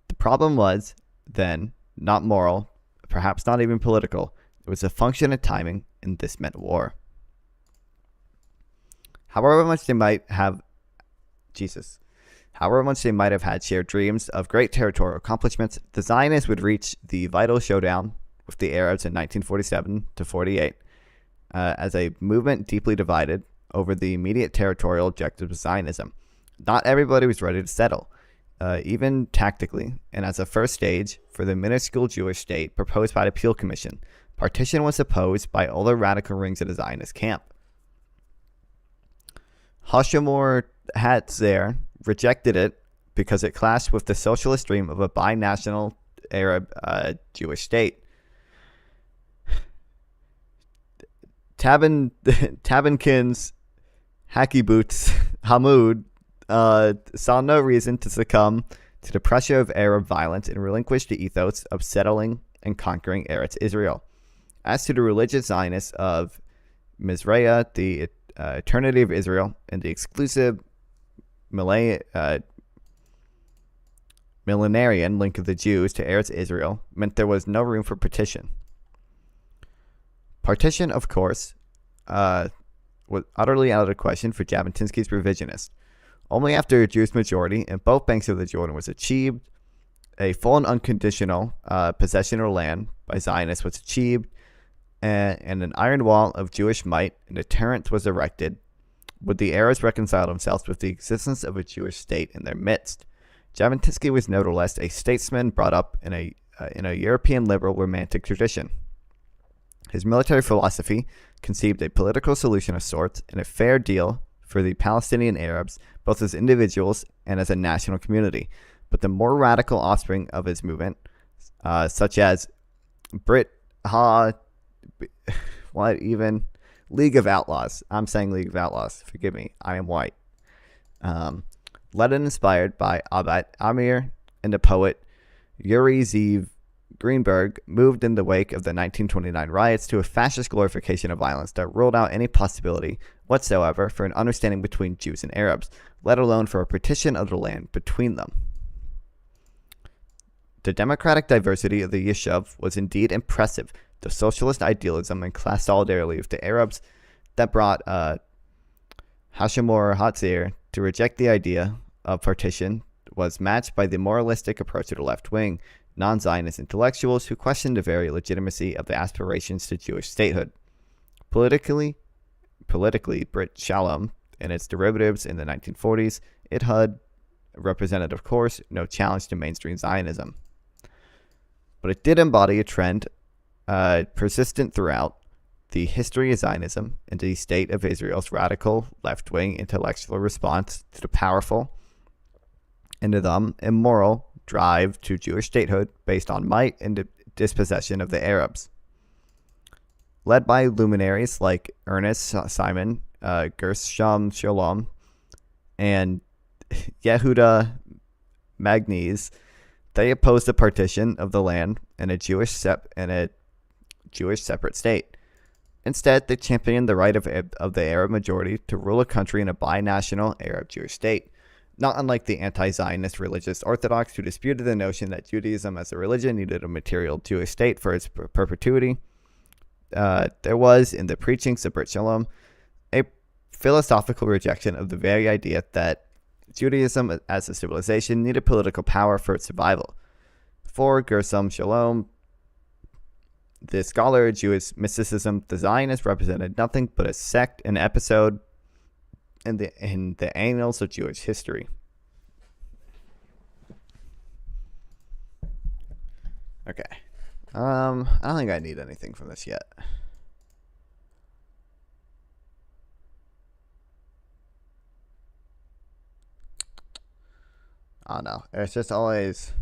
The problem was, then, not moral, perhaps not even political. It was a function of timing, and this meant war. However much they might have had shared dreams of great territorial accomplishments, the Zionists would reach the vital showdown with the Arabs in 1947 to 48. As a movement deeply divided over the immediate territorial objectives of Zionism. Not everybody was ready to settle, even tactically, and as a first stage for the minuscule Jewish state proposed by the Peel Commission, partition was opposed by all the radical rings of the Zionist camp. Hashemor Hatzer rejected it because it clashed with the socialist dream of a binational Arab Jewish state. Tabankins Hacky Boots Hamoud saw no reason to succumb to the pressure of Arab violence and relinquished the ethos of settling and conquering Eretz Israel. As to the religious Zionists of Mizraah, the eternity of Israel, and the exclusive millenarian link of the Jews to Eretz Israel meant there was no room for partition. Partition, of course, was utterly out of the question for Jabotinsky's revisionist. Only after a Jewish majority in both banks of the Jordan was achieved, a full and unconditional possession of land by Zionists was achieved, and an iron wall of Jewish might and deterrence was erected, would the Arabs reconcile themselves with the existence of a Jewish state in their midst. Jabotinsky was nevertheless a statesman brought up in a European liberal romantic tradition. His military philosophy conceived a political solution of sorts and a fair deal for the Palestinian Arabs, both as individuals and as a national community. But the more radical offspring of his movement, such as League of Outlaws. I'm saying League of Outlaws. Forgive me. I am white. Led and inspired by Abed Amir and the poet Yuri Zeev Greenberg, moved in the wake of the 1929 riots to a fascist glorification of violence that ruled out any possibility whatsoever for an understanding between Jews and Arabs, let alone for a partition of the land between them. The democratic diversity of the Yishuv was indeed impressive. The socialist idealism and class solidarity of the Arabs that brought Hashemor Hatzir to reject the idea of partition was matched by the moralistic approach of the left-wing, non-Zionist intellectuals who questioned the very legitimacy of the aspirations to Jewish statehood. Politically, Brit Shalom and its derivatives in the 1940s, it had represented, of course, no challenge to mainstream Zionism. But it did embody a trend persistent throughout the history of Zionism and the state of Israel's radical left-wing intellectual response to the powerful and to the immoral drive to Jewish statehood based on might and the dispossession of the Arabs. Led by luminaries like Ernest Simon, Gershom Shalom, and Yehuda Magnes, they opposed the partition of the land and a Jewish separate state. Instead, they championed the right of the Arab majority to rule a country in a binational Arab-Jewish state. Not unlike the anti-Zionist religious Orthodox who disputed the notion that Judaism as a religion needed a material Jewish state for its perpetuity, there was, in the preachings of Brit Shalom, a philosophical rejection of the very idea that Judaism as a civilization needed political power for its survival. For Gershom Shalom, the scholar of Jewish mysticism, the Zionists represented nothing but a sect, an episode in the annals of Jewish history. Okay. I don't think I need anything from this yet. I don't know. It's just always,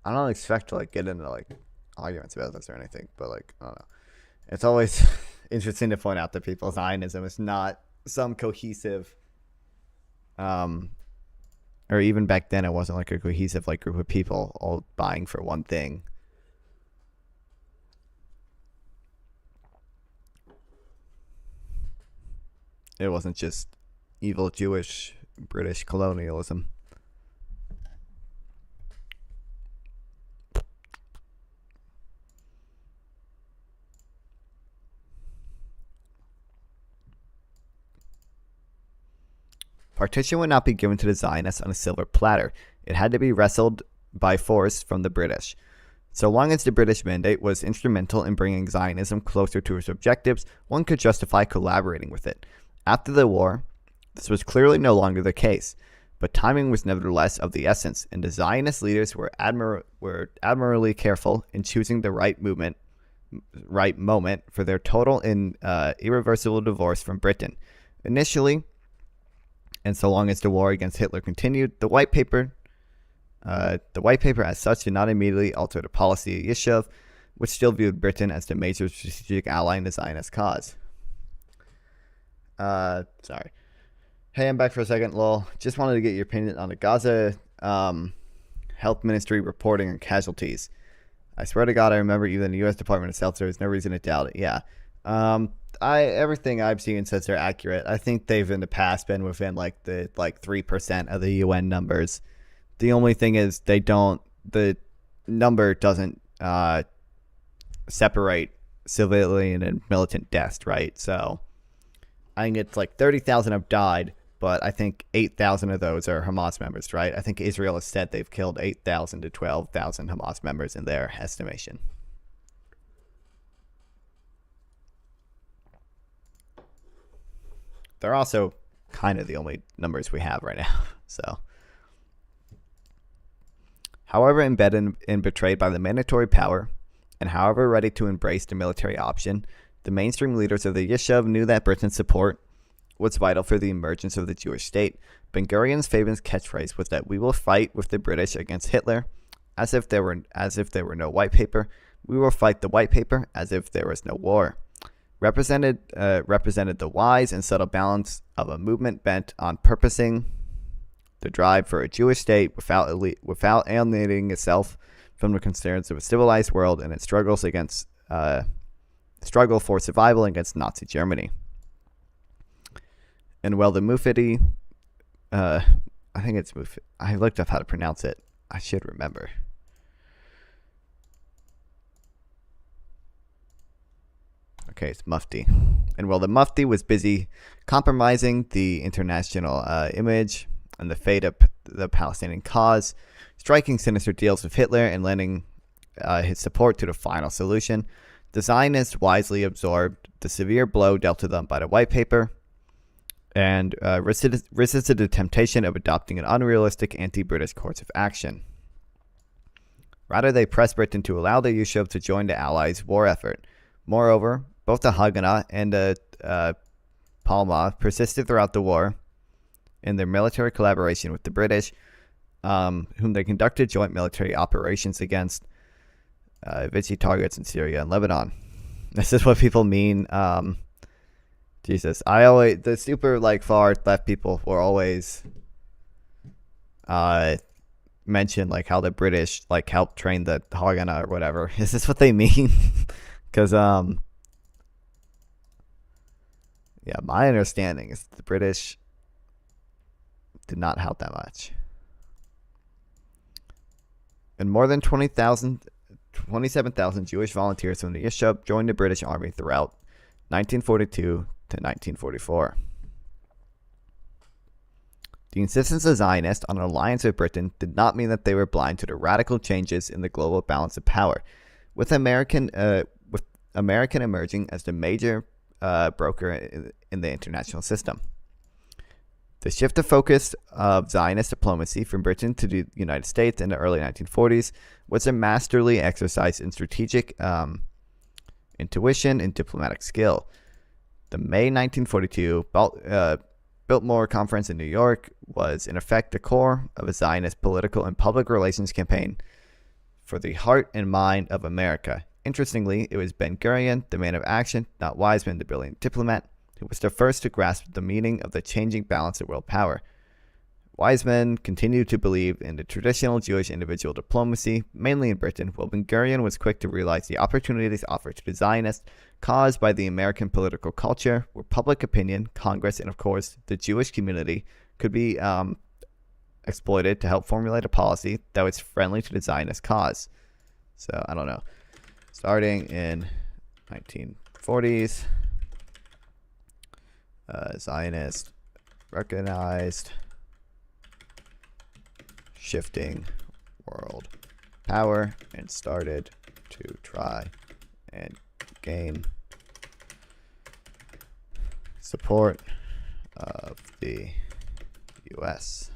I don't expect to get into arguments about this or anything, but I don't know. It's always interesting to point out that people's Zionism is not some cohesive, or even back then it wasn't a cohesive group of people all vying for one thing. It wasn't just evil Jewish British colonialism. Partition would not be given to the Zionists on a silver platter. It had to be wrestled by force from the British. So long as the British mandate was instrumental in bringing Zionism closer to its objectives, one could justify collaborating with it. After the war, this was clearly no longer the case, but timing was nevertheless of the essence, and the Zionist leaders were admirably careful in choosing the right moment for their total and irreversible divorce from Britain. Initially, and so long as the war against Hitler continued, the white paper as such did not immediately alter the policy of Yishuv. which still viewed Britain as the major strategic ally in the Zionist cause. Sorry. Hey, I'm back for a second, lol. Just wanted to get your opinion on the Gaza Health Ministry reporting on casualties. I swear to God, I remember even in the U.S. Department of Health, there was no reason to doubt it. Yeah. Everything I've seen says they're accurate. I think they've in the past been within like 3% of the UN numbers. The only thing is the number doesn't separate civilian and militant deaths, right? So I think it's like 30,000 have died, but I think 8,000 of those are Hamas members, right? I think Israel has said they've killed 8,000 to 12,000 Hamas members in their estimation. They're also kind of the only numbers we have right now. So, however embedded and betrayed by the mandatory power, and however ready to embrace the military option, the mainstream leaders of the Yishuv knew that Britain's support was vital for the emergence of the Jewish state. Ben-Gurion's famous catchphrase was that we will fight with the British against Hitler, as if there were no white paper. We will fight the white paper as if there was no war. Represented the wise and subtle balance of a movement bent on purposing the drive for a Jewish state without alienating itself from the concerns of a civilized world and its struggle for survival against Nazi Germany. And while the Mufti, I think it's Mufti. I looked up how to pronounce it. I should remember. Okay, it's Mufti. And while the Mufti was busy compromising the international image and the fate of the Palestinian cause, striking sinister deals with Hitler and lending his support to the final solution, the Zionists wisely absorbed the severe blow dealt to them by the white paper and resisted the temptation of adopting an unrealistic anti-British course of action. Rather, they pressed Britain to allow the Yishuv to join the Allies' war effort. Moreover, both the Haganah and the Palma persisted throughout the war in their military collaboration with the British, whom they conducted joint military operations against Vichy targets in Syria and Lebanon. This is what people mean. Jesus, the super far left people will always mention how the British helped train the Haganah or whatever. Is this what they mean? Because yeah, my understanding is the British did not help that much. And more than 27,000 Jewish volunteers from the Yishuv joined the British Army throughout 1942 to 1944. The insistence of Zionists on an alliance with Britain did not mean that they were blind to the radical changes in the global balance of power, with American emerging as the major broker in the international system. The shift of focus of Zionist diplomacy from Britain to the United States in the early 1940s was a masterly exercise in strategic intuition and diplomatic skill. The May 1942 Biltmore Conference in New York was, in effect, the core of a Zionist political and public relations campaign for the heart and mind of America. Interestingly, it was Ben-Gurion, the man of action, not Weizmann, the brilliant diplomat, who was the first to grasp the meaning of the changing balance of world power. Weizmann continued to believe in the traditional Jewish individual diplomacy, mainly in Britain, while Ben-Gurion was quick to realize the opportunities offered to the Zionists caused by the American political culture, where public opinion, Congress, and of course the Jewish community could be exploited to help formulate a policy that was friendly to the Zionist cause. So, I don't know. Starting in 1940s, Zionists recognized shifting world power and started to try and gain support of the U.S.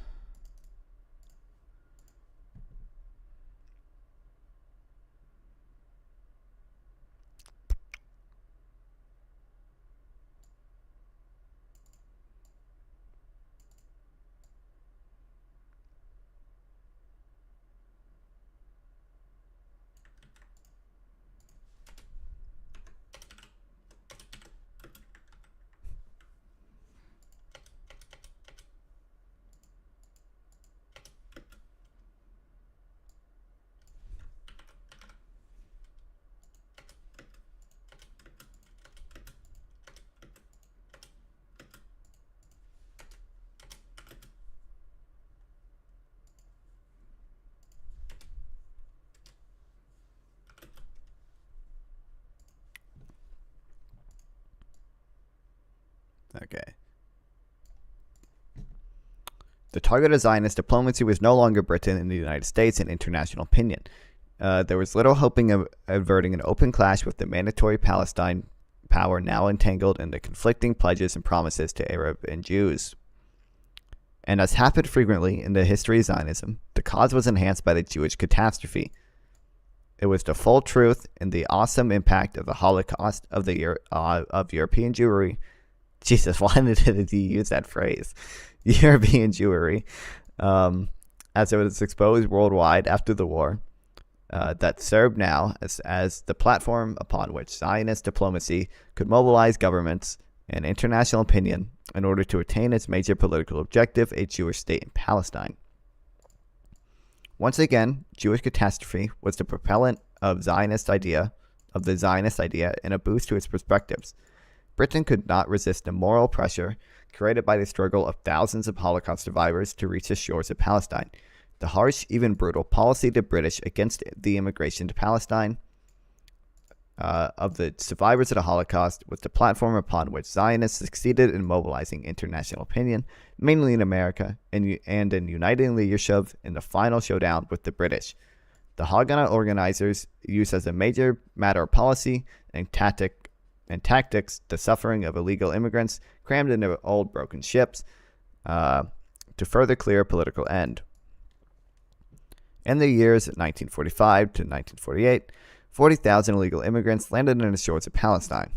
Okay. The target of Zionist diplomacy was no longer Britain and the United States in international opinion. There was little hoping of averting an open clash with the mandatory Palestine power now entangled in the conflicting pledges and promises to Arab and Jews. And as happened frequently in the history of Zionism, the cause was enhanced by the Jewish catastrophe. It was the full truth and the awesome impact of the Holocaust of European Jewry. Jesus, why did he use that phrase? European Jewry, as it was exposed worldwide after the war, that served now as the platform upon which Zionist diplomacy could mobilize governments and international opinion in order to attain its major political objective, a Jewish state in Palestine. Once again, Jewish catastrophe was the propellant of the Zionist idea and a boost to its perspectives. Britain could not resist the moral pressure created by the struggle of thousands of Holocaust survivors to reach the shores of Palestine. The harsh, even brutal policy of the British against the immigration to Palestine of the survivors of the Holocaust was the platform upon which Zionists succeeded in mobilizing international opinion, mainly in America, and in uniting leadership in the final showdown with the British. The Haganah organizers used as a major matter of policy and tactics the suffering of illegal immigrants crammed into old broken ships to further clear a political end. In the years 1945 to 1948, 40,000 illegal immigrants landed on the shores of Palestine.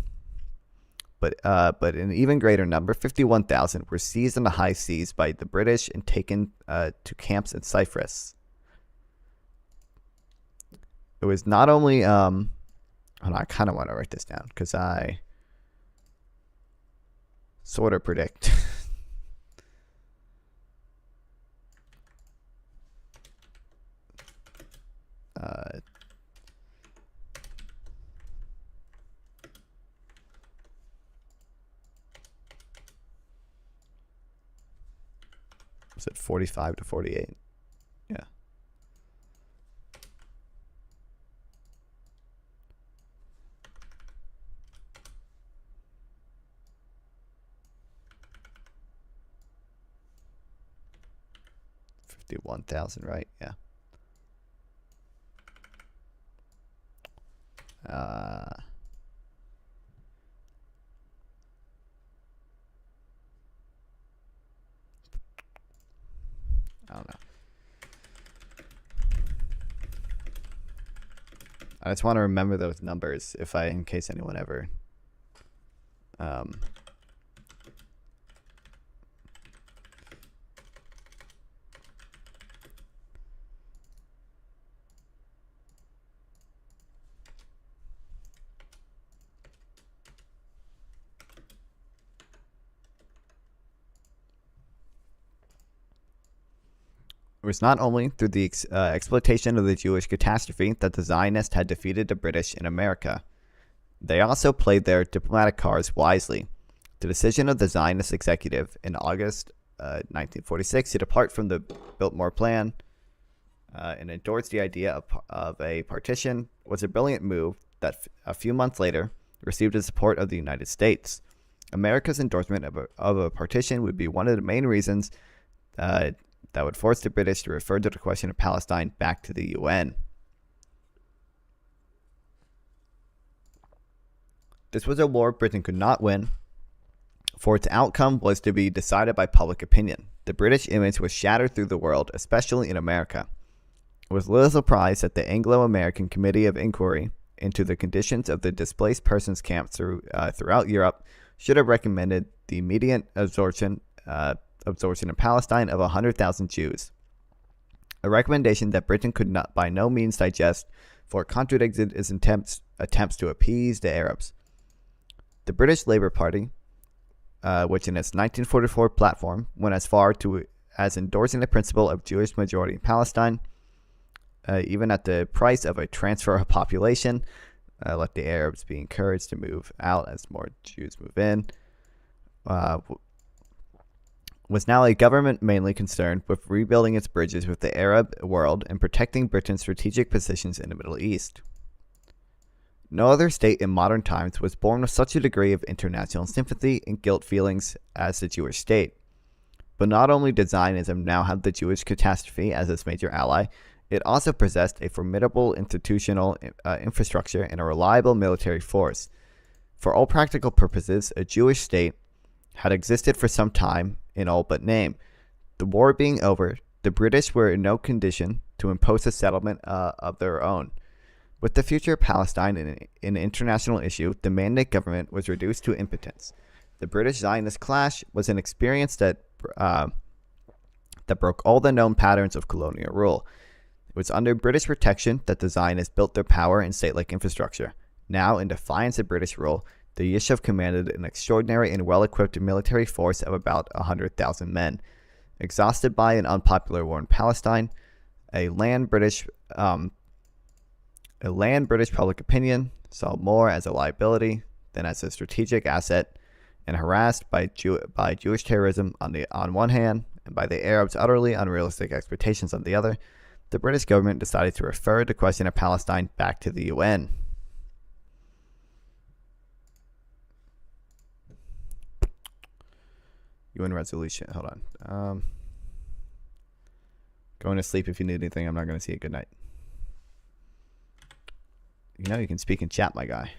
But an even greater number, 51,000, were seized on the high seas by the British and taken to camps in Cyprus. It was not only... I kind of want to write this down because I sort of predict. Was it 45 to 48? Yeah. $51,000, right? Yeah. I don't know. I just want to remember those numbers in case anyone ever It was not only through the exploitation of the Jewish catastrophe that the Zionists had defeated the British in America. They also played their diplomatic cards wisely. The decision of the Zionist executive in August 1946 to depart from the Biltmore Plan and endorse the idea of a partition was a brilliant move that a few months later received the support of the United States. America's endorsement of a partition would be one of the main reasons that would force the British to refer to the question of Palestine back to the UN. This was a war Britain could not win, for its outcome was to be decided by public opinion. The British image was shattered through the world, especially in America. It was little surprise that the Anglo-American Committee of Inquiry into the conditions of the displaced persons camps throughout Europe should have recommended the immediate absorption in Palestine of 100,000 Jews, a recommendation that Britain could not by no means digest, for it contradicted its attempts to appease the Arabs. The British Labour Party, which in its 1944 platform went as far as endorsing the principle of Jewish majority in Palestine, even at the price of a transfer of population, let the Arabs be encouraged to move out as more Jews move in, was now a government mainly concerned with rebuilding its bridges with the Arab world and protecting Britain's strategic positions in the Middle East. No other state in modern times was born with such a degree of international sympathy and guilt feelings as the Jewish state. But not only did Zionism now have the Jewish catastrophe as its major ally, it also possessed a formidable institutional infrastructure and a reliable military force. For all practical purposes, a Jewish state had existed for some time in all but name. The war being over, the British were in no condition to impose a settlement of their own. With the future of Palestine an international issue, the Mandate government was reduced to impotence. The British-Zionist clash was an experience that broke all the known patterns of colonial rule. It was under British protection that the Zionists built their power and state-like infrastructure. Now, in defiance of British rule, the Yishuv commanded an extraordinary and well-equipped military force of about 100,000 men. Exhausted by an unpopular war in Palestine, a land British public opinion saw more as a liability than as a strategic asset, and harassed by Jewish terrorism on one hand and by the Arabs' utterly unrealistic expectations on the other, the British government decided to refer the question of Palestine back to the UN. UN resolution. Hold on. Going to sleep if you need anything. I'm not going to see you. Good night. You know you can speak in chat, my guy.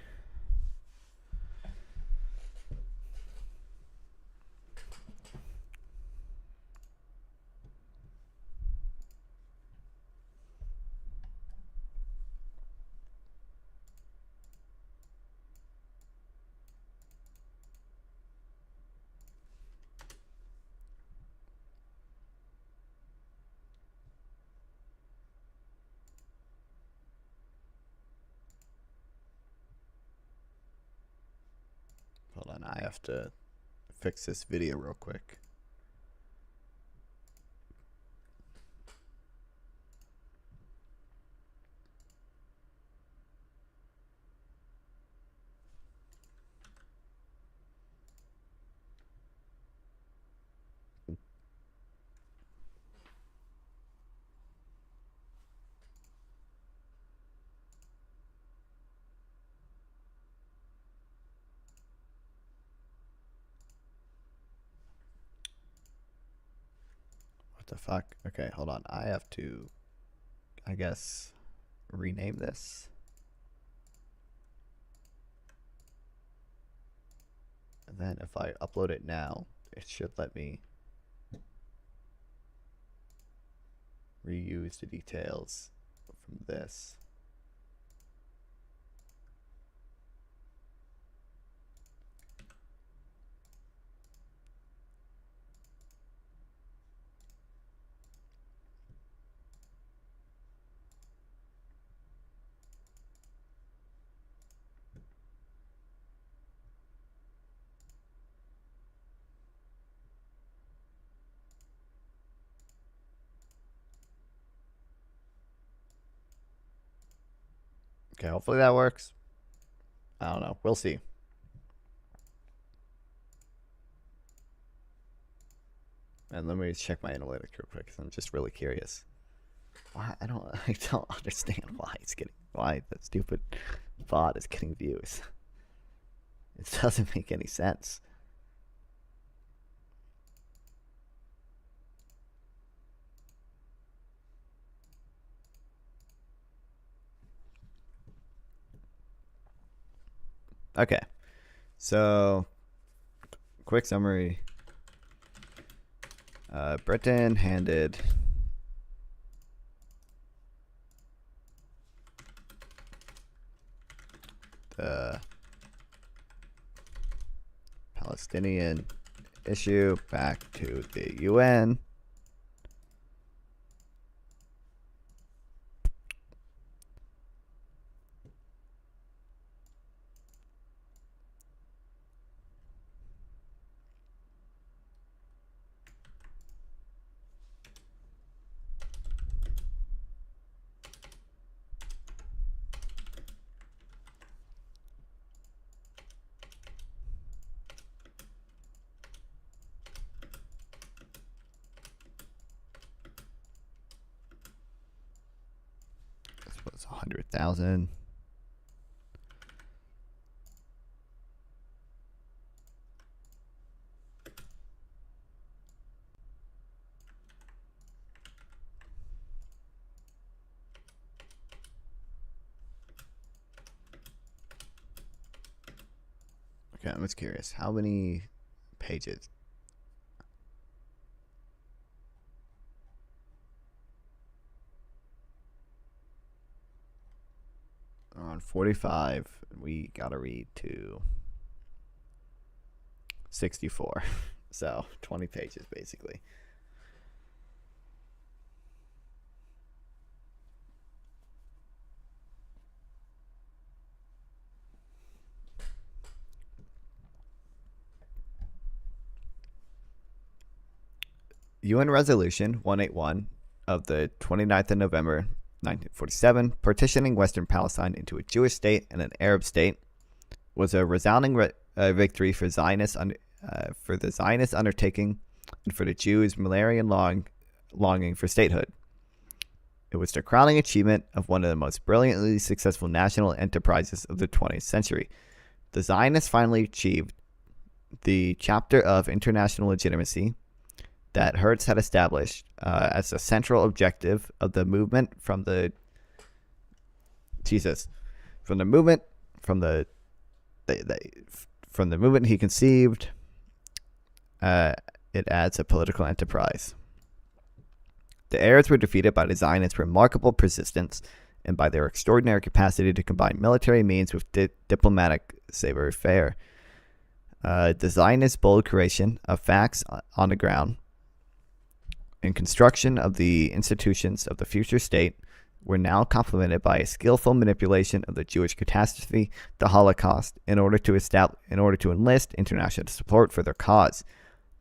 Hold on, I have to fix this video real quick. The fuck? Okay, hold on. I have to, I guess, rename this. And then if I upload it now, it should let me reuse the details from this. Okay, hopefully that works. I don't know. We'll see. And let me check my analytics real quick because I'm just really curious. Why I don't understand why the stupid bot is getting views. It doesn't make any sense. Okay, so quick summary. Britain handed the Palestinian issue back to the UN. This was 100,000. Okay, I'm just curious. How many pages? On 45, we gotta read to 64. So 20 pages basically. UN Resolution 181 of the 29th of November 1947, partitioning Western Palestine into a Jewish state and an Arab state, was a resounding victory for the Zionist undertaking and for the Jews' Malarian longing for statehood. It was the crowning achievement of one of the most brilliantly successful national enterprises of the 20th century. The Zionists finally achieved the chapter of international legitimacy that Hertz had established as a central objective of the movement from the movement he conceived it as a political enterprise. The Arabs were defeated by the Zionists' remarkable persistence and by their extraordinary capacity to combine military means with diplomatic savoir-faire. The Zionists' bold creation of facts on the ground and construction of the institutions of the future state were now complemented by a skillful manipulation of the Jewish catastrophe, the Holocaust, in order to enlist international support for their cause.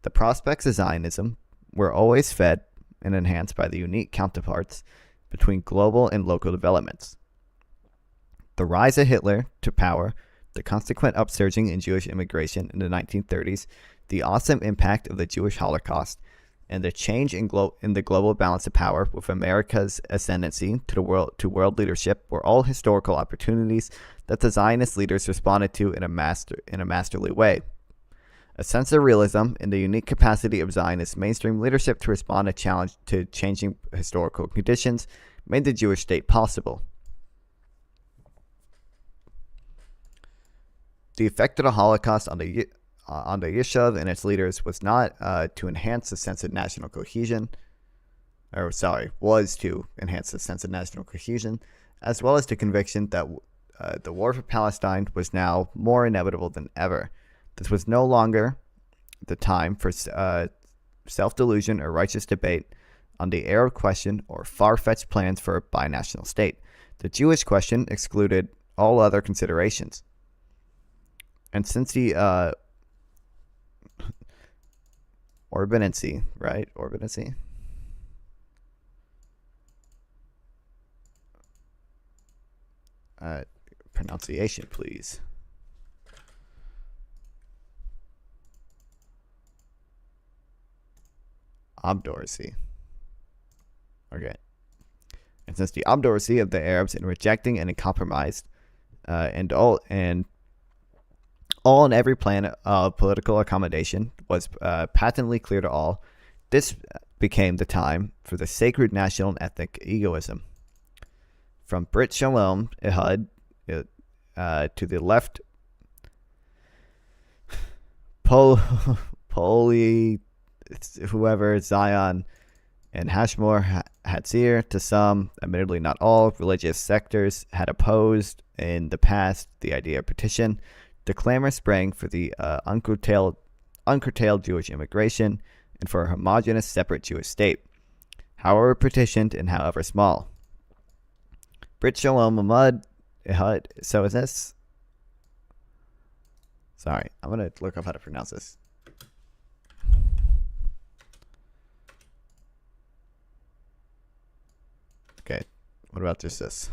The prospects of Zionism were always fed and enhanced by the unique counterparts between global and local developments. The rise of Hitler to power, the consequent upsurging in Jewish immigration in the 1930s, the awesome impact of the Jewish Holocaust, and the change in the global balance of power with America's ascendancy to world leadership were all historical opportunities that the Zionist leaders responded to in a masterly way. A sense of realism in the unique capacity of Zionist mainstream leadership to respond to changing historical conditions made the Jewish state possible. The effect of the Holocaust on the Yishuv and its leaders was not to enhance the sense of national cohesion, was to enhance the sense of national cohesion, as well as the conviction that the war for Palestine was now more inevitable than ever. This was no longer the time for self-delusion or righteous debate on the Arab question or far-fetched plans for a binational state. The Jewish question excluded all other considerations. And since the Orbanency, right? Orbanency? Pronunciation, please. Obduracy. Okay. And since the obduracy of the Arabs in rejecting any compromise, and all and every plan of political accommodation was patently clear to all, this became the time for the sacred national and ethnic egoism. From Brit Shalom, Ehud, to the left, whoever, Zion, and Hashmore Hatzir, to some, admittedly not all, religious sectors had opposed in the past the idea of partition. The clamor sprang for the uncurtailed Jewish immigration and for a homogeneous separate Jewish state, however partitioned and however small. Brit Shalom Mahmud Ehud. So is this? Sorry, I'm going to look up how to pronounce this. Okay, what about just this?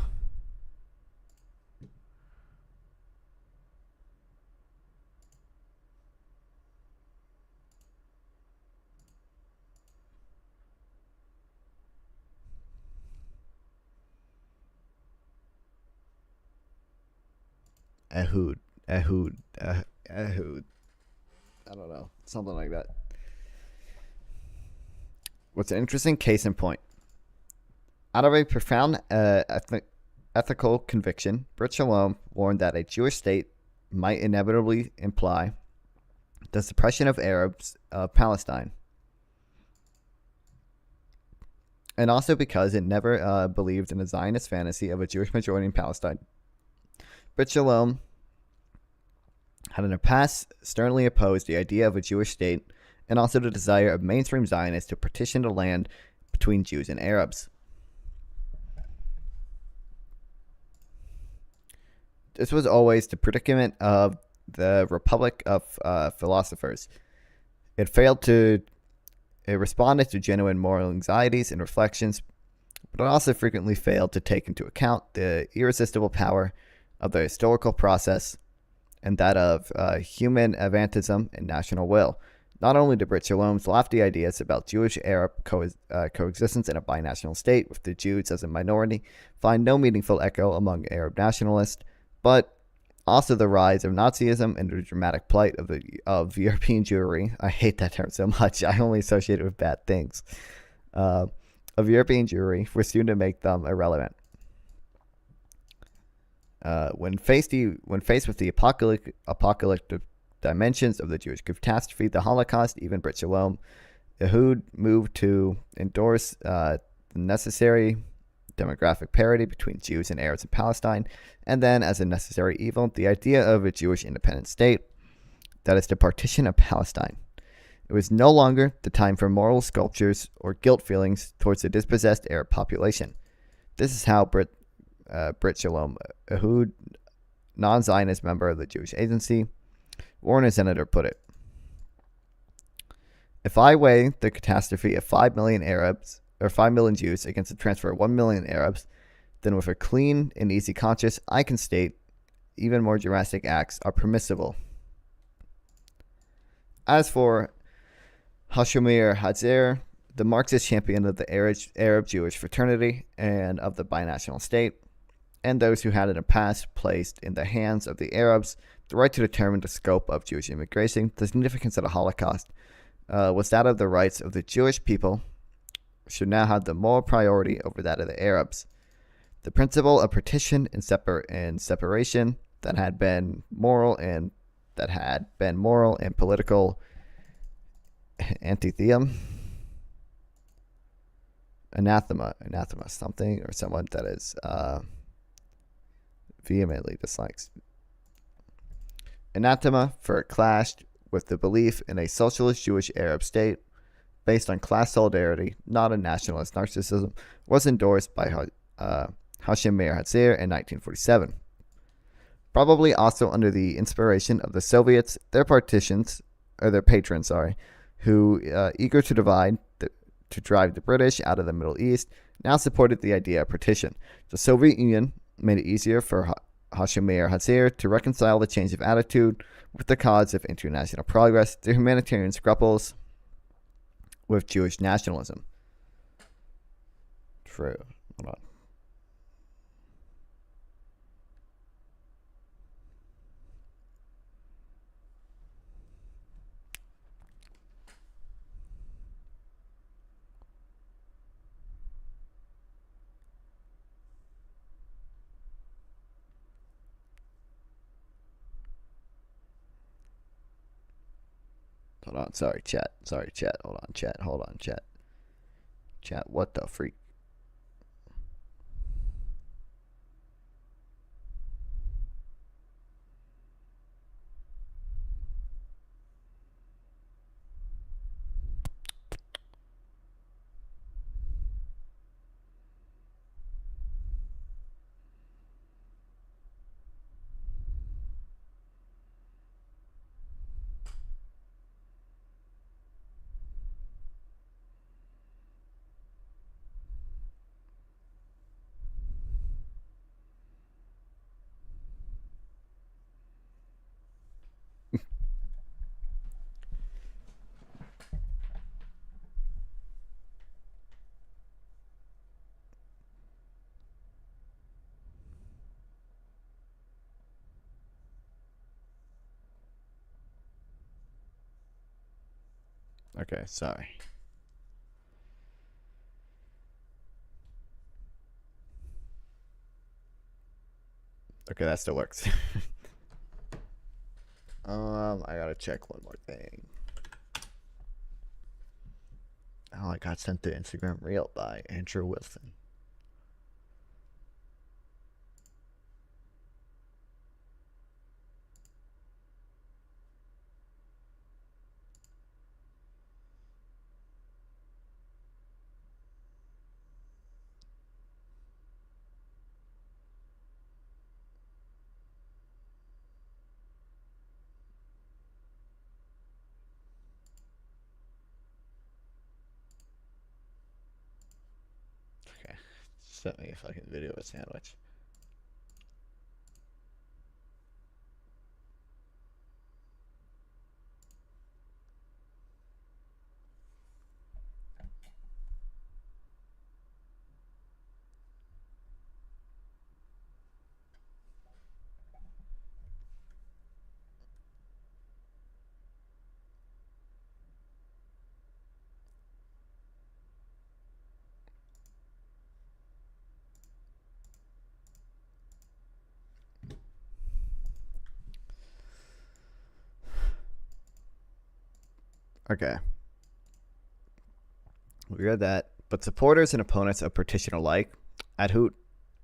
Ehud. I don't know. Something like that. What's an interesting case in point? Out of a profound ethical conviction, Brit Shalom warned that a Jewish state might inevitably imply the suppression of Arabs of Palestine. And also because it never believed in a Zionist fantasy of a Jewish majority in Palestine. Brit Shalom had in the past sternly opposed the idea of a Jewish state and also the desire of mainstream Zionists to partition the land between Jews and Arabs. This was always the predicament of the Republic of Philosophers. It responded to genuine moral anxieties and reflections, but it also frequently failed to take into account the irresistible power of the historical process and that of human avantism and national will. Not only did Brit Shalom's lofty ideas about Jewish-Arab coexistence in a binational state with the Jews as a minority find no meaningful echo among Arab nationalists, but also the rise of Nazism and the dramatic plight of European Jewry. I hate that term so much. I only associate it with bad things. Of European Jewry were soon to make them irrelevant. When faced with the apocalyptic dimensions of the Jewish catastrophe, the Holocaust, even Brit Shalom, Ehud moved to endorse the necessary demographic parity between Jews and Arabs in Palestine, and then, as a necessary evil, the idea of a Jewish independent state, that is, the partition of Palestine. It was no longer the time for moral sculptures or guilt feelings towards the dispossessed Arab population. This is how Brit Shalom, Ehud, non-Zionist member of the Jewish Agency, Warner Senator, put it. If I weigh the catastrophe of 5 million Arabs, or 5 million Jews against the transfer of 1 million Arabs, then with a clean and easy conscience, I can state even more drastic acts are permissible. As for Hashemir Hatzair, the Marxist champion of the Arab Jewish fraternity and of the binational state, and those who had in the past placed in the hands of the Arabs the right to determine the scope of Jewish immigration, the significance of the Holocaust was that of the rights of the Jewish people should now have the moral priority over that of the Arabs. The principle of partition and separation that had been moral and political antitheum, anathema, something or someone that is vehemently dislikes. Anathema, for it clashed with the belief in a socialist Jewish Arab state based on class solidarity, not a nationalist narcissism, was endorsed by Hashem Meir Hatzair in 1947. Probably also under the inspiration of the Soviets, their patrons, who, eager to drive the British out of the Middle East, now supported the idea of partition. The Soviet Union made it easier for Hashem Meir Hatzair to reconcile the change of attitude with the cause of international progress, the humanitarian scruples with Jewish nationalism. True. Hold on. Hold on, sorry, chat. Hold on, chat. Chat, what the freak? Okay, sorry. Okay, that still works. I gotta check one more thing. Oh, I got sent the Instagram reel by Andrew Wilson. Okay, sent me a fucking video of a sandwich. Okay. We read that. But supporters and opponents of partition alike, Adhut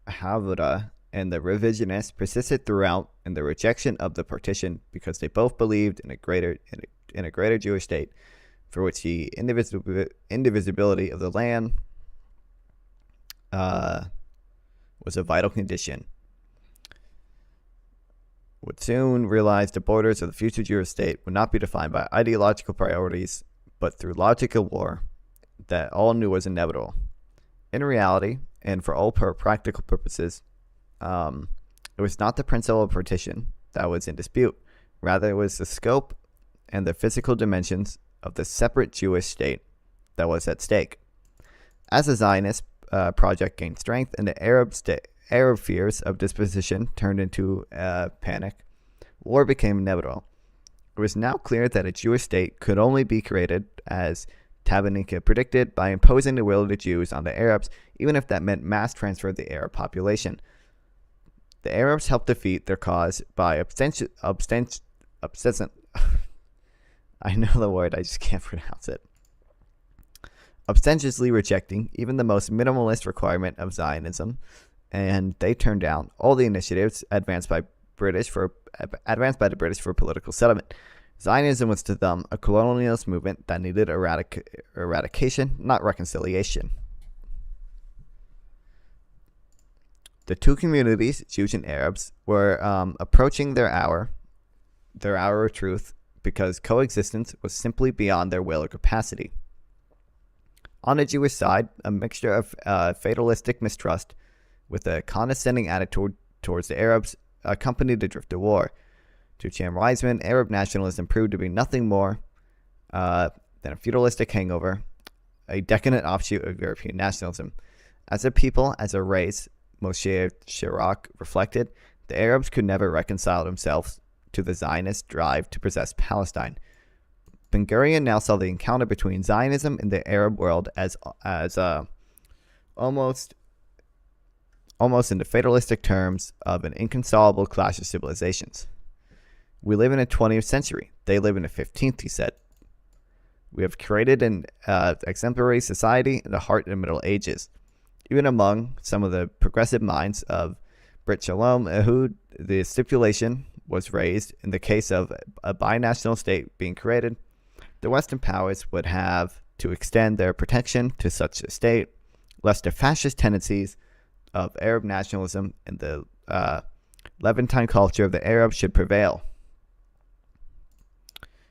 Havoda and the revisionists, persisted throughout in the rejection of the partition because they both believed in a greater Jewish state, for which the indivisibility of the land was a vital condition. Would soon realize the borders of the future Jewish state would not be defined by ideological priorities, but through logical war that all knew was inevitable. In reality, and for all practical purposes, it was not the principle of partition that was in dispute. Rather, it was the scope and the physical dimensions of the separate Jewish state that was at stake. As the Zionist project gained strength and the Arab fears of disposition turned into panic, war became inevitable. It was now clear that a Jewish state could only be created, as Tabanika predicted, by imposing the will of the Jews on the Arabs, even if that meant mass transfer of the Arab population. The Arabs helped defeat their cause by I know the word, I just can't pronounce it. Abstentiously rejecting even the most minimalist requirement of Zionism, and they turned down all the initiatives advanced by the British for political settlement. Zionism was to them a colonialist movement that needed eradication, not reconciliation. The two communities, Jews and Arabs, were approaching their hour of truth, because coexistence was simply beyond their will or capacity. On the Jewish side, a mixture of fatalistic mistrust with a condescending attitude towards the Arabs accompanied the drift of war. To Chaim Weizmann, Arab nationalism proved to be nothing more than a feudalistic hangover, a decadent offshoot of European nationalism. As a people, as a race, Moshe Shirak reflected, the Arabs could never reconcile themselves to the Zionist drive to possess Palestine. Ben Gurion now saw the encounter between Zionism and the Arab world as almost in the fatalistic terms of an inconsolable clash of civilizations. We live in the 20th century. They live in the 15th, he said. We have created an exemplary society in the heart of the Middle Ages. Even among some of the progressive minds of Brit Shalom Ehud, the stipulation was raised in the case of a binational state being created. The Western powers would have to extend their protection to such a state, lest the fascist tendencies of Arab nationalism and the Levantine culture of the Arabs should prevail.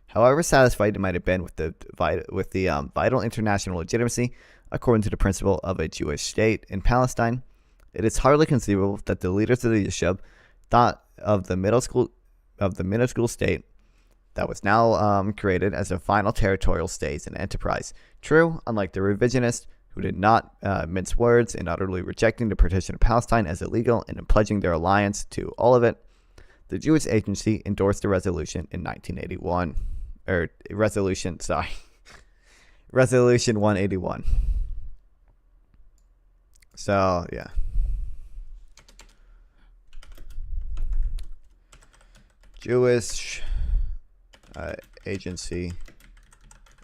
However satisfied it might have been with the vital international legitimacy according to the principle of a Jewish state in Palestine, it is hardly conceivable that the leaders of the Yishub thought of the middle school state that was now created as a final territorial state and enterprise. True, unlike the revisionists, who did not mince words in utterly rejecting the partition of Palestine as illegal and in pledging their alliance to all of it, the Jewish Agency endorsed the resolution in 1981. Resolution 181. So, yeah. Jewish Agency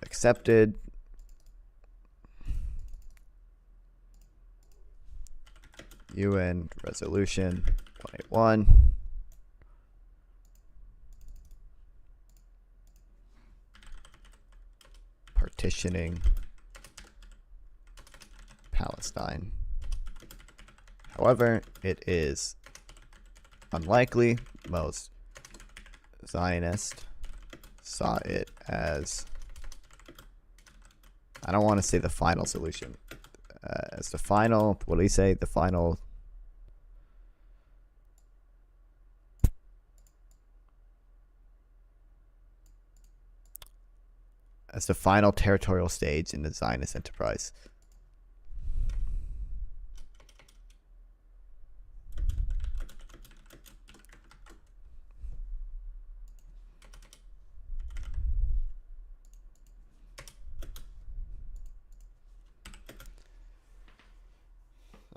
accepted. UN Resolution 181. Partitioning Palestine. However, it is unlikely most Zionists saw it as, I don't want to say the final solution, as the final, what do you say, the final, as the final territorial stage in the Zionist enterprise.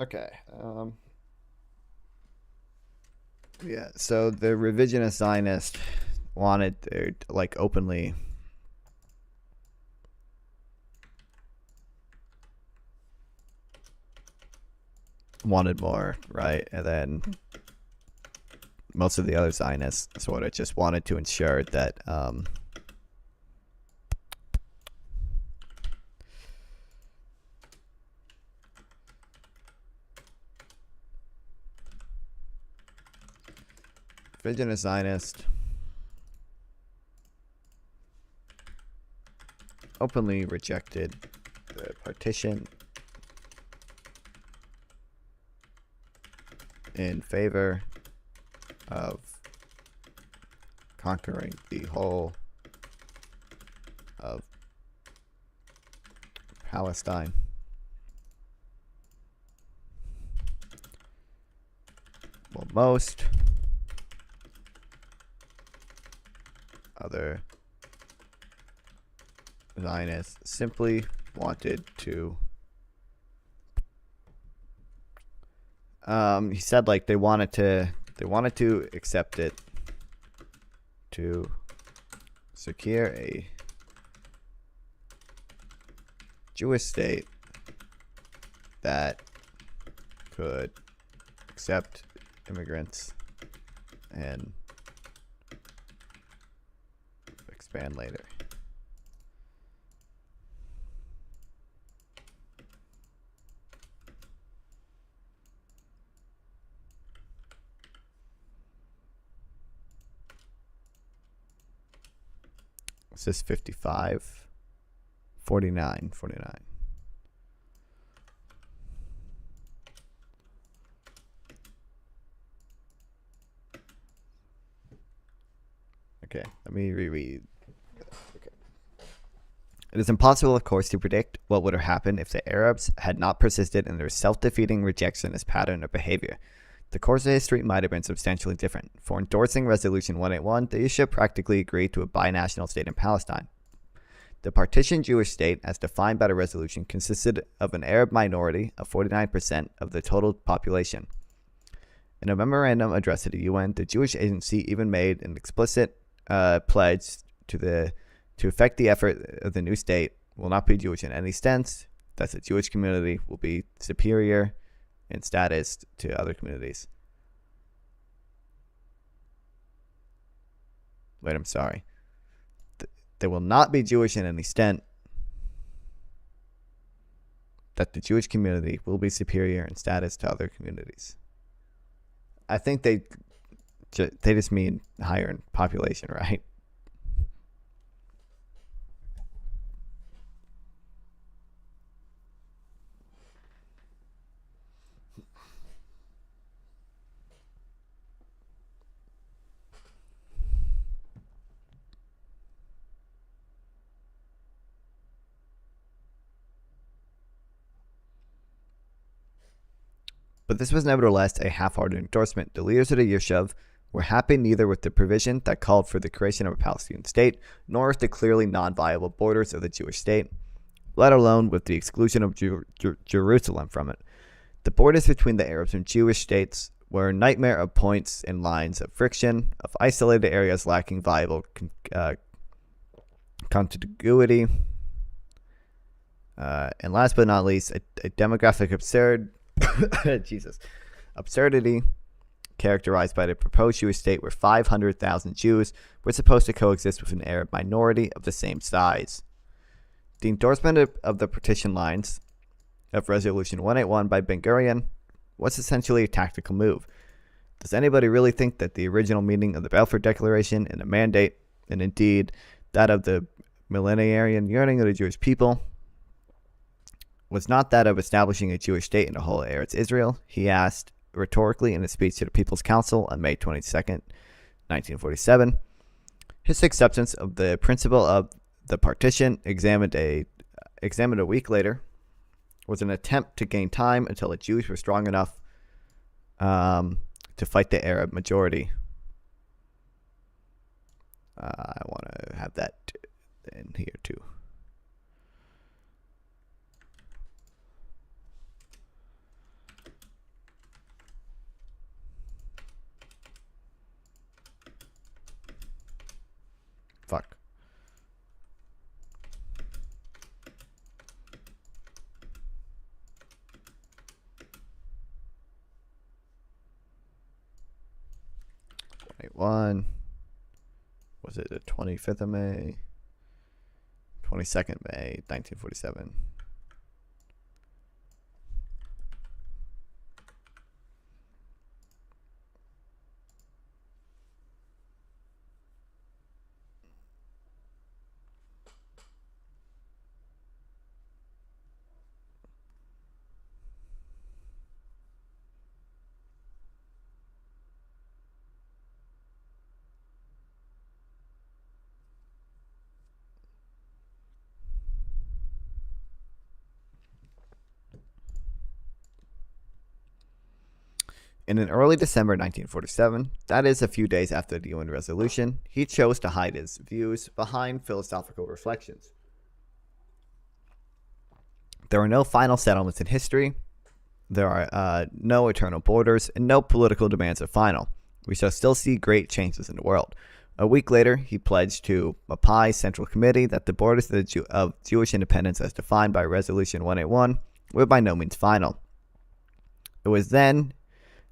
Okay. Yeah, so the revisionist Zionists wanted, like, openly wanted more, right? And then most of the other Zionists sort of just wanted to ensure that revisionist Zionist openly rejected the partition in favor of conquering the whole of Palestine. Well, most other Zionists simply wanted to he said, like, they wanted to accept it to secure a Jewish state that could accept immigrants and expand later. This is 55, 49. Okay, let me reread. Okay. It is impossible, of course, to predict what would have happened if the Arabs had not persisted in their self-defeating rejectionist pattern of behavior. The course of history might have been substantially different. For endorsing Resolution 181, the Isha practically agreed to a binational state in Palestine. The partitioned Jewish state, as defined by the resolution, consisted of an Arab minority of 49% of the total population. In a memorandum addressed to the UN, the Jewish Agency even made an explicit pledge to effect the effort of the new state will not be Jewish in any sense, that the Jewish community will be superior in status to other communities. Wait, I'm sorry. They will not be Jewish in any extent, that the Jewish community will be superior in status to other communities. I think they just mean higher in population, right? But this was nevertheless a half-hearted endorsement. The leaders of the Yishuv were happy neither with the provision that called for the creation of a Palestinian state, nor with the clearly non-viable borders of the Jewish state, let alone with the exclusion of Jerusalem from it. The borders between the Arabs and Jewish states were a nightmare of points and lines of friction, of isolated areas lacking viable contiguity. And last but not least, a demographic absurdity characterized by the proposed Jewish state where 500,000 Jews were supposed to coexist with an Arab minority of the same size. The endorsement of the partition lines of Resolution 181 by Ben-Gurion was essentially a tactical move. Does anybody really think that the original meaning of the Balfour Declaration and the mandate, and indeed that of the millenarian yearning of the Jewish people, was not that of establishing a Jewish state in the whole of Eretz Israel? He asked rhetorically in a speech to the People's Council on May 22nd, 1947. His acceptance of the principle of the partition, examined a week later, was an attempt to gain time until the Jews were strong enough to fight the Arab majority. I want to have that in here too. Fuck. One. Was it the 25th of May? 22nd May, 1947. In an early December 1947, that is a few days after the UN resolution, he chose to hide his views behind philosophical reflections. There are no final settlements in history. There are no eternal borders, and no political demands are final. We shall still see great changes in the world. A week later, he pledged to Mapai's Central Committee that the borders of Jewish independence as defined by Resolution 181 were by no means final. It was then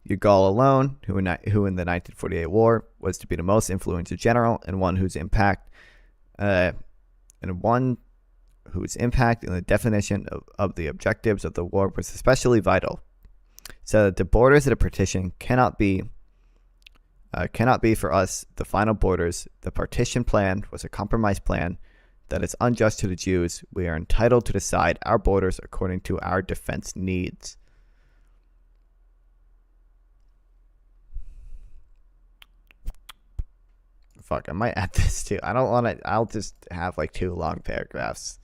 Yigal Allon, who in the 1948 war was to be the most influential general and one whose impact in the definition of the objectives of the war was especially vital, so that the borders of the partition cannot be for us the final borders. The partition plan was a compromise plan that is unjust to the Jews. We are entitled to decide our borders according to our defense needs. Fuck, I might add this too. I don't want to. I'll just have like 2 long paragraphs.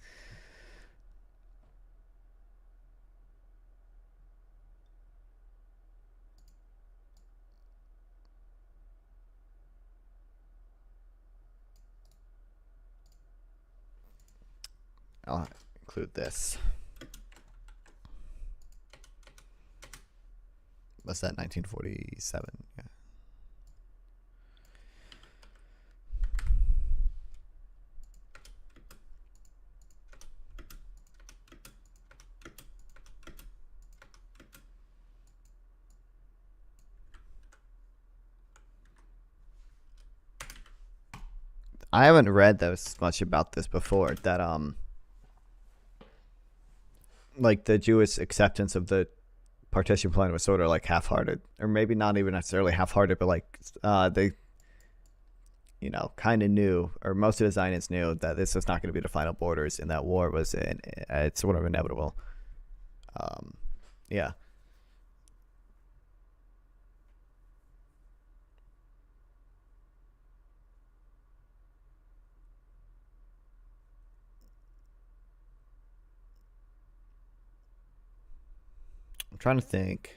I'll include this. What's that? 1947. Yeah. I haven't read this much about this before, that like the Jewish acceptance of the partition plan was sort of like half-hearted, or maybe not even necessarily half-hearted, but like they kind of knew, or most of the Zionists knew, that this was not going to be the final borders, and that war was it's sort of inevitable. Yeah. I'm trying to think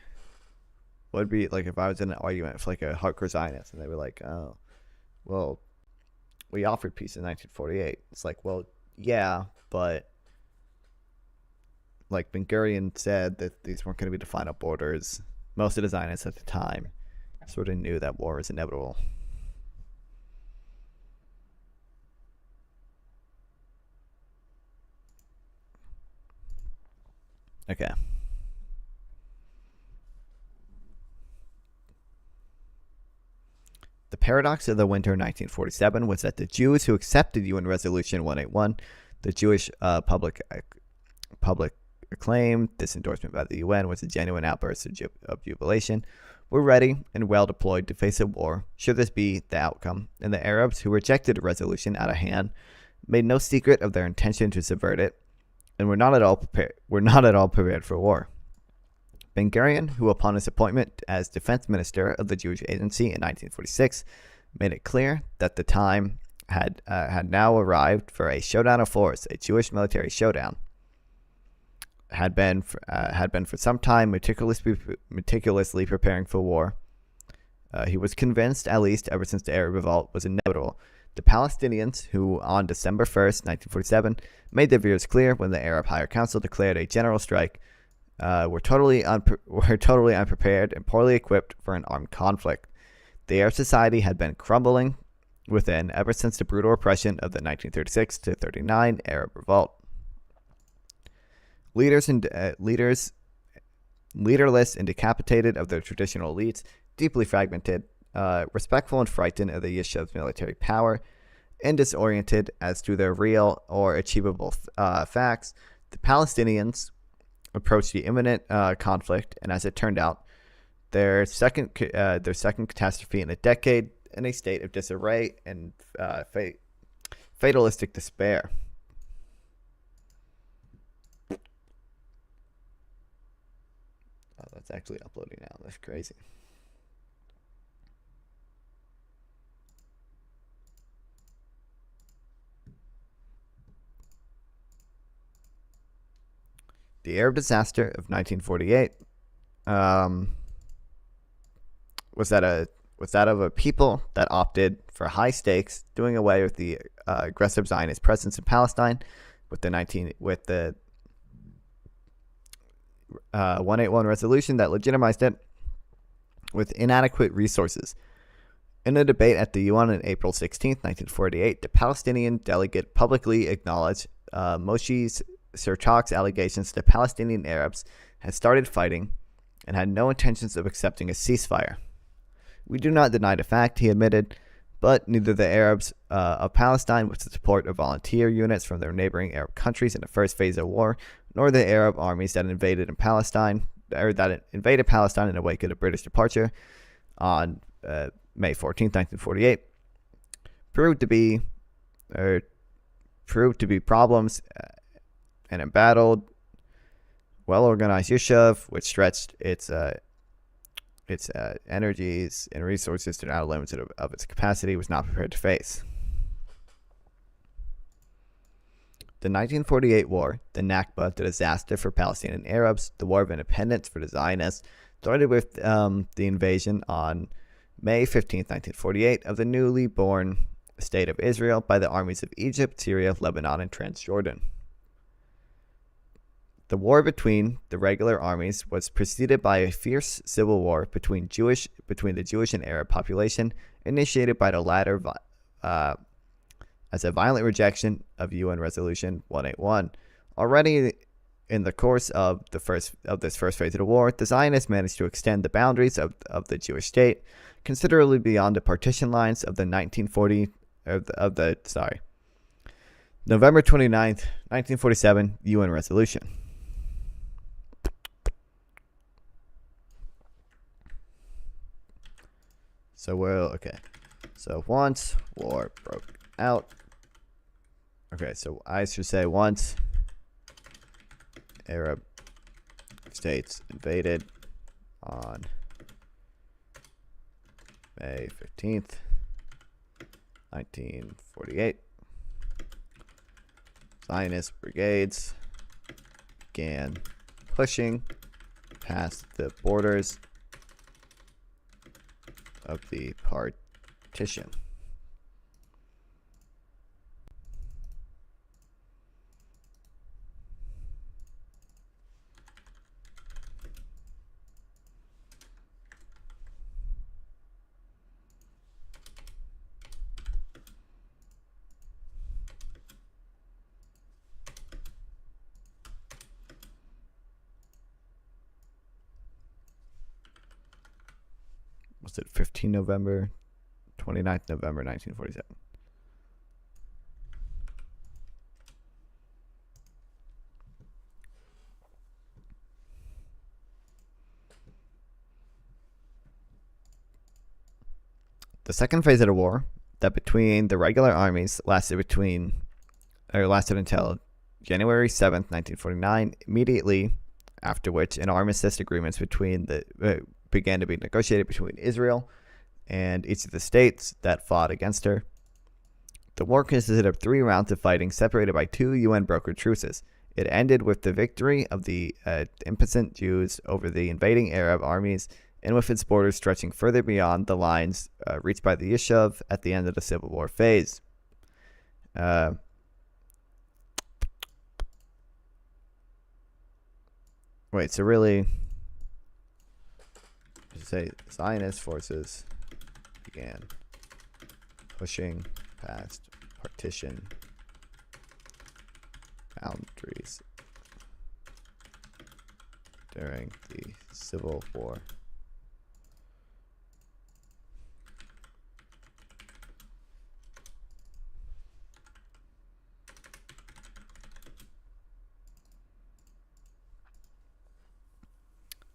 what would be like if I was in an argument with like a hardcore Zionist and they were like, oh, well, we offered peace in 1948. It's like, well, yeah, but like Ben-Gurion said that these weren't going to be the final borders. Most of the Zionists at the time sort of knew that war was inevitable. Okay. The paradox of the winter of 1947 was that the Jews who accepted UN Resolution 181, the Jewish public acclaim, this endorsement by the UN was a genuine outburst of jubilation, were ready and well deployed to face a war should this be the outcome, and the Arabs who rejected the resolution out of hand made no secret of their intention to subvert it, and were not at all prepared for war. Ben-Gurion, who upon his appointment as defense minister of the Jewish Agency in 1946, made it clear that the time had now arrived for a showdown of force, a Jewish military showdown, had been for some time meticulously preparing for war. He was convinced, at least ever since the Arab revolt was inevitable. The Palestinians, who on December 1st, 1947, made their views clear when the Arab Higher Council declared a general strike, were totally unprepared and poorly equipped for an armed conflict. The Arab society had been crumbling within ever since the brutal oppression of the 1936 to 39 Arab revolt. Leaderless and decapitated of their traditional elites, deeply fragmented, respectful and frightened of the Yishuv's military power, and disoriented as to their real or achievable facts, the Palestinians approached the imminent conflict, and as it turned out, their second catastrophe in a decade, in a state of disarray and fatalistic despair. Oh, that's actually uploading now. That's crazy. The Arab disaster of 1948 was that of a people that opted for high stakes, doing away with the aggressive Zionist presence in Palestine, with the 181 resolution that legitimized it, with inadequate resources. In a debate at the UN on April 16, 1948, the Palestinian delegate publicly acknowledged Moshe Sirchak's allegations that Palestinian Arabs had started fighting and had no intentions of accepting a ceasefire. We do not deny the fact, he admitted, but neither the Arabs of Palestine, with the support of volunteer units from their neighboring Arab countries in the first phase of war, nor the Arab armies that invaded Palestine in the wake of the British departure on May 14, 1948, proved to be problems and embattled, well-organized Yishuv, which stretched its energies and resources to the outer limits of its capacity, was not prepared to face. The 1948 war, the Nakba, the disaster for Palestinian Arabs, the War of Independence for the Zionists, started with the invasion on May 15, 1948, of the newly born state of Israel by the armies of Egypt, Syria, Lebanon, and Transjordan. The war between the regular armies was preceded by a fierce civil war between the Jewish and Arab population, initiated by the latter as a violent rejection of UN Resolution 181. Already in the course of this first phase of the war, the Zionists managed to extend the boundaries of the Jewish state considerably beyond the partition lines of the November 29th, 1947 UN Resolution. So once war broke out. Okay, so I should say once Arab states invaded on May 15th, 1948. Zionist brigades began pushing past the borders of the partition. Was it 15 November, 29th November 1947? The second phase of the war, that between the regular armies, lasted until January 7th, 1949, immediately after which an armistice agreements began to be negotiated between Israel and each of the states that fought against her. The war consisted of 3 rounds of fighting separated by 2 UN-brokered truces. It ended with the victory of the impotent Jews over the invading Arab armies, and with its borders stretching further beyond the lines reached by the Yishuv at the end of the Civil War phase. So really, say Zionist forces began pushing past partition boundaries during the Civil War.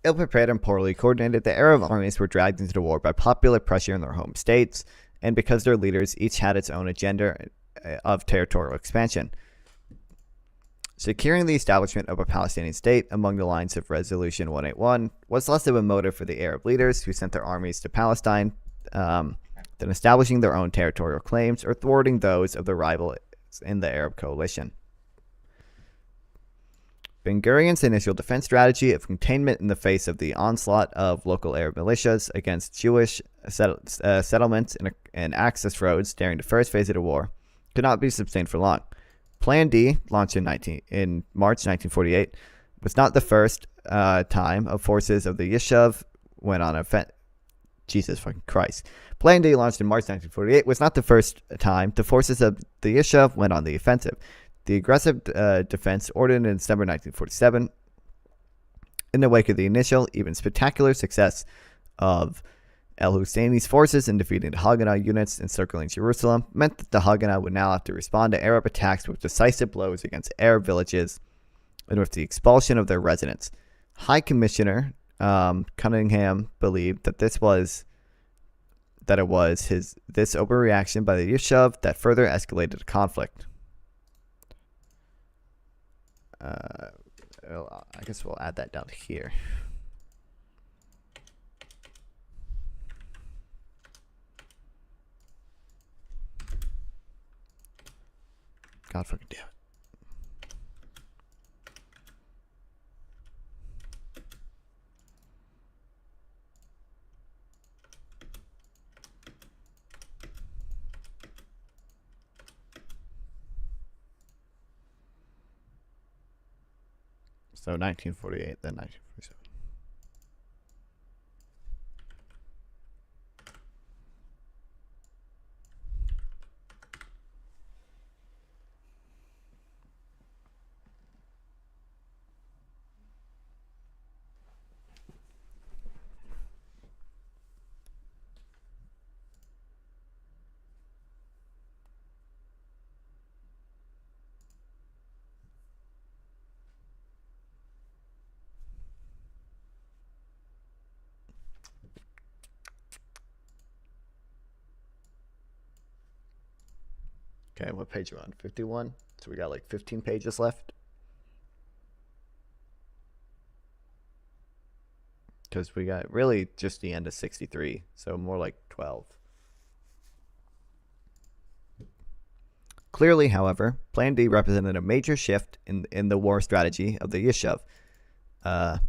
Ill-prepared and poorly coordinated, the Arab armies were dragged into the war by popular pressure in their home states, and because their leaders each had its own agenda of territorial expansion. Securing the establishment of a Palestinian state among the lines of Resolution 181 was less of a motive for the Arab leaders who sent their armies to Palestine than establishing their own territorial claims or thwarting those of the rivals in the Arab coalition. Ben-Gurion's initial defense strategy of containment in the face of the onslaught of local Arab militias against Jewish settlements and access roads during the first phase of the war could not be sustained for long. Plan D, launched in March 1948, was not the first time of forces of the Yishuv went on offensive. Jesus fucking Christ. Plan D, launched in March 1948, was not the first time the forces of the Yishuv went on the offensive. The aggressive defense ordered in December 1947, in the wake of the initial, even spectacular success of al-Husseini's forces in defeating the Haganah units encircling Jerusalem, meant that the Haganah would now have to respond to Arab attacks with decisive blows against Arab villages and with the expulsion of their residents. High Commissioner Cunningham believed that this overreaction by the Yishuv that further escalated the conflict. I guess we'll add that down here. God fucking damn it. So 1948, then 1947. Okay, what page are we on? 51? So we got like 15 pages left. Because we got really just the end of 63, so more like 12. Clearly, however, Plan D represented a major shift in the war strategy of the Yishuv, and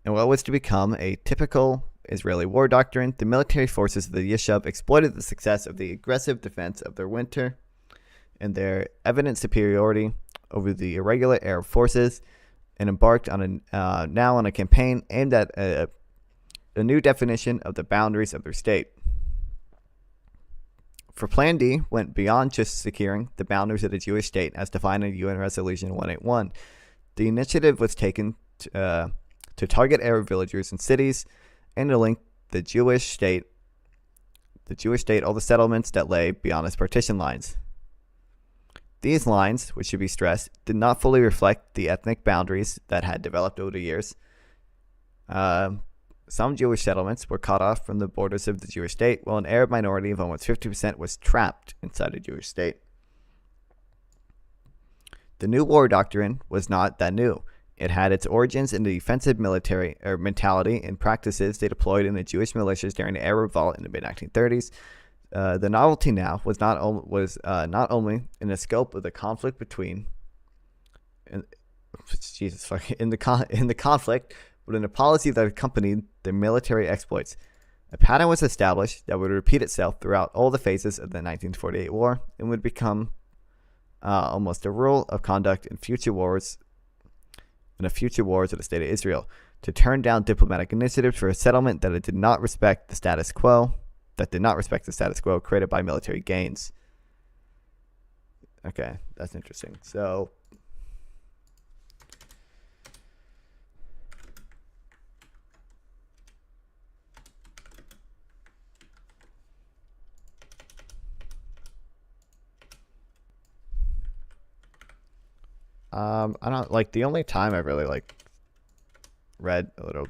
what was to become a typical Israeli war doctrine. The military forces of the Yishuv exploited the success of the aggressive defense of their winter and their evident superiority over the irregular Arab forces, and embarked on a campaign aimed at a new definition of the boundaries of their state. For Plan D went beyond just securing the boundaries of the Jewish state as defined in UN Resolution 181. The initiative was taken to target Arab villagers and cities and to link the Jewish state the Jewish state all the settlements that lay beyond its partition lines. These lines, which should be stressed, did not fully reflect the ethnic boundaries that had developed over the years. Some Jewish settlements were cut off from the borders of the Jewish state, while an Arab minority of almost 50% was trapped inside a Jewish state. The new war doctrine was not that new. It had its origins in the defensive military mentality and practices they deployed in the Jewish militias during the Arab Revolt in the mid-1930s. The novelty now was not only in the scope of the conflict between, in the conflict, but in the policy that accompanied the military exploits. A pattern was established that would repeat itself throughout all the phases of the 1948 war and would become almost a rule of conduct in future wars. In the future wars of the State of Israel, to turn down diplomatic initiatives for a settlement that did not respect the status quo created by military gains. Okay, that's interesting. So, I don't like the only time I really like read a little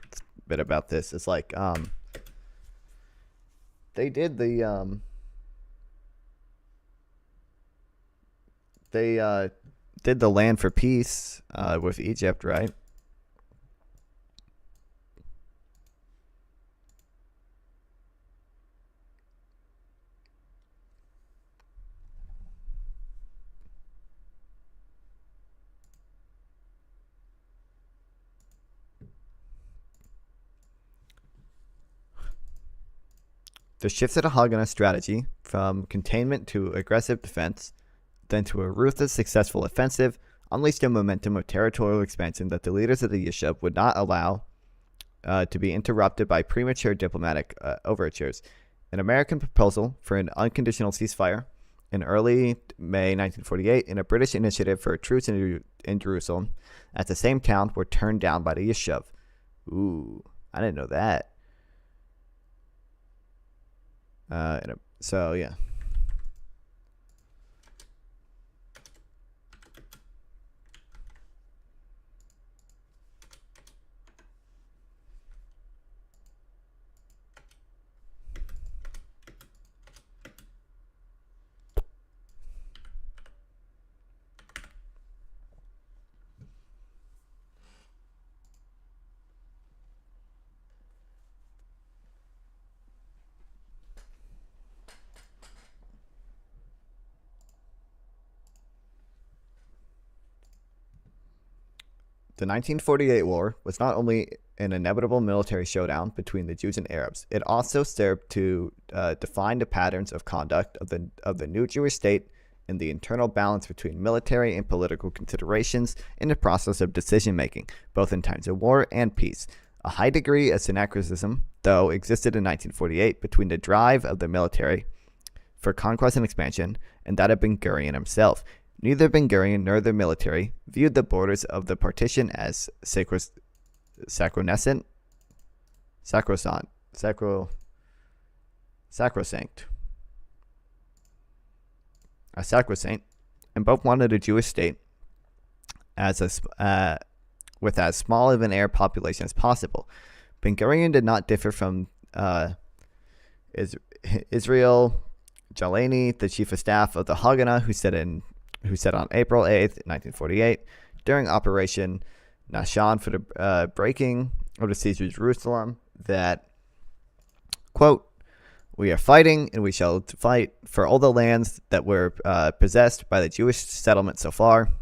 bit about this is like they did the did the land for peace with Egypt, right? The shift to the Haganah strategy from containment to aggressive defense, then to a ruthless, successful offensive, unleashed a momentum of territorial expansion that the leaders of the Yishuv would not allow to be interrupted by premature diplomatic overtures. An American proposal for an unconditional ceasefire in early May 1948 and a British initiative for a truce in Jerusalem at the same town were turned down by the Yishuv. Ooh, I didn't know that. So yeah. The 1948 war was not only an inevitable military showdown between the Jews and Arabs, it also served to define the patterns of conduct of the new Jewish state and the internal balance between military and political considerations in the process of decision-making, both in times of war and peace. A high degree of syncretism, though, existed in 1948 between the drive of the military for conquest and expansion and that of Ben-Gurion himself. Neither Ben-Gurion nor the military viewed the borders of the partition as sacrosanct, and both wanted a Jewish state with as small of an Arab population as possible. Ben-Gurion did not differ from Israel-Jalani, the chief of staff of the Haganah, who said on April 8th, 1948, during Operation Nashan for the breaking of the siege of Jerusalem, that, quote, "We are fighting, and we shall fight for all the lands that were possessed by the Jewish settlement so far.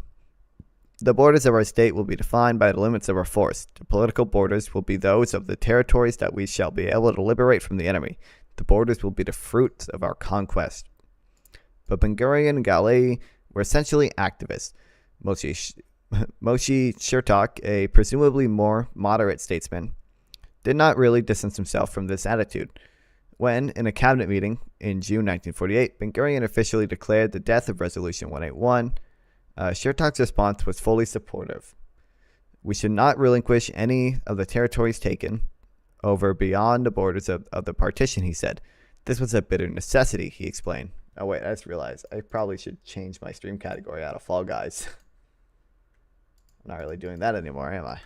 The borders of our state will be defined by the limits of our force. The political borders will be those of the territories that we shall be able to liberate from the enemy. The borders will be the fruits of our conquest." But Ben-Gurion and Galei were essentially activists. Moshe Chertok, a presumably more moderate statesman, did not really distance himself from this attitude. When, in a cabinet meeting in June 1948, Ben-Gurion officially declared the death of Resolution 181, Chertok's response was fully supportive. "We should not relinquish any of the territories taken over beyond the borders of the partition," he said. This was a bitter necessity, he explained. Oh wait, I just realized I probably should change my stream category out of Fall Guys. I'm not really doing that anymore, am I?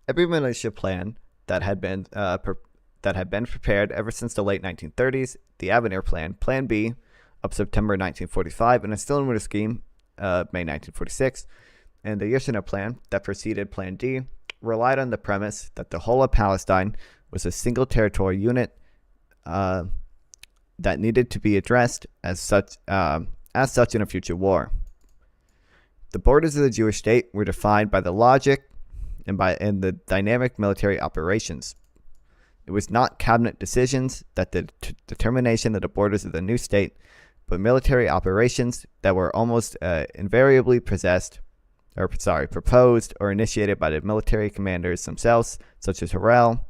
Every militia plan that had been prepared ever since the late 1930s, the Avenir Plan, Plan B, of September 1945, and a Stillwater Scheme, May 1946, and the Yeshana Plan that preceded Plan D, relied on the premise that the whole of Palestine was a single territorial unit that needed to be addressed as such in a future war. The borders of the Jewish state were defined by the logic and the dynamic military operations. It was not cabinet decisions that the determination of the borders of the new state, but military operations that were almost invariably proposed or initiated by the military commanders themselves, such as Harel,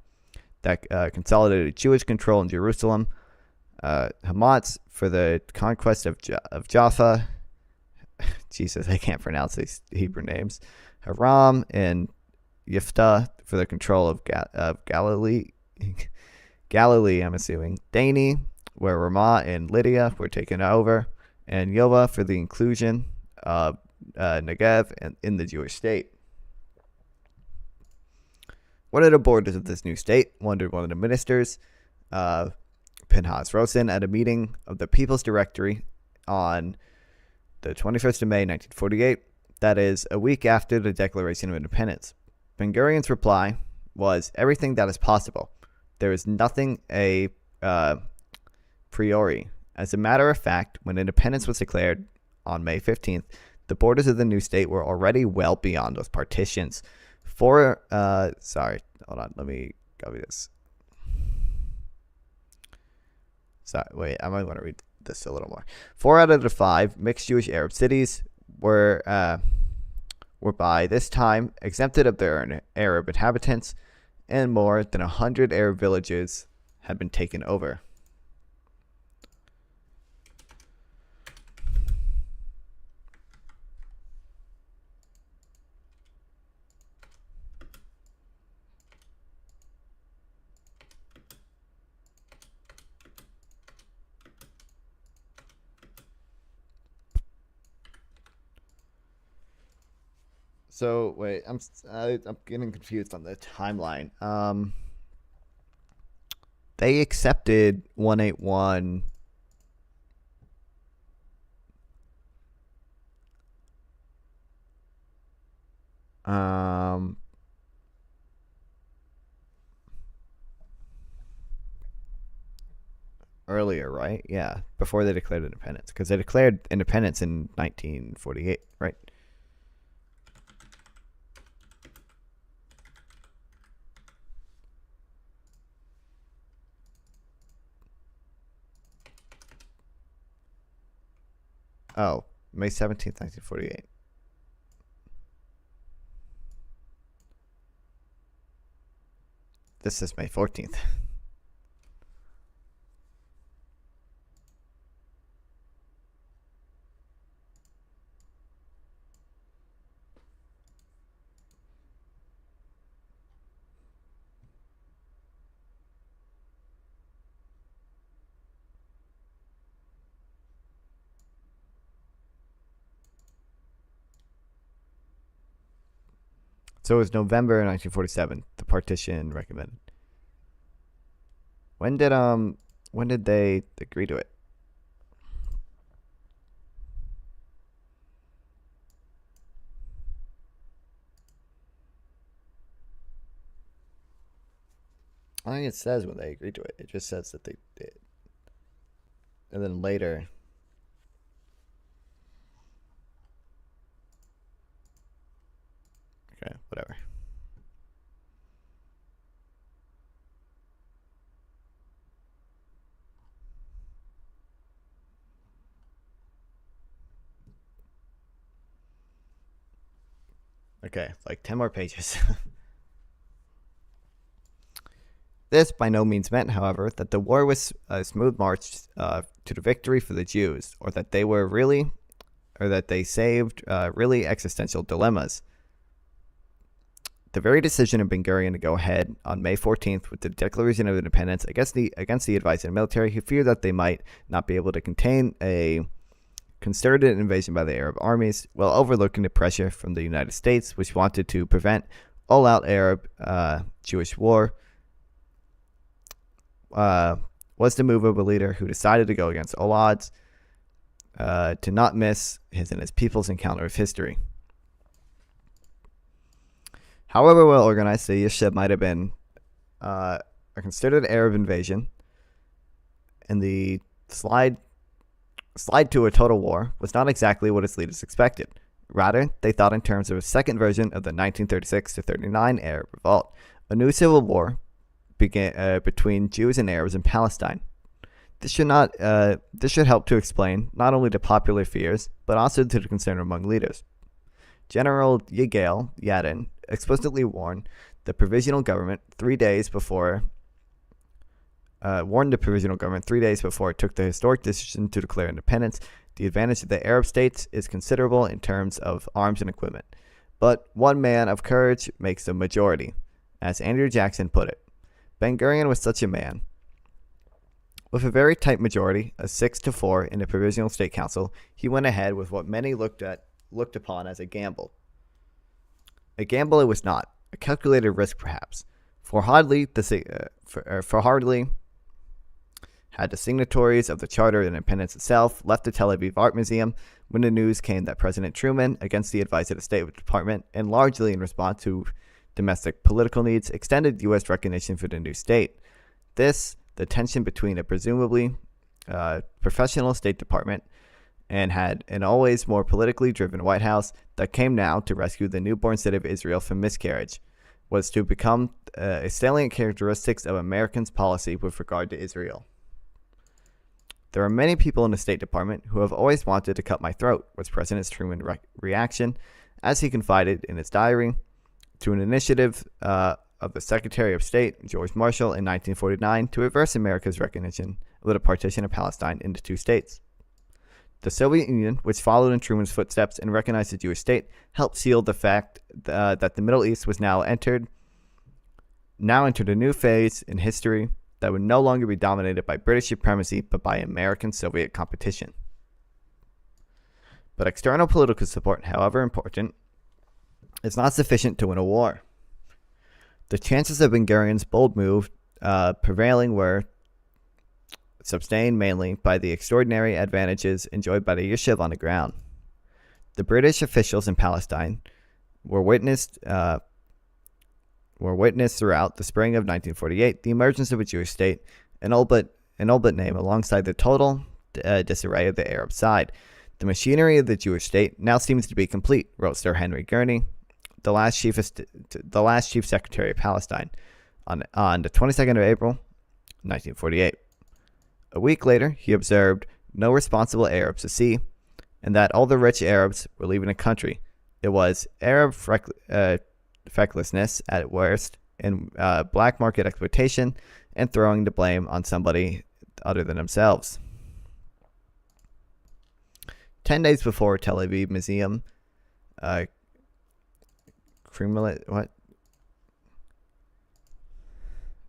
that consolidated Jewish control in Jerusalem, Hamas for the conquest of Jaffa. Jesus, I can't pronounce these Hebrew names. Haram and Yiftah for the control of Galilee, I'm assuming. Dani, where Ramah and Lydia were taken over, and Yova for the inclusion of Negev in the Jewish state. What are the borders of this new state? Wondered one of the ministers, Pinhas Rosen, at a meeting of the People's Directory on the 21st of May, 1948. That is, a week after the Declaration of Independence. Ben-Gurion's reply was, everything that is possible. There is nothing a priori. As a matter of fact, when independence was declared on May 15th, the borders of the new state were already well beyond those partitions. Hold on, let me copy this. Sorry, wait, I might want to read this a little more. 4 out of the 5 mixed Jewish Arab cities were by this time exempted of their Arab inhabitants, and more than 100 Arab villages had been taken over. So wait, I'm getting confused on the timeline. They accepted 181. Earlier, right? Yeah, before they declared independence, because they declared independence in 1948, right? Oh, May 17th, 1948. This is May 14th. So it was November 1947. The partition recommended. When did they agree to it? I think it says when they agreed to it. It just says that they did. And then later. Okay, whatever. Okay, like 10 more pages. This by no means meant, however, that the war was a smooth march to the victory for the Jews, or that they saved really existential dilemmas. The very decision of Ben Gurion to go ahead on May 14th with the Declaration of Independence against the advice of the military, who feared that they might not be able to contain a concerted invasion by the Arab armies, while overlooking the pressure from the United States, which wanted to prevent all-out Arab-Jewish war, was the move of a leader who decided to go against all odds, to not miss his and his people's encounter with history. However well organized the Yishuv might have been, a concerted Arab invasion and the slide to a total war was not exactly what its leaders expected. Rather, they thought in terms of a second version of the 1936-39 Arab Revolt, a new civil war began between Jews and Arabs in Palestine. This should help to explain not only the popular fears, but also to the concern among leaders. General Yigael Yadin explicitly warned the provisional government 3 days before it took the historic decision to declare independence. The advantage of the Arab states is considerable in terms of arms and equipment, but one man of courage makes the majority, as Andrew Jackson put it. Ben Gurion was such a man. With a very tight majority, a 6-4 in the Provisional State Council, he went ahead with what many looked upon as a gamble. A gamble it was not, a calculated risk perhaps, for hardly had the signatories of the Charter of Independence itself left the Tel Aviv Art Museum when the news came that President Truman, against the advice of the State Department and largely in response to domestic political needs, extended U.S. recognition for the new state. The tension between a presumably professional State Department and had an always more politically driven White House that came now to rescue the newborn state of Israel from miscarriage, was to become a salient characteristics of Americans' policy with regard to Israel. There are many people in the State Department who have always wanted to cut my throat, was President Truman's reaction, as he confided in his diary, to an initiative of the Secretary of State, George Marshall, in 1949 to reverse America's recognition of the partition of Palestine into two states. The Soviet Union, which followed in Truman's footsteps and recognized the Jewish state, helped seal the fact that the Middle East was now entered a new phase in history that would no longer be dominated by British supremacy, but by American-Soviet competition. But external political support, however important, is not sufficient to win a war. The chances of Ben Gurion's bold move prevailing were sustained mainly by the extraordinary advantages enjoyed by the Yishuv on the ground. The British officials in Palestine were witnessed throughout the spring of 1948 the emergence of a Jewish state, an all but name, alongside the total disarray of the Arab side. The machinery of the Jewish state now seems to be complete, wrote Sir Henry Gurney, the last chief secretary of Palestine, on the 22nd of April, 1948. A week later, he observed no responsible Arabs to see, and that all the rich Arabs were leaving the country. It was Arab fecklessness at worst, and black market exploitation, and throwing the blame on somebody other than themselves. 10 days before Tel Aviv Museum,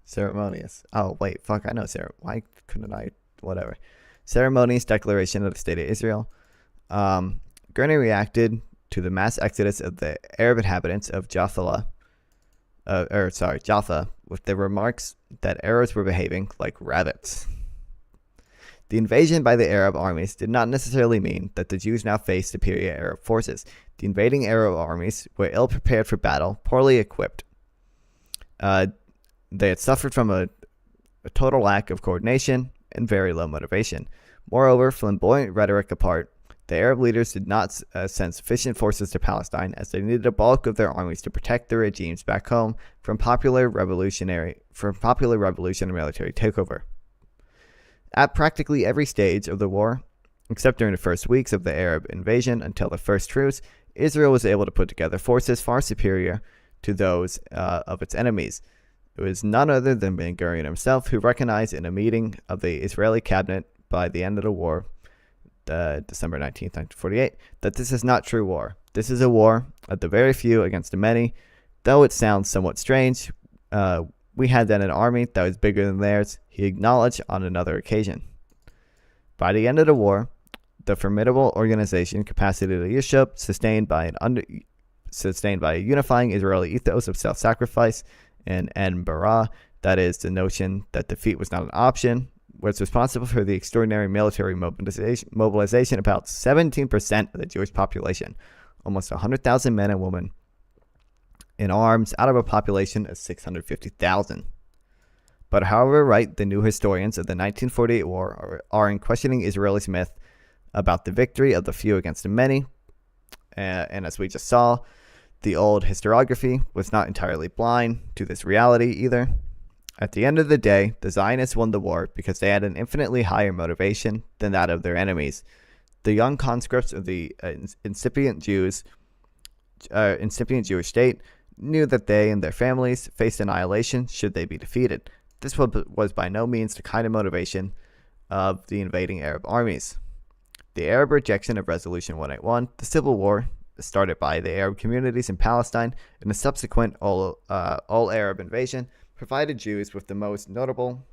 ceremonious. Oh, wait, fuck, I know why couldn't I? Whatever. Ceremonious declaration of the State of Israel. Gurney reacted to the mass exodus of the Arab inhabitants of Jaffa with the remarks that Arabs were behaving like rabbits. The invasion by the Arab armies did not necessarily mean that the Jews now faced superior Arab forces. The invading Arab armies were ill prepared for battle, poorly equipped. They had suffered from a total lack of coordination and very low motivation. Moreover, flamboyant rhetoric apart, the Arab leaders did not send sufficient forces to Palestine, as they needed a bulk of their armies to protect their regimes back home from popular revolutionary military takeover. At practically every stage of the war, except during the first weeks of the Arab invasion until the first truce, Israel was able to put together forces far superior to those of its enemies, It was none other than Ben-Gurion himself who recognized in a meeting of the Israeli cabinet by the end of the war, December 19th, 1948, that this is not true war. This is a war of the very few against the many. Though it sounds somewhat strange, we had then an army that was bigger than theirs, he acknowledged on another occasion. By the end of the war, the formidable organization capacity of leadership, sustained by a unifying Israeli ethos of self-sacrifice and en bara, that is, the notion that defeat was not an option, was responsible for the extraordinary military mobilization about 17% of the Jewish population, almost 100,000 men and women in arms out of a population of 650,000. But however right the new historians of the 1948 war are in questioning Israeli's myth about the victory of the few against the many, and as we just saw, the old historiography was not entirely blind to this reality either. At the end of the day, the Zionists won the war because they had an infinitely higher motivation than that of their enemies. The young conscripts of the incipient Jewish state knew that they and their families faced annihilation should they be defeated. This was by no means the kind of motivation of the invading Arab armies. The Arab rejection of Resolution 181, the civil war started by the Arab communities in Palestine, and the subsequent all-Arab invasion provided Jews with the most notable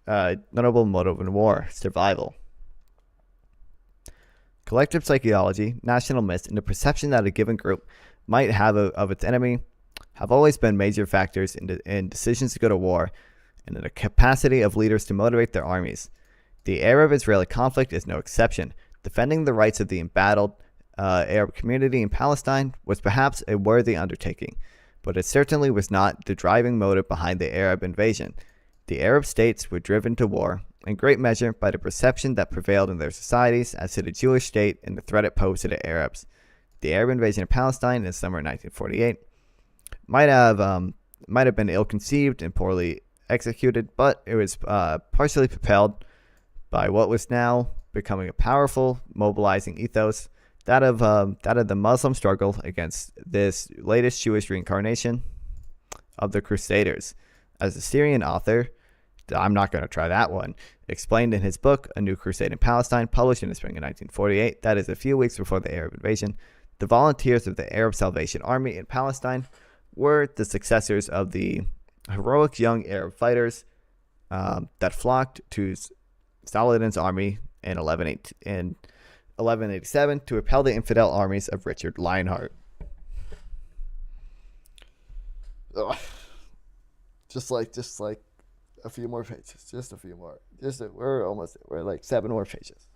motive in war: survival. Collective psychology, national myths, and the perception that a given group might have of its enemy have always been major factors in decisions to go to war and in the capacity of leaders to motivate their armies. The Arab-Israeli conflict is no exception. Defending the rights of the embattled Arab community in Palestine was perhaps a worthy undertaking, but it certainly was not the driving motive behind the Arab invasion. The Arab states were driven to war, in great measure, by the perception that prevailed in their societies as to the Jewish state and the threat it posed to the Arabs. The Arab invasion of Palestine in summer 1948 might have been ill-conceived and poorly executed, but it was partially propelled by what was now becoming a powerful, mobilizing ethos, that of the Muslim struggle against this latest Jewish reincarnation of the Crusaders. As the Syrian author, I'm not going to try that one, explained in his book, A New Crusade in Palestine, published in the spring of 1948, that is a few weeks before the Arab invasion, the volunteers of the Arab Salvation Army in Palestine were the successors of the heroic young Arab fighters that flocked to Saladin's army in 1187 to repel the infidel armies of Richard Lionheart. Ugh. Just like a few more pages. Just a few more. We're like 7 more pages.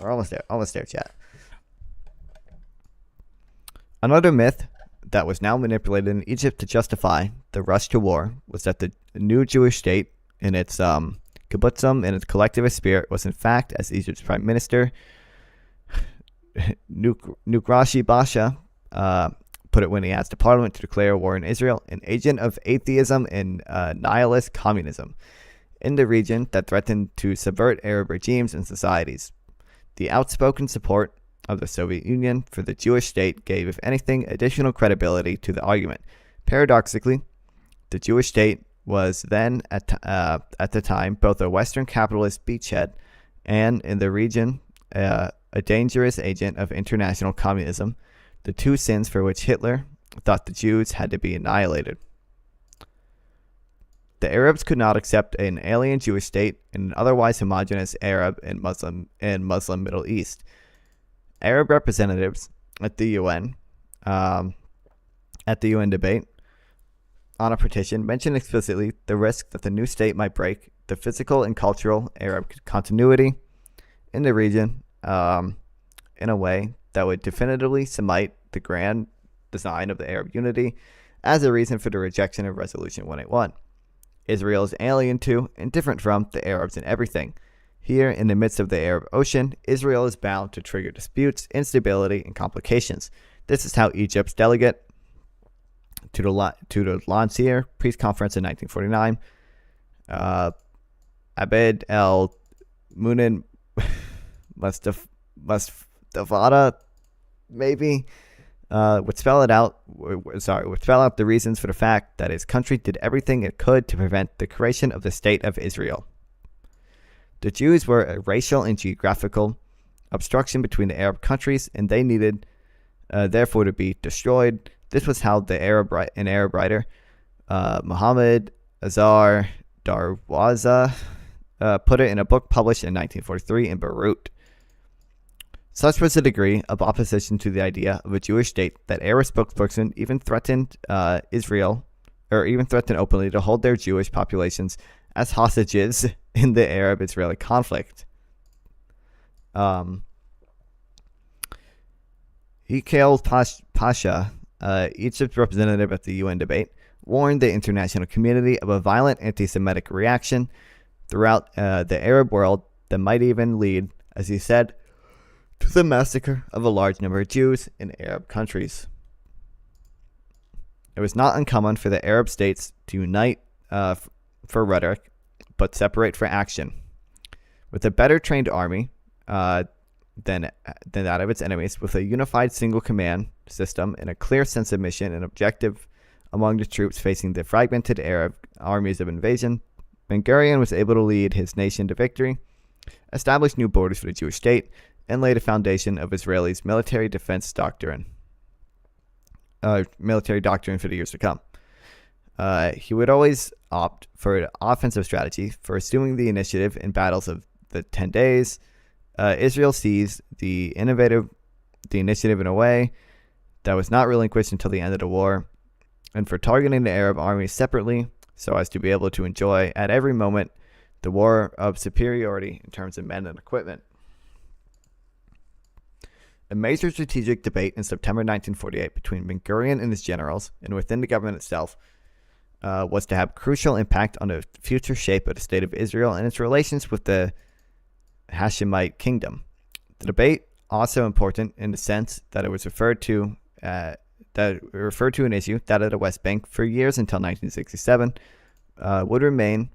We're almost there, chat. Another myth that was now manipulated in Egypt to justify the rush to war was that the new Jewish state in its kibbutzim and its collectivist spirit was in fact, as Egypt's prime minister Nukrashi Basha put it when he asked the parliament to declare war in Israel, an agent of atheism and nihilist communism in the region that threatened to subvert Arab regimes and societies. The outspoken support of the Soviet Union for the Jewish state gave, if anything, additional credibility to the argument. Paradoxically, the Jewish state was then, at the time, both a Western capitalist beachhead and, in the region, a dangerous agent of international communism, the two sins for which Hitler thought the Jews had to be annihilated. The Arabs could not accept an alien Jewish state in an otherwise homogeneous Arab and Muslim Middle East. Arab representatives at the UN debate on a petition mentioned explicitly the risk that the new state might break the physical and cultural Arab continuity in the region in a way that would definitively cement the grand design of the Arab unity as a reason for the rejection of Resolution 181. Israel is alien to and different from the Arabs in everything. Here, in the midst of the Arab Ocean, Israel is bound to trigger disputes, instability, and complications. This is how Egypt's delegate to the Lansir Peace Conference in 1949, Abed El Munin Mustafada, maybe, would spell out the reasons for the fact that his country did everything it could to prevent the creation of the state of Israel. The Jews were a racial and geographical obstruction between the Arab countries, and they needed, therefore, to be destroyed. This was how an Arab writer, Muhammad Azar Darwaza, put it in a book published in 1943 in Beirut. Such was the degree of opposition to the idea of a Jewish state that Arab spokesperson even threatened openly to hold their Jewish populations as hostages in the Arab-Israeli conflict. Hikael Pasha, Egypt's representative at the UN debate, warned the international community of a violent anti-Semitic reaction throughout the Arab world that might even lead, as he said, to the massacre of a large number of Jews in Arab countries. It was not uncommon for the Arab states to unite for rhetoric, but separate for action. With a better trained army than that of its enemies, with a unified single command system and a clear sense of mission and objective among the troops facing the fragmented Arab armies of invasion, Ben-Gurion was able to lead his nation to victory, establish new borders for the Jewish state, and lay the foundation of Israel's military defense doctrine for the years to come. He would always opt for an offensive strategy, for assuming the initiative in battles of the 10 days. Israel seized the initiative in a way that was not relinquished until the end of the war, and for targeting the Arab armies separately so as to be able to enjoy at every moment the war of superiority in terms of men and equipment. A major strategic debate in September 1948 between Ben-Gurion and his generals and within the government itself was to have crucial impact on the future shape of the state of Israel and its relations with the Hashemite kingdom. The debate, also important in the sense that it was referred to an issue, that of the West Bank, for years until 1967, would remain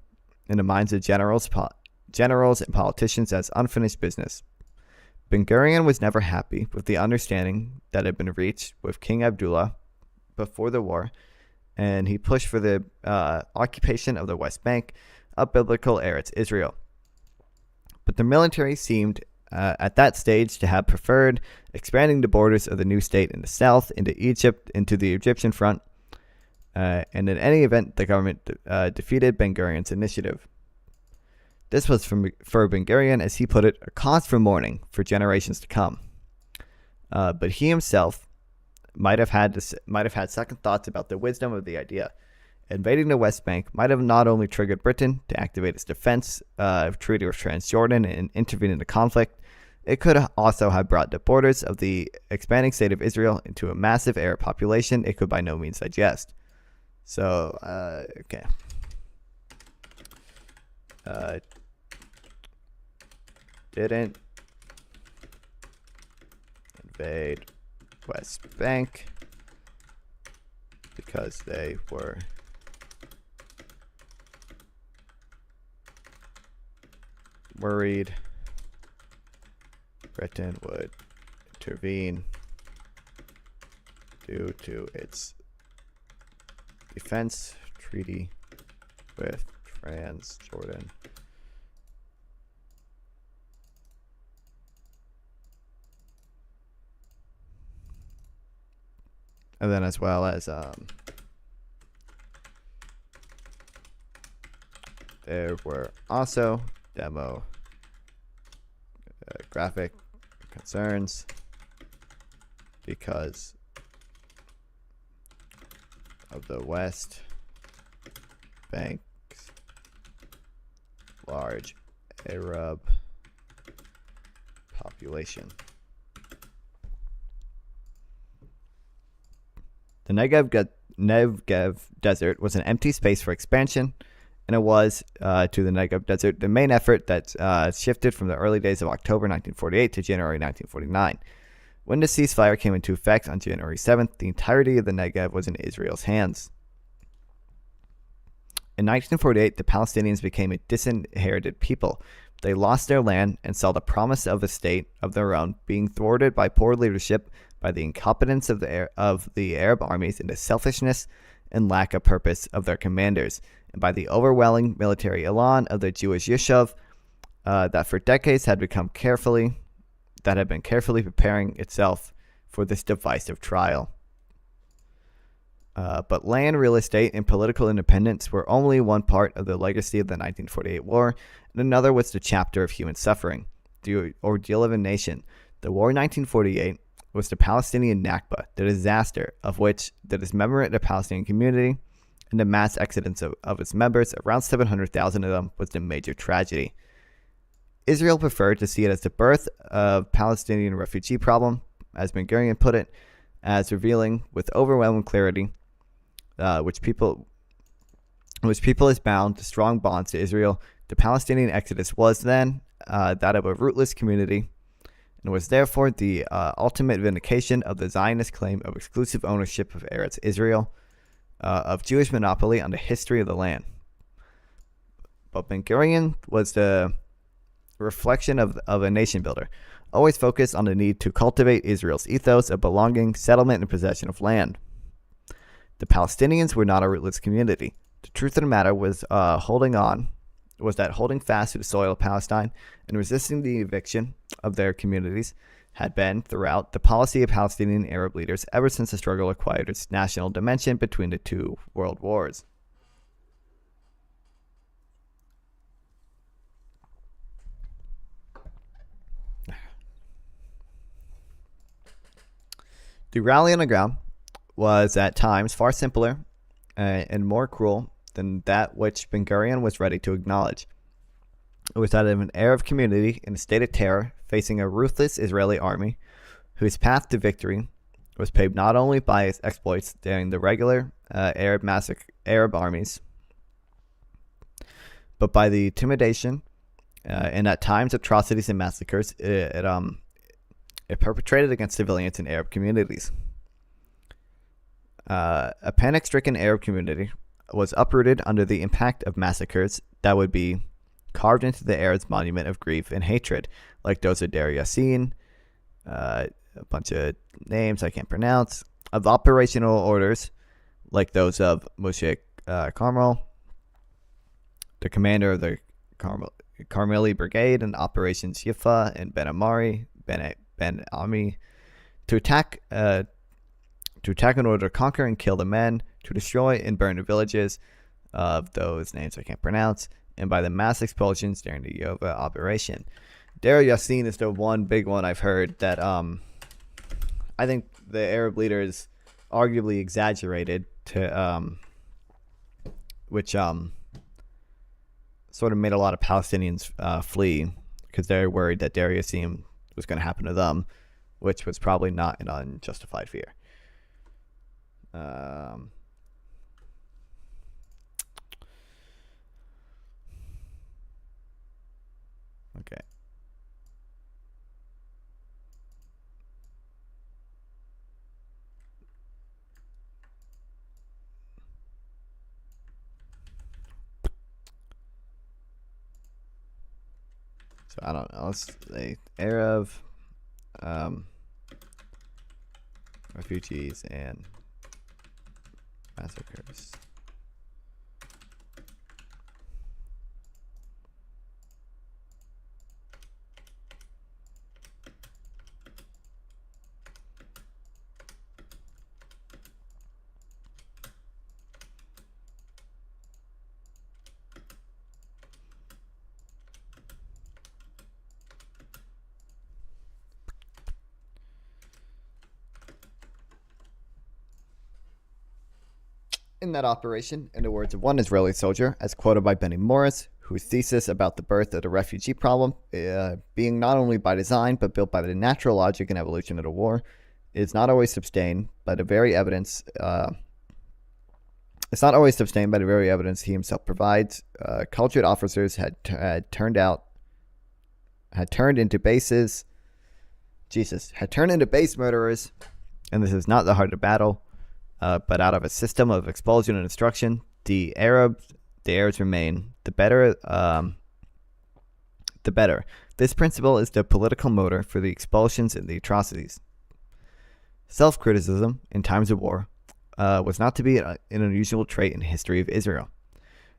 in the minds of generals and politicians as unfinished business. Ben-Gurion was never happy with the understanding that had been reached with King Abdullah before the war, and he pushed for the occupation of the West Bank of biblical Eretz Israel. But the military seemed at that stage to have preferred expanding the borders of the new state in the south into Egypt, into the Egyptian front, and in any event, the government defeated Ben-Gurion's initiative. This was for Ben-Gurion, as he put it, a cause for mourning for generations to come. But he himself might have had second thoughts about the wisdom of the idea. Invading the West Bank might have not only triggered Britain to activate its defense treaty with Transjordan and intervene in the conflict, it could also have brought the borders of the expanding state of Israel into a massive Arab population it could by no means digest. So, okay. Didn't invade West Bank because they were worried Britain would intervene due to its defense treaty with Transjordan. And then as well as there were also demographic concerns because of the West Bank's large Arab population. The Negev Desert was an empty space for expansion, and it was to the Negev Desert the main effort that shifted from the early days of October 1948 to January 1949. When the ceasefire came into effect on January 7th, the entirety of the Negev was in Israel's hands. In 1948, the Palestinians became a disinherited people. They lost their land and saw the promise of a state of their own being thwarted by poor leadership by the incompetence of the Arab armies and the selfishness and lack of purpose of their commanders, and by the overwhelming military elan of the Jewish Yishuv that for decades had been carefully preparing itself for this divisive trial. But land, real estate, and political independence were only one part of the legacy of the 1948 war, and another was the chapter of human suffering, the ordeal of a nation. The war in 1948 was the Palestinian Nakba, the disaster of which the dismemberment of the Palestinian community and the mass exodus of its members, around 700,000 of them, was the major tragedy. Israel preferred to see it as the birth of Palestinian refugee problem, as Ben Gurion put it, as revealing with overwhelming clarity which people is bound to strong bonds to Israel. The Palestinian exodus was then that of a rootless community, and was therefore the ultimate vindication of the Zionist claim of exclusive ownership of Eretz Israel, of Jewish monopoly on the history of the land. But Ben Gurion was the reflection of a nation builder, always focused on the need to cultivate Israel's ethos of belonging, settlement, and possession of land. The Palestinians were not a rootless community. The truth of the matter was holding fast to the soil of Palestine and resisting the eviction of their communities had been, throughout, the policy of Palestinian Arab leaders ever since the struggle acquired its national dimension between the two world wars. The rally on the ground was at times far simpler and more cruel than that which Ben Gurion was ready to acknowledge. It was that of an Arab community in a state of terror facing a ruthless Israeli army whose path to victory was paved not only by its exploits during the regular Arab armies, but by the intimidation and at times atrocities and massacres it perpetrated against civilians in Arab communities. A panic-stricken Arab community was uprooted under the impact of massacres that would be carved into the Arabs' monument of grief and hatred, like those of Deir Yassin, a bunch of names I can't pronounce, of operational orders, like those of Moshe Carmel, the commander of the Carmeli Brigade and Operations Yifa and Ben Ami, to attack in order to conquer and kill the men, to destroy and burn the villages of those names I can't pronounce, and by the mass expulsions during the Yova operation. Deir Yassin is the one big one I've heard that I think the Arab leaders arguably exaggerated to which sort of made a lot of Palestinians flee because they're worried that Deir Yassin was going to happen to them, which was probably not an unjustified fear. Okay. So I don't know. Let's say Arab refugees and massacres. In that operation, in the words of one Israeli soldier, as quoted by Benny Morris, whose thesis about the birth of the refugee problem, being not only by design but built by the natural logic and evolution of the war, is not always sustained by the very evidence. It's not always sustained by the very evidence he himself provides. Cultured officers had turned into base murderers, and this is not the heart of the battle. But out of a system of expulsion and destruction, the Arabs remain. The better. This principle is the political motor for the expulsions and the atrocities. Self-criticism in times of war was not to be an unusual trait in the history of Israel.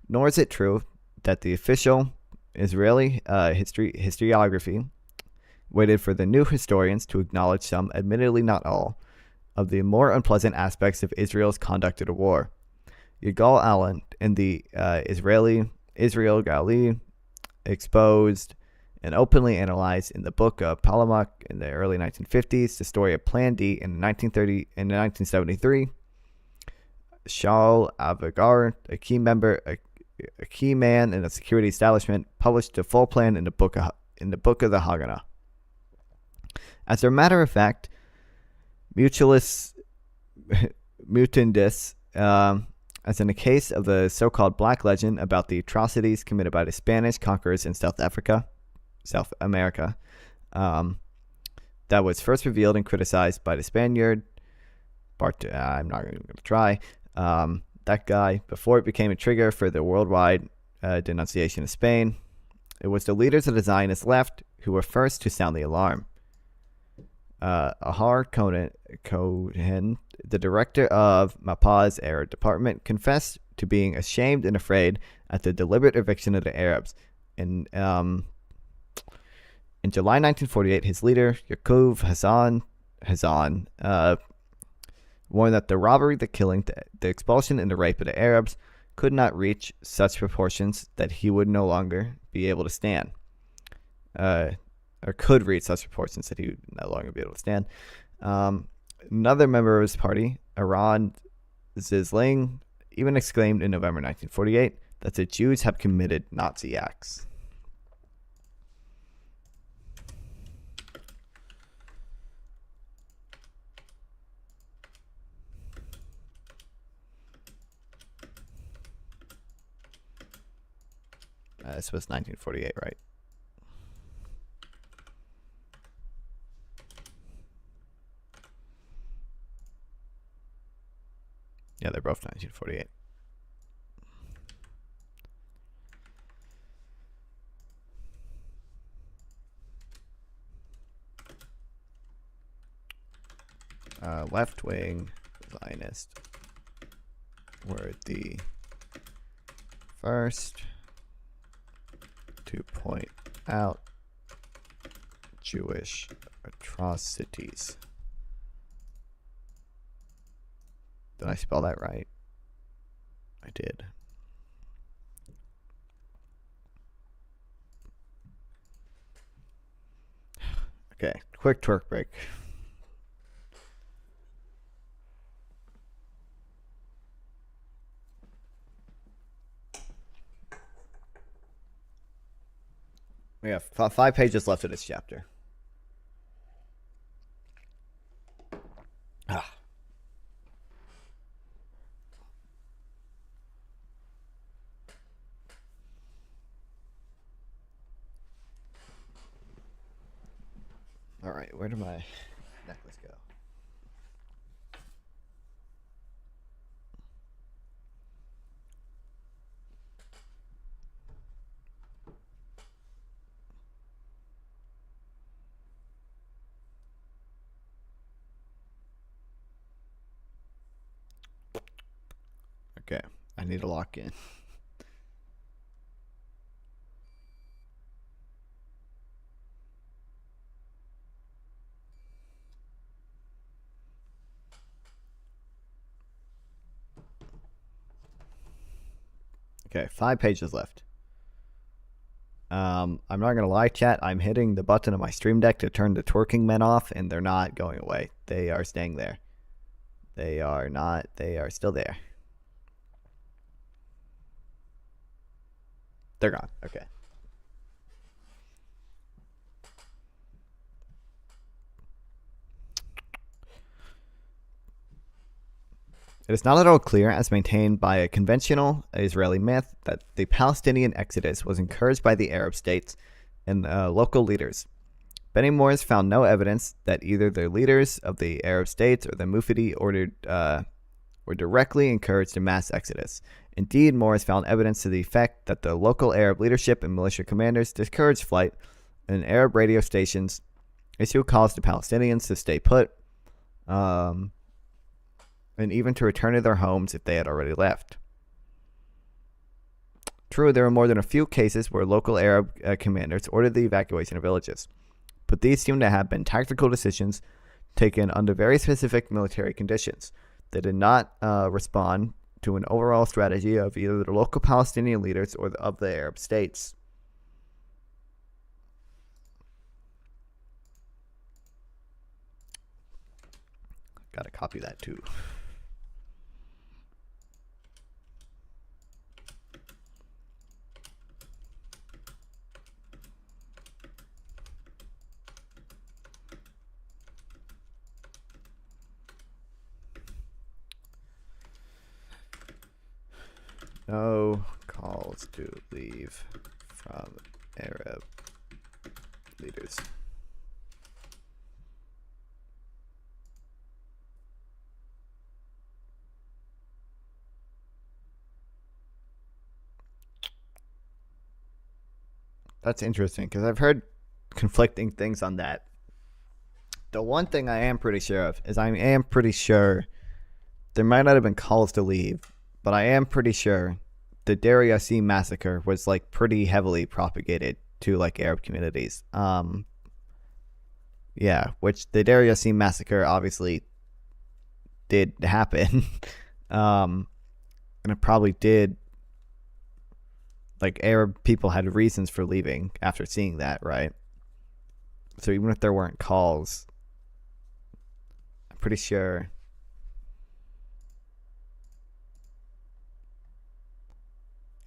Nor is it true that the official Israeli historiography waited for the new historians to acknowledge some, admittedly not all, of the more unpleasant aspects of Israel's conduct of the war. Yigal Allon in the Israel Gali exposed and openly analyzed in the book of Palamuk in the early 1950s the story of Plan D in 1973. Shaul Avagar, a key man in the security establishment, published the full plan in the book of the Haganah. As a matter of fact, mutandis, as in the case of the so-called Black Legend about the atrocities committed by the Spanish conquerors in South America, that was first revealed and criticized by the Spaniard. I'm not even going to try. That guy, before it became a trigger for the worldwide denunciation of Spain. It was the leaders of the Zionist left who were first to sound the alarm. Ahar Cohen, the director of Mapaz Arab Department, confessed to being ashamed and afraid at the deliberate eviction of the Arabs. In July 1948, his leader, Yaqub Hazan, warned that the robbery, the killing, the expulsion, and the rape of the Arabs could not reach such proportions that he would no longer be able to stand. Or could reach such proportions that he would no longer be able to stand. Another member of his party, Aron Zisling, even exclaimed in November 1948 that the Jews have committed Nazi acts. This was 1948, right? Yeah, they're both 1948. Left-wing Zionists were the first to point out Jewish atrocities. Did I spell that right? I did. Okay, quick twerk break. We have 5 pages left of this chapter. All right, where did my necklace go? Okay, I need to lock in. Okay, 5 pages left. I'm not gonna lie, chat. I'm hitting the button on my Stream Deck to turn the twerking men off, and they're not going away. They are staying there. They are not. They are still there. They're gone. Okay. It is not at all clear, as maintained by a conventional Israeli myth, that the Palestinian exodus was encouraged by the Arab states and local leaders. Benny Moores found no evidence that either the leaders of the Arab states or the Mufti were directly encouraged a mass exodus. Indeed, Moores found evidence to the effect that the local Arab leadership and militia commanders discouraged flight, and Arab radio stations issued calls to Palestinians to stay put. and even to return to their homes if they had already left. True, there were more than a few cases where local Arab commanders ordered the evacuation of villages, but these seem to have been tactical decisions taken under very specific military conditions. They did not respond to an overall strategy of either the local Palestinian leaders or of the Arab states. Gotta copy that too. No calls to leave from Arab leaders. That's interesting because I've heard conflicting things on that. The one thing I am pretty sure of is I am pretty sure there might not have been calls to leave, but I am pretty sure the Deir Yassin massacre was like pretty heavily propagated to like Arab communities. Yeah, which the Deir Yassin massacre obviously did happen. And it probably did. Like, Arab people had reasons for leaving after seeing that, right? So even if there weren't calls, I'm pretty sure.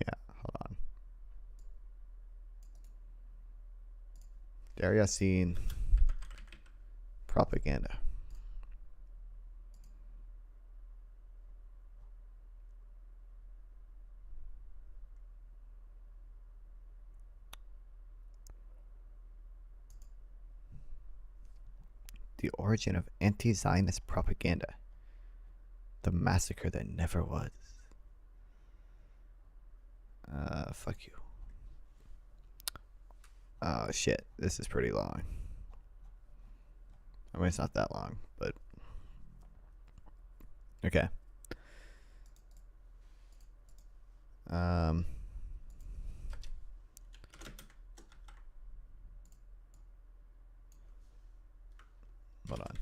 Yeah, hold on. Deir Yassin propaganda. The origin of anti-Zionist propaganda. The massacre that never was. Fuck you. Oh shit, this is pretty long. I mean, it's not that long, but okay. Hold on.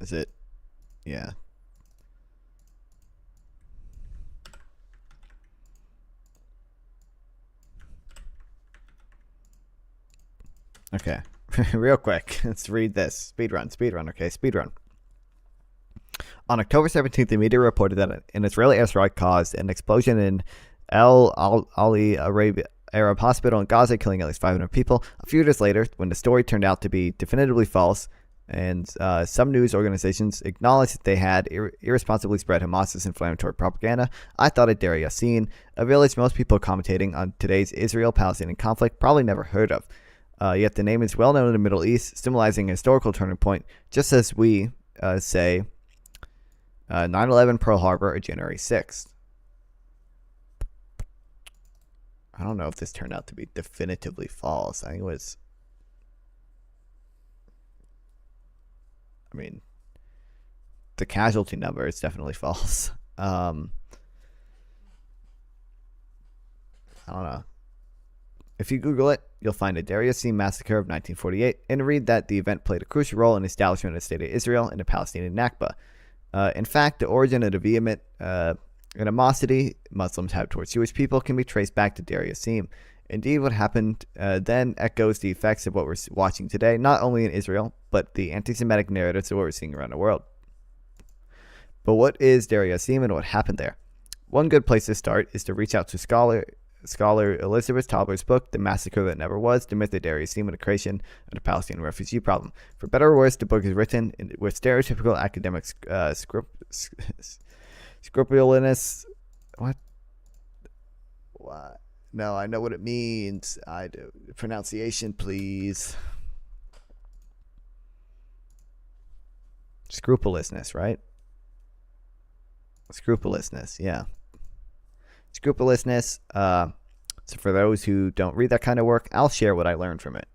Is it? Yeah. Okay. Real quick. Let's read this. Speedrun. Okay, speedrun. On October 17th, the media reported that an Israeli airstrike caused an explosion in Ali Arab Hospital in Gaza, killing at least 500 people. A few days later, when the story turned out to be definitively false, and some news organizations acknowledged that they had irresponsibly spread Hamas's inflammatory propaganda, I thought of Deir Yassin, a village most people commentating on today's Israel-Palestinian conflict probably never heard of. Yet the name is well known in the Middle East, symbolizing a historical turning point, just as we say 9/11, Pearl Harbor, or January 6th. I don't know if this turned out to be definitively false. I think it was... I mean, the casualty number is definitely false. I don't know. If you Google it, you'll find a Deir Yassin massacre of 1948 and read that the event played a crucial role in the establishment of the State of Israel and the Palestinian Nakba. In fact, the origin of the vehement animosity Muslims have towards Jewish people can be traced back to Deir Yassin. Indeed, what happened then echoes the effects of what we're watching today, not only in Israel, but the anti-Semitic narratives of what we're seeing around the world. But what is Deir Yassin and what happened there? One good place to start is to reach out to scholar Elizabeth Tauber's book, The Massacre That Never Was, The Myth of Deir Yassin and the Creation of the Palestinian Refugee Problem. For better or worse, the book is written with stereotypical academic scrupulousness. What? No, I know what it means. I do. Pronunciation, please. Scrupulousness, right? Scrupulousness, yeah. scrupulousness. So for those who don't read that kind of work, I'll share what I learned from it.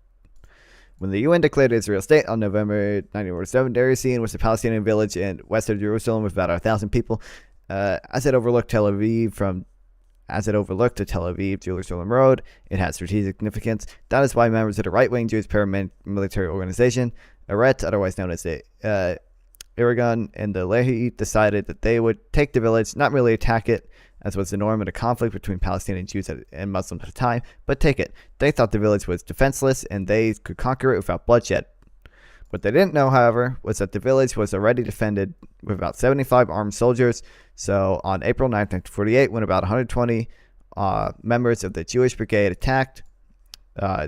When the UN declared Israel state on November 1947, Deir Yassin was a Palestinian village in west of Jerusalem with about 1,000 people. As it overlooked the Tel Aviv Jerusalem Road, it had strategic significance. That is why members of the right-wing Jewish paramilitary organization, Eret, otherwise known as the Irgun, and the Lehi decided that they would take the village, not really attack it, as was the norm in a conflict between Palestinian Jews and Muslims at the time, but take it. They thought the village was defenseless and they could conquer it without bloodshed. What they didn't know, however, was that the village was already defended with about 75 armed soldiers. So on April 9, 1948, when about 120 members of the Jewish brigade attacked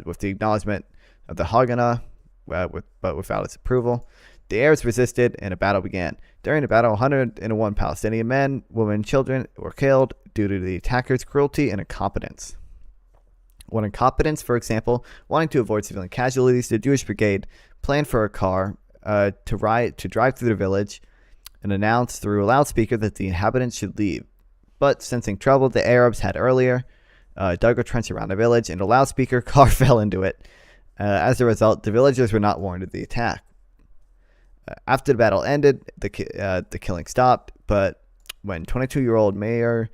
with the acknowledgement of the Haganah, but without its approval, the Arabs resisted and a battle began. During the battle, 101 Palestinian men, women, and children were killed due to the attackers' cruelty and incompetence. When incompetence, for example, wanting to avoid civilian casualties, the Jewish brigade planned for a car to drive through the village and announce through a loudspeaker that the inhabitants should leave. But sensing trouble, the Arabs had earlier dug a trench around the village, and a loudspeaker car fell into it. As a result, the villagers were not warned of the attack. After the battle ended, the killing stopped, but when 22-year-old Mayor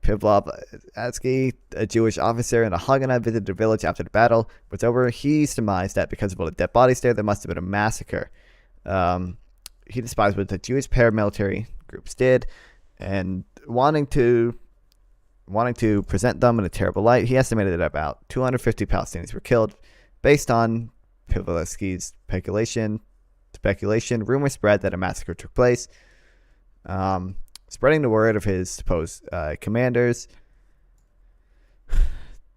Pivlov-Adsky, a Jewish officer and a Haganah, visited the village after the battle was over, he surmised that because of all the dead bodies there must have been a massacre. He despised what the Jewish paramilitary groups did, and wanting to present them in a terrible light, he estimated that about 250 Palestinians were killed. Based on Pivlevsky's speculation, rumors spread that a massacre took place, spreading the word of his supposed commanders.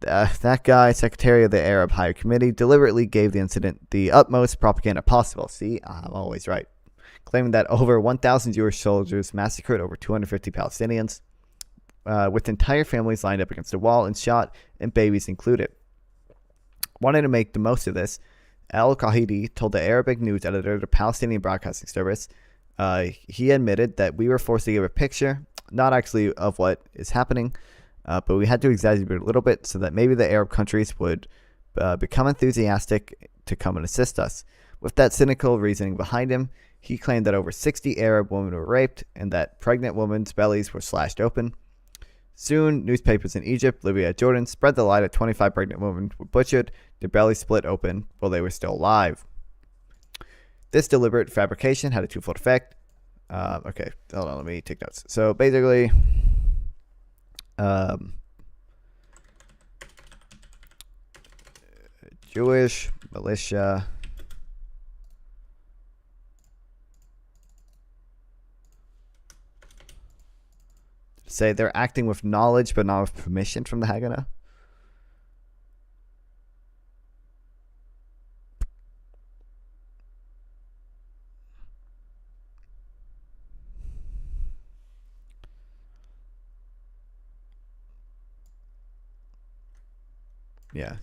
That guy, Secretary of the Arab High Committee, deliberately gave the incident the utmost propaganda possible. See, I'm always right. Claiming that over 1,000 Jewish soldiers massacred over 250 Palestinians, with entire families lined up against a wall and shot, and babies included. Wanting to make the most of this, Al-Qahidi told the Arabic news editor of the Palestinian Broadcasting Service, he admitted that we were forced to give a picture, not actually of what is happening, but we had to exaggerate a little bit so that maybe the Arab countries would become enthusiastic to come and assist us. With that cynical reasoning behind him, he claimed that over 60 Arab women were raped and that pregnant women's bellies were slashed open. Soon, newspapers in Egypt, Libya, and Jordan spread the lie that 25 pregnant women were butchered, their bellies split open while they were still alive. This deliberate fabrication had a twofold effect. Okay, hold on, let me take notes. So basically, Jewish militia say they're acting with knowledge but not with permission from the Haganah. Yeah.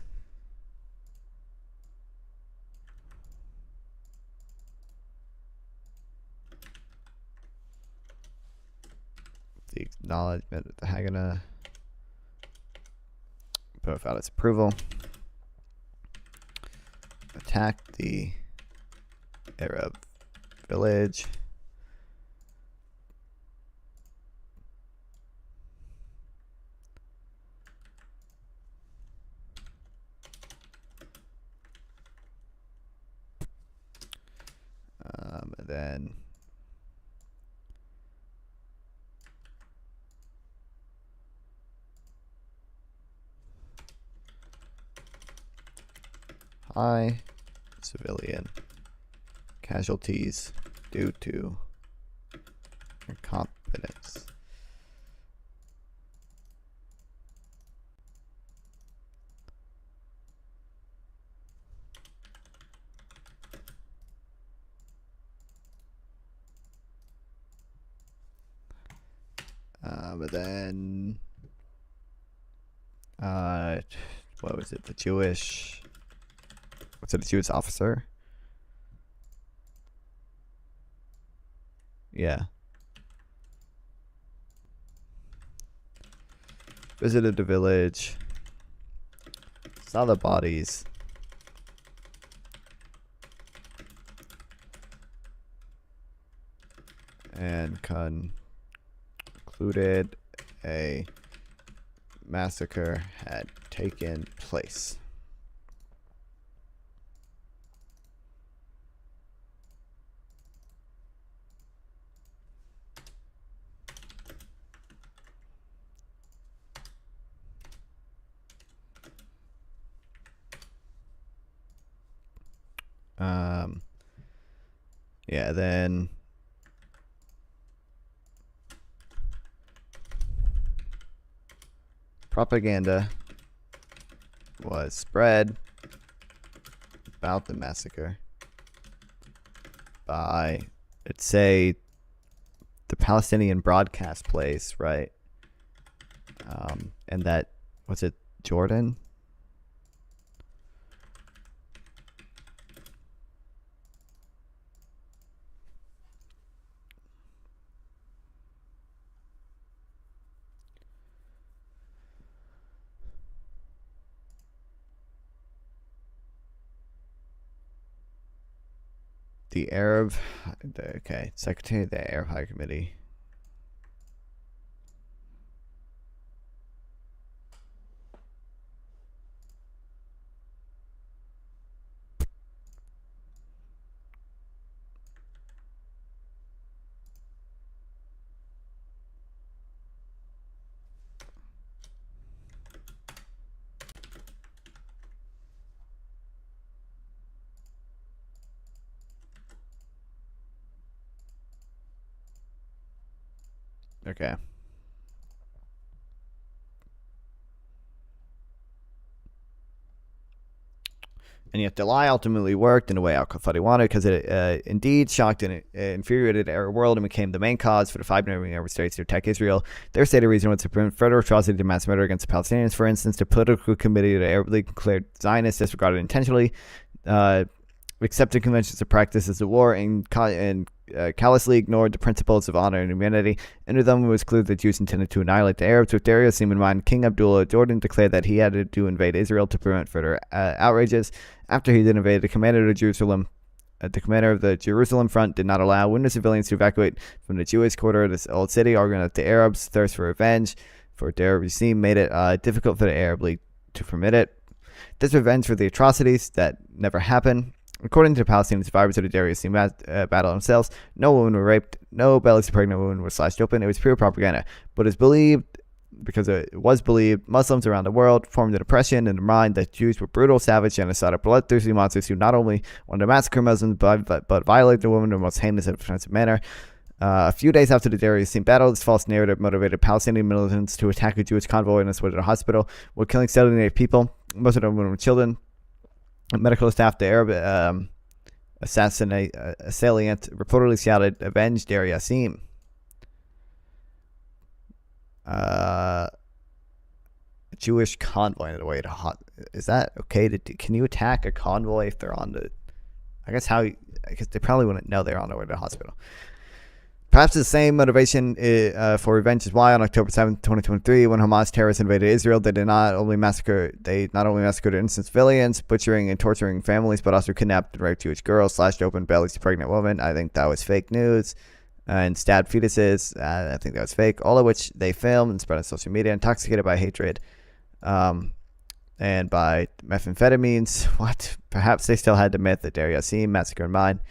The acknowledgement of the Haganah, but without its approval, attacked the Arab village. And then high civilian casualties due to incompetence. But then, what was it? The Jewish, what's it? The Jewish officer? Yeah. visited the village, saw the bodies, and concluded a massacre had taken place. Yeah, then propaganda was spread about the massacre by, let's say, the Palestinian broadcast place, right? And that, was it Jordan? The Arab, okay, Secretary of the Arab High Committee. Okay. And yet the lie ultimately worked in a way Al-Qaddafi wanted, because it indeed shocked and infuriated the Arab world and became the main cause for the 5 neighboring Arab states to attack Israel. Their stated reason was to prevent further atrocity and mass murder against the Palestinians. For instance, the political committee of the Arab League declared Zionists disregarded intentionally accepted conventions of practices of war and callously ignored the principles of honor and humanity. Under them, it was clear that Jews intended to annihilate the Arabs. With their theme in mind, King Abdullah of Jordan declared that he had to invade Israel to prevent further outrages. After he did invade, the commander of the Jerusalem front did not allow wounded civilians to evacuate from the Jewish quarter of this old city, arguing that the Arabs' thirst for revenge for their regime made it difficult for the Arab League to permit it. This revenge for the atrocities that never happened. According to the Palestinian survivors of the Deir Yassin battle themselves, no women were raped, no bellies of pregnant women were slashed open. It was pure propaganda. But it was believed, Muslims around the world formed an impression in their mind that Jews were brutal, savage, genocidal, bloodthirsty monsters who not only wanted to massacre Muslims, but violate the women in the most heinous and offensive manner. A few days after the Deir Yassin battle, this false narrative motivated Palestinian militants to attack a Jewish convoy and escort it to a hospital, while killing 78 people, most of them were children. Medical staff, the Arab assassinate assailant reportedly shouted, "Avenge Deir Yassin." Jewish convoy on the way to is that okay to do? Can you attack a convoy if they're on the? I guess they probably wouldn't know they're on their way to the hospital. Perhaps the same motivation for revenge is why on October 7th, 2023, when Hamas terrorists invaded Israel, they not only massacred innocent civilians, butchering and torturing families, but also kidnapped and raped Jewish girls, slashed open bellies to pregnant women. I think that was fake news. And stabbed fetuses. I think that was fake. All of which they filmed and spread on social media, intoxicated by hatred and by methamphetamines. What? Perhaps they still had the myth that Deir Yassin massacre in mind,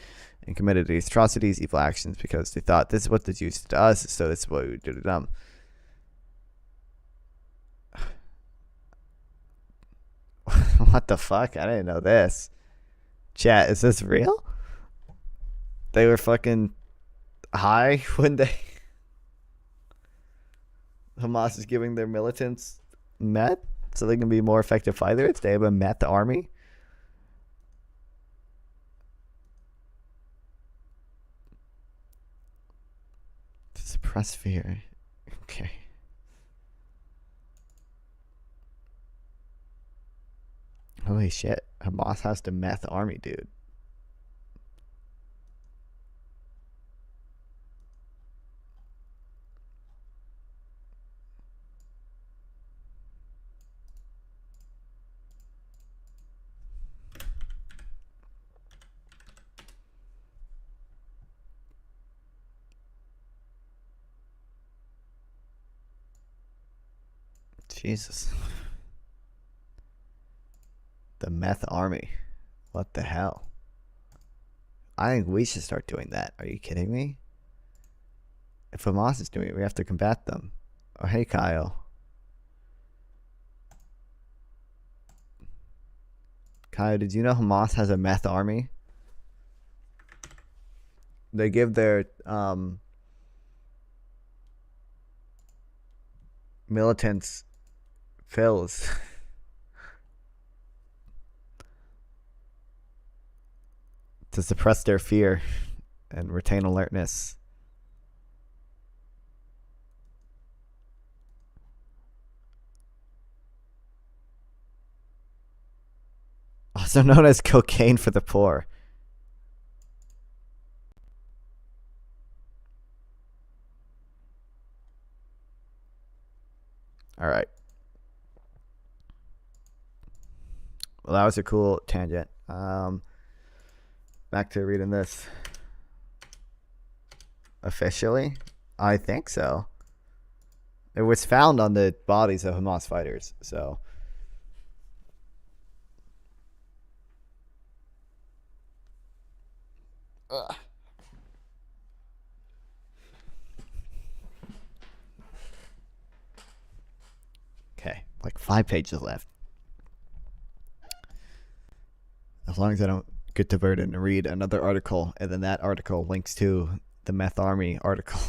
and committed these atrocities, evil actions, because they thought this is what the Jews did to us, so this is what we would do to them. What the fuck? I didn't know this. Chat, is this real? They were fucking high when Hamas is giving their militants meth so they can be more effective fighters. They have a meth army. Suppress fear. Okay. Holy shit. Hamas has the meth army, dude. Jesus. The meth army. What the hell? I think we should start doing that. Are you kidding me? If Hamas is doing it, we have to combat them. Oh, hey, Kyle. Kyle, did you know Hamas has a meth army? They give their militants pills. To suppress their fear and retain alertness. Also known as cocaine for the poor. All right. Well, that was a cool tangent. Back to reading this. Officially? I think so. It was found on the bodies of Hamas fighters, so. Ugh. Okay, like 5 pages left. As long as I don't get diverted and read another article, and then that article links to the Meth Army article.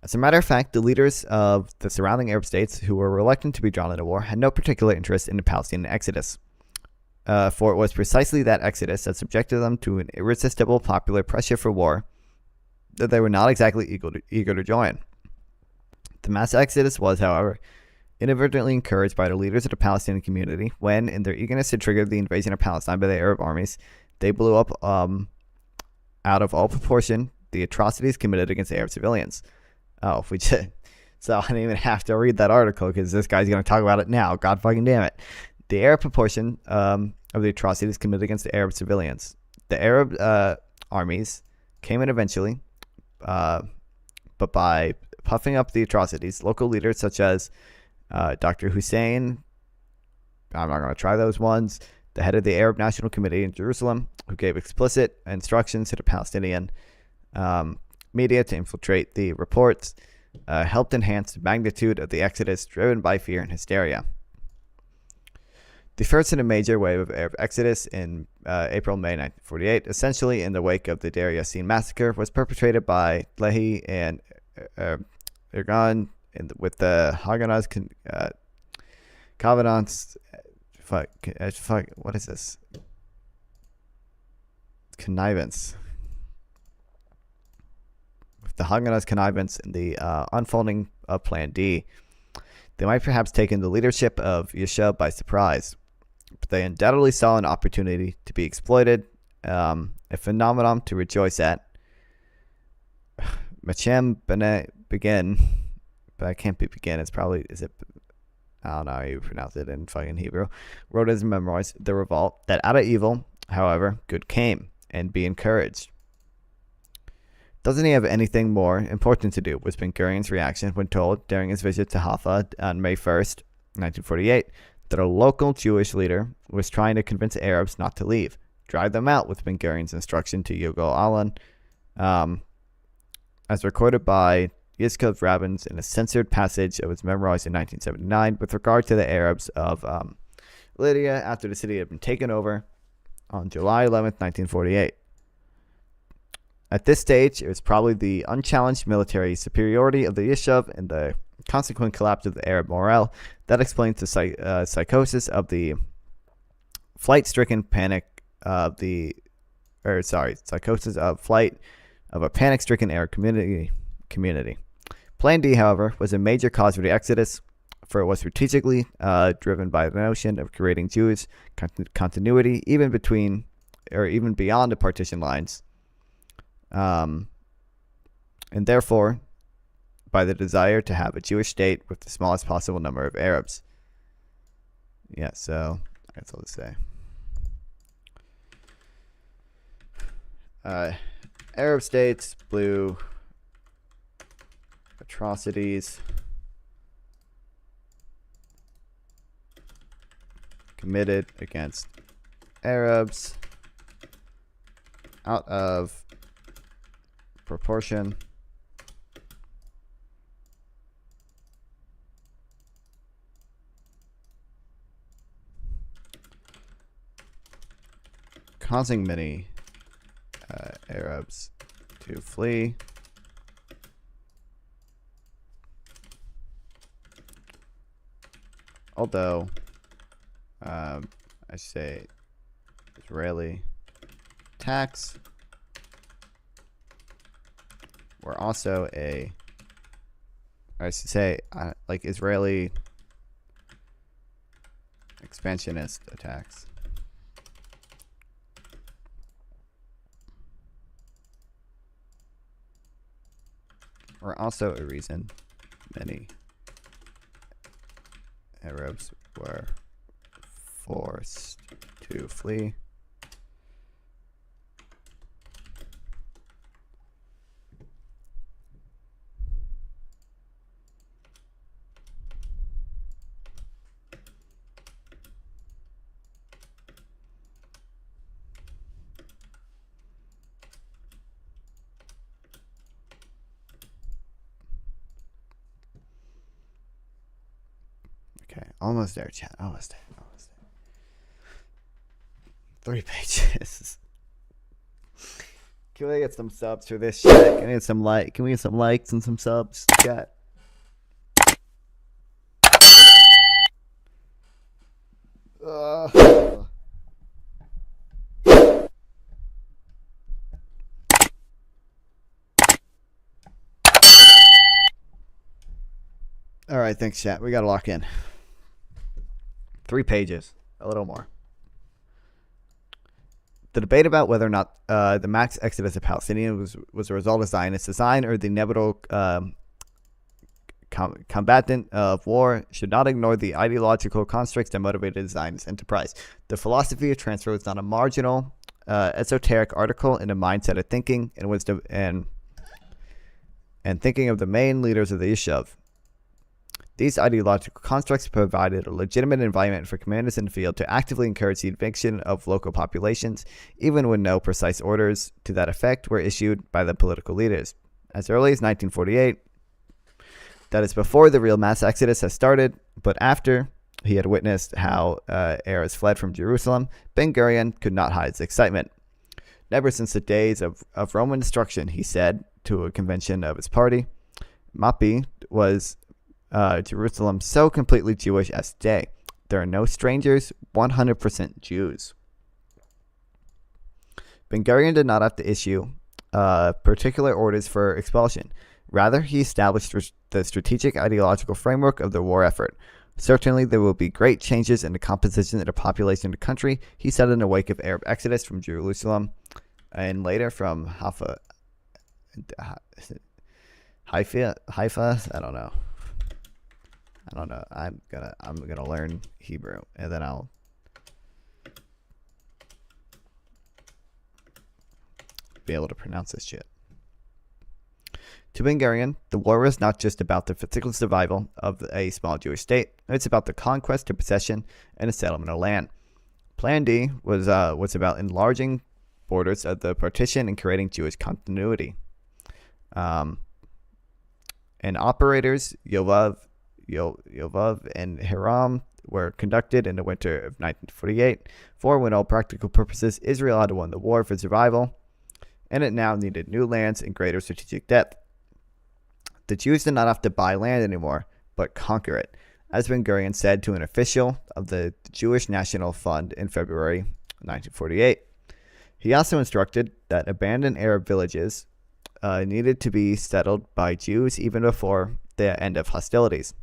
As a matter of fact, the leaders of the surrounding Arab states who were reluctant to be drawn into war had no particular interest in the Palestinian exodus. For it was precisely that exodus that subjected them to an irresistible popular pressure for war that they were not exactly eager to join. The mass exodus was, however, inadvertently encouraged by the leaders of the Palestinian community when, in their eagerness to trigger the invasion of Palestine by the Arab armies, they blew up, out of all proportion, the atrocities committed against Arab civilians. Oh, we did. So I didn't even have to read that article because this guy's going to talk about it now. God fucking damn it. The Arab proportion of the atrocities committed against the Arab civilians. The Arab armies came in eventually, but by puffing up the atrocities, local leaders such as Dr. Hussein, I'm not going to try those ones, the head of the Arab National Committee in Jerusalem, who gave explicit instructions to the Palestinian media to infiltrate the reports, helped enhance the magnitude of the exodus driven by fear and hysteria. The first in a major wave of Arab exodus in April-May 1948, essentially in the wake of the Deir Yassin massacre, was perpetrated by Lehi and Erdogan with the Haganah's Covenants. What is this? Connivance. With the Haganah's connivance in the unfolding of Plan D, they might perhaps taken the leadership of Yeshua by surprise, but they undoubtedly saw an opportunity to be exploited, a phenomenon to rejoice at. Machem begin, but I can't be begin. It's probably, is it? I don't know how you pronounce it in fucking Hebrew. Wrote his memoirs, The Revolt, that out of evil, however, good came, and be encouraged. Doesn't he have anything more important to do? Was Ben Gurion's reaction when told during his visit to Haifa on May 1st, 1948, that a local Jewish leader was trying to convince Arabs not to leave, drive them out with Ben Gurion's instruction to Yigal Allon, as recorded by Yitzhak Rabin's in a censored passage of his memoirs in 1979 with regard to the Arabs of Lydia after the city had been taken over on July 11th, 1948. At this stage, it was probably the unchallenged military superiority of the Yishuv and the consequent collapse of the Arab morale that explains the psychosis of the flight-stricken panic of psychosis of flight of a panic-stricken Arab community. Plan D, however, was a major cause for the exodus, for it was strategically driven by the notion of creating Jewish continuity even between or even beyond the partition lines. And therefore, by the desire to have a Jewish state with the smallest possible number of Arabs. Yeah, so that's all to say. Arab states, blue, atrocities, committed against Arabs out of proportion causing many Arabs to flee. Although, I say Israeli attacks were also I should say, like Israeli expansionist attacks. Were also a reason many Arabs were forced to flee. Okay, almost there, chat. Almost there. 3 pages. Can we get some subs for this shit? Can we get some likes and some subs, chat? All right, thanks, chat. We gotta lock in. 3 pages, a little more. The debate about whether or not the mass exodus of Palestinians was a result of Zionist design or the inevitable combatant of war should not ignore the ideological constructs that motivated Zionist enterprise. The philosophy of transfer was not a marginal, esoteric article in a mindset of thinking and wisdom and thinking of the main leaders of the Yishuv. These ideological constructs provided a legitimate environment for commanders in the field to actively encourage the eviction of local populations, even when no precise orders to that effect were issued by the political leaders. As early as 1948, that is before the real mass exodus has started, but after he had witnessed how Arabs fled from Jerusalem, Ben-Gurion could not hide his excitement. Never since the days of Roman destruction, he said to a convention of his party, Mapi was Jerusalem so completely Jewish as today. There are no strangers, 100% Jews. Ben-Gurion did not have to issue particular orders for expulsion. Rather, he established the strategic ideological framework of the war effort. Certainly, there will be great changes in the composition of the population of the country, he said in the wake of Arab exodus from Jerusalem and later from Haifa. I don't know. I'm gonna learn Hebrew and then I'll be able to pronounce this shit. To Ben-Gurion, the war was not just about the physical survival of a small Jewish state. It's about the conquest, the possession, and the settlement of land. Plan D was about enlarging borders of the partition and creating Jewish continuity. And operators Yovav and Hiram were conducted in the winter of 1948. For when all practical purposes, Israel had won the war for survival, and it now needed new lands and greater strategic depth. The Jews did not have to buy land anymore, but conquer it, as Ben-Gurion said to an official of the Jewish National Fund in February 1948. He also instructed that abandoned Arab villages needed to be settled by Jews even before the end of hostilities.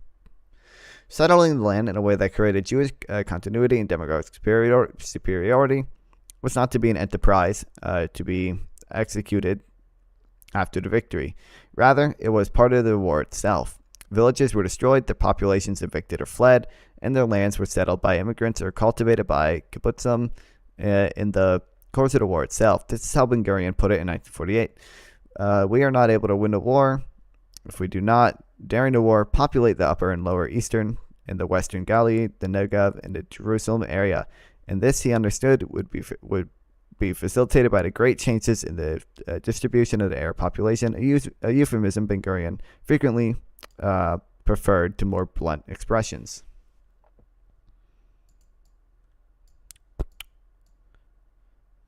Settling the land in a way that created Jewish continuity and demographic superiority was not to be an enterprise to be executed after the victory. Rather, it was part of the war itself. Villages were destroyed, their populations evicted or fled, and their lands were settled by immigrants or cultivated by kibbutzim in the course of the war itself. This is how Ben-Gurion put it in 1948. We are not able to win the war if we do not, during the war, populate the upper and lower eastern in the Western Galilee, the Negev, and the Jerusalem area. And this, he understood, would be facilitated by the great changes in the distribution of the Arab population, a euphemism Ben Gurion frequently preferred to more blunt expressions.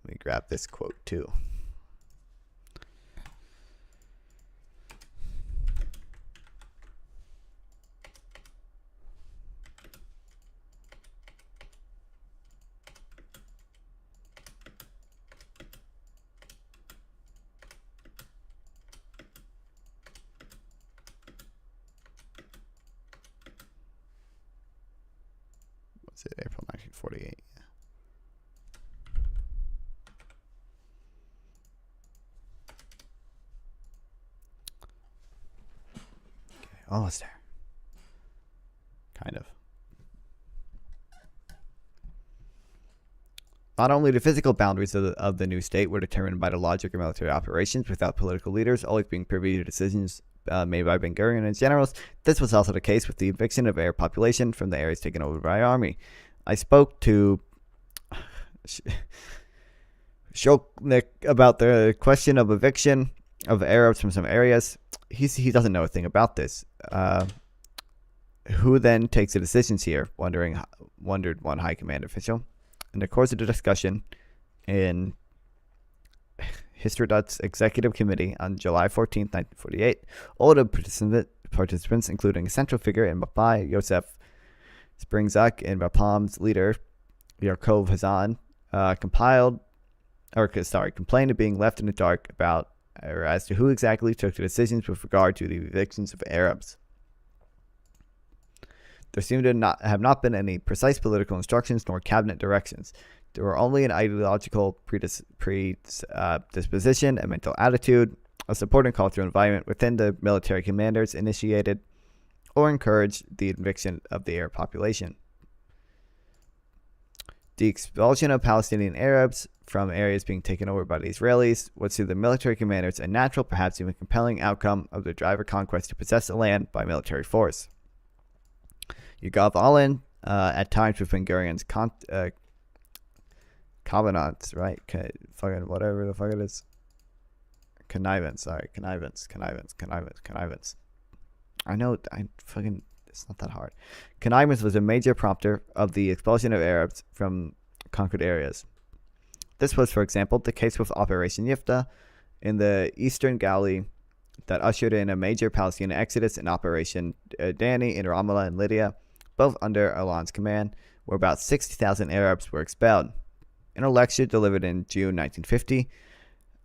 Let me grab this quote too. What's it? April 1948. Almost there. Kind of. Not only the physical boundaries of the new state were determined by the logic of military operations without political leaders always being privy to decisions made by Ben Gurion and his generals, this was also the case with the eviction of Arab population from the areas taken over by army. I spoke to Shoknik about the question of eviction of Arabs from some areas. He doesn't know a thing about this. Who then takes the decisions here? Wondered one high command official. In the course of the discussion in Histrodot's executive committee on July 14, 1948, all the participants, including a central figure in Mapai, Yosef Springzak, and Mapam's leader, Yaakov Hazan, complained of being left in the dark about or as to who exactly took the decisions with regard to the evictions of Arabs. There seemed to have not been any precise political instructions nor cabinet directions. There were only an ideological predisposition, a mental attitude, a supporting cultural environment within the military commanders initiated or encouraged the eviction of the Arab population. The expulsion of Palestinian Arabs from areas being taken over by the Israelis was to the military commanders a natural, perhaps even compelling outcome of the drive or conquest to possess the land by military force. Yugav Allen, at times with Ben Gurion's covenants, right? Fucking whatever the fuck it is. Connivance. I know, it's not that hard. Connivance was a major prompter of the expulsion of Arabs from conquered areas. This was, for example, the case with Operation Yifta in the Eastern Galilee that ushered in a major Palestinian exodus, in Operation Dani in Ramallah and Lydia, both under Allen's command, where about 60,000 Arabs were expelled. In a lecture delivered in June 1950,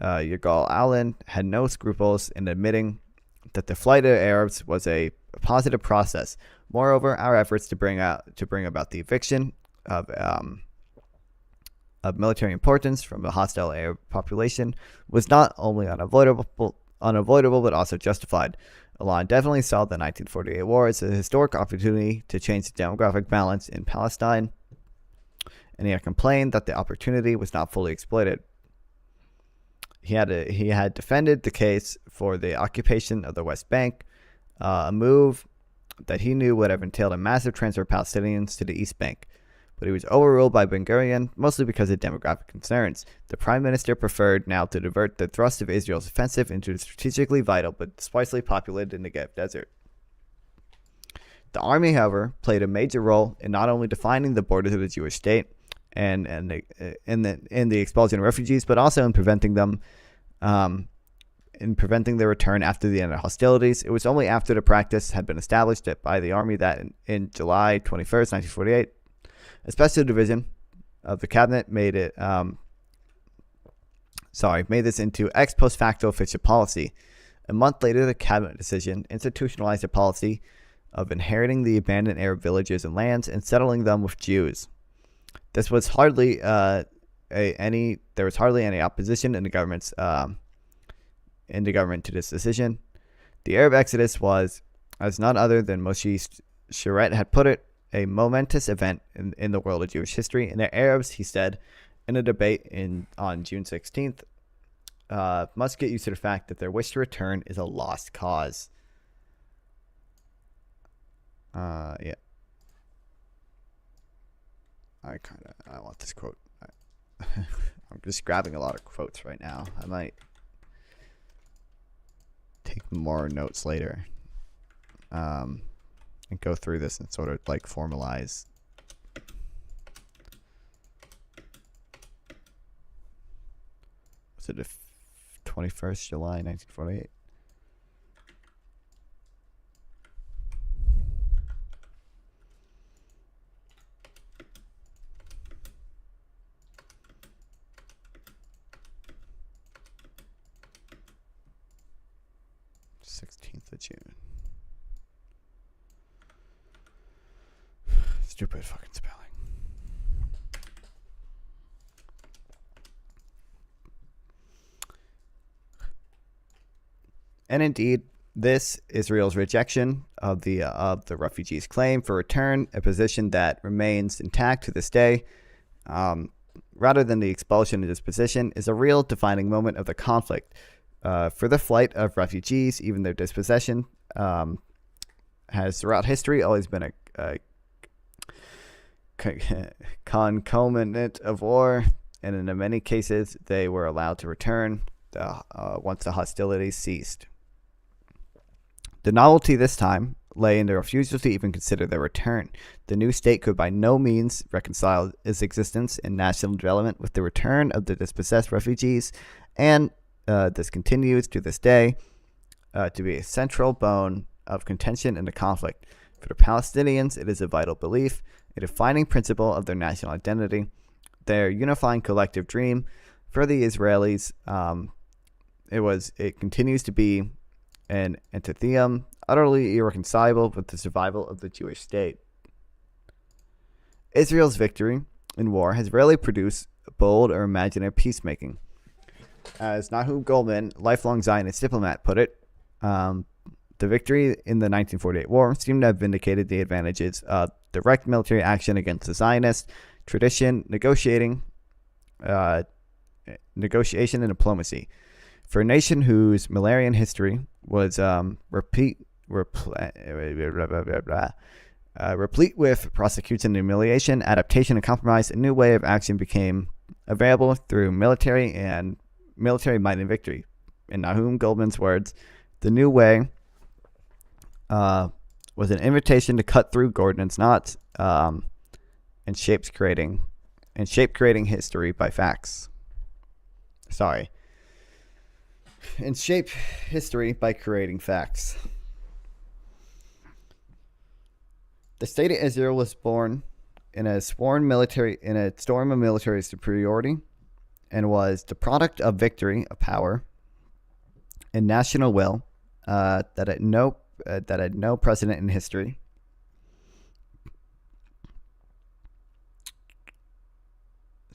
Yigal Allen had no scruples in admitting that the flight of Arabs was a positive process. Moreover, our efforts to bring about the eviction of military importance from the hostile Arab population was not only unavoidable but also justified. Allen definitely saw the 1948 war as a historic opportunity to change the demographic balance in Palestine, and he had complained that the opportunity was not fully exploited. He had defended the case for the occupation of the West Bank, a move that he knew would have entailed a massive transfer of Palestinians to the East Bank. But he was overruled by Ben Gurion, mostly because of demographic concerns. The prime minister preferred now to divert the thrust of Israel's offensive into the strategically vital but sparsely populated Negev desert. The army, however, played a major role in not only defining the borders of the Jewish state and in the expulsion of refugees, but also in preventing them their return after the end of hostilities. It was only after the practice had been established by the army that in July 21st, 1948, a special division of the cabinet made this into ex post facto official policy. A month later, the cabinet decision institutionalized a policy of inheriting the abandoned Arab villages and lands and settling them with Jews. There was hardly any opposition in the government to this decision. The Arab exodus was, as none other than Moshe Sharet had put it, a momentous event in the world of Jewish history. And the Arabs, he said, in a debate on June 16th, must get used to the fact that their wish to return is a lost cause. I want this quote. I'm just grabbing a lot of quotes right now. I might take more notes later, and go through this and sort of like formalize. Was it the 21st July 1948? June. Stupid fucking spelling. And indeed, this Israel's rejection of the refugees' claim for return, a position that remains intact to this day, rather than the expulsion of this position, is a real defining moment of the conflict. For the flight of refugees, even their dispossession, has throughout history always been a concomitant of war, and in many cases they were allowed to return once the hostilities ceased. The novelty this time lay in the refusal to even consider their return. The new state could by no means reconcile its existence and national development with the return of the dispossessed refugees, and this continues to this day to be a central bone of contention in the conflict. For the Palestinians, it is a vital belief, a defining principle of their national identity, their unifying collective dream. For the Israelis, it continues to be an antitheum, utterly irreconcilable with the survival of the Jewish state. Israel's victory in war has rarely produced bold or imaginative peacemaking. As Nahum Goldman, lifelong Zionist diplomat, put it, the victory in the 1948 war seemed to have vindicated the advantages of direct military action against the Zionist tradition, negotiation and diplomacy. For a nation whose millenarian history was replete with prosecution and humiliation, adaptation and compromise, a new way of action became available through military might and victory. In Nahum Goldman's words, the new way was an invitation to cut through Gordon's knots and shape creating history by facts. And shape history by creating facts. The state of Israel was born in a storm of military superiority, and was the product of victory, of power, and national will that had no precedent in history.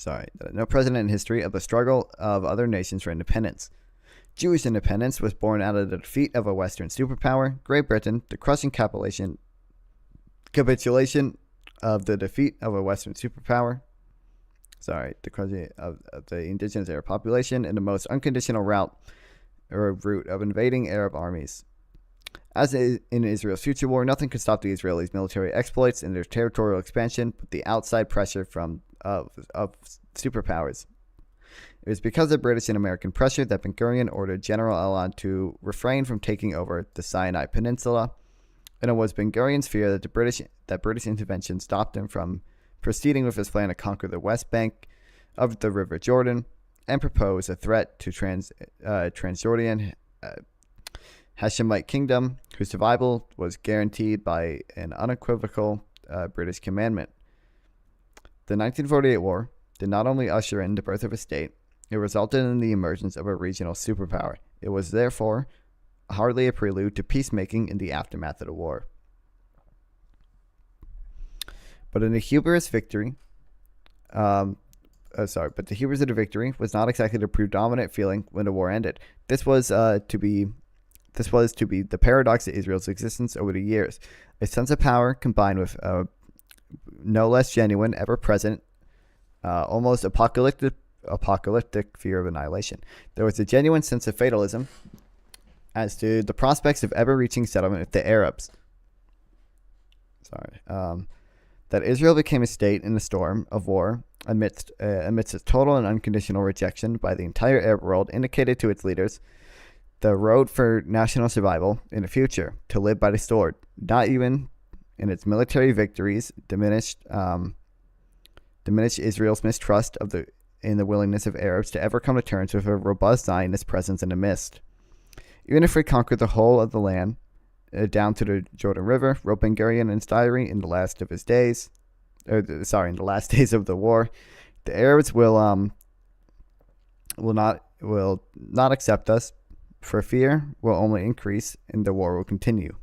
That had no precedent in history of the struggle of other nations for independence. Jewish independence was born out of the defeat of a Western superpower, Great Britain, the crushing capitulation of the defeat of a Western superpower. The crushing of the indigenous Arab population in the most unconditional route of invading Arab armies. As in Israel's future war, nothing could stop the Israelis' military exploits and their territorial expansion but the outside pressure of superpowers. It was because of British and American pressure that Ben-Gurion ordered General Elon to refrain from taking over the Sinai Peninsula, and it was Ben-Gurion's fear that British intervention stopped him from proceeding with his plan to conquer the West Bank of the River Jordan and propose a threat to Transjordan Hashemite kingdom, whose survival was guaranteed by an unequivocal British commandment. The 1948 war did not only usher in the birth of a state, it resulted in the emergence of a regional superpower. It was therefore hardly a prelude to peacemaking in the aftermath of the war. But in the hubris victory, the hubris of the victory was not exactly the predominant feeling when the war ended. This was to be the paradox of Israel's existence over the years. A sense of power combined with no less genuine, ever-present, almost apocalyptic fear of annihilation. There was a genuine sense of fatalism as to the prospects of ever-reaching settlement with the Arabs. That Israel became a state in a storm of war amidst its total and unconditional rejection by the entire Arab world indicated to its leaders the road for national survival in the future, to live by the sword, not even in its military victories, diminished Israel's mistrust in the willingness of Arabs to ever come to terms with a robust Zionist presence in the midst. Even if we conquered the whole of the land, down to the Jordan River, wrote Ben Gurion in his diary in the last days of the war, the Arabs will not accept us, for fear will only increase and the war will continue.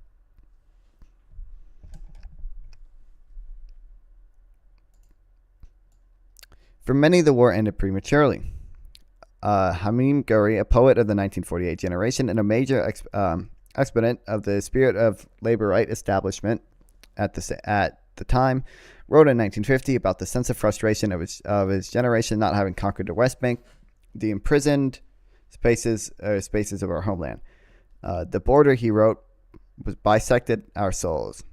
For many, the war ended prematurely. Hamim Guri, a poet of the 1948 generation and a major exponent of the spirit of labor right establishment at the time, wrote in 1950 about the sense of frustration of his generation not having conquered the West Bank, the imprisoned spaces of our homeland. The border, he wrote, was bisected our souls.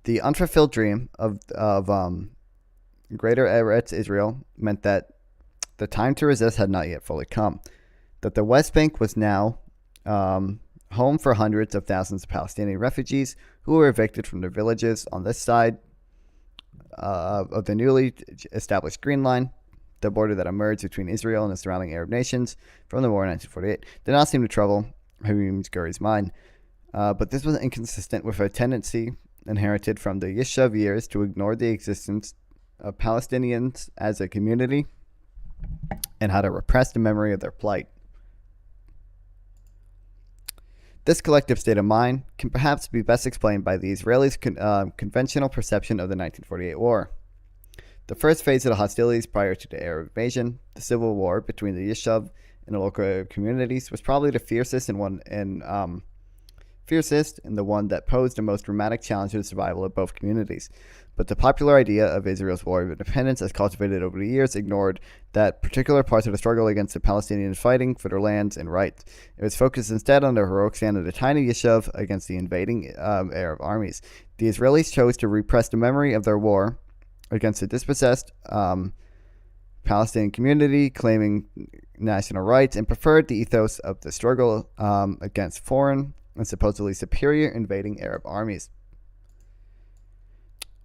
The unfulfilled dream of Greater Eretz Israel meant that the time to resist had not yet fully come. That the West Bank was now home for hundreds of thousands of Palestinian refugees who were evicted from their villages on this side of the newly established Green Line, the border that emerged between Israel and the surrounding Arab nations from the war in 1948, did not seem to trouble Hamim Guri's mind. But this was inconsistent with a tendency inherited from the Yishuv years to ignore the existence of Palestinians as a community and how to repress the memory of their plight. This collective state of mind can perhaps be best explained by the Israelis' conventional perception of the 1948 war. The first phase of the hostilities prior to the Arab invasion, the civil war between the Yishuv and the local communities, was probably the fiercest and the one that posed the most dramatic challenge to the survival of both communities. But the popular idea of Israel's war of independence, as cultivated over the years, ignored that particular parts of the struggle against the Palestinians fighting for their lands and rights. It was focused instead on the heroic stand of the tiny Yishuv against the invading Arab armies. The Israelis chose to repress the memory of their war against the dispossessed Palestinian community, claiming national rights, and preferred the ethos of the struggle against foreign and supposedly superior invading Arab armies.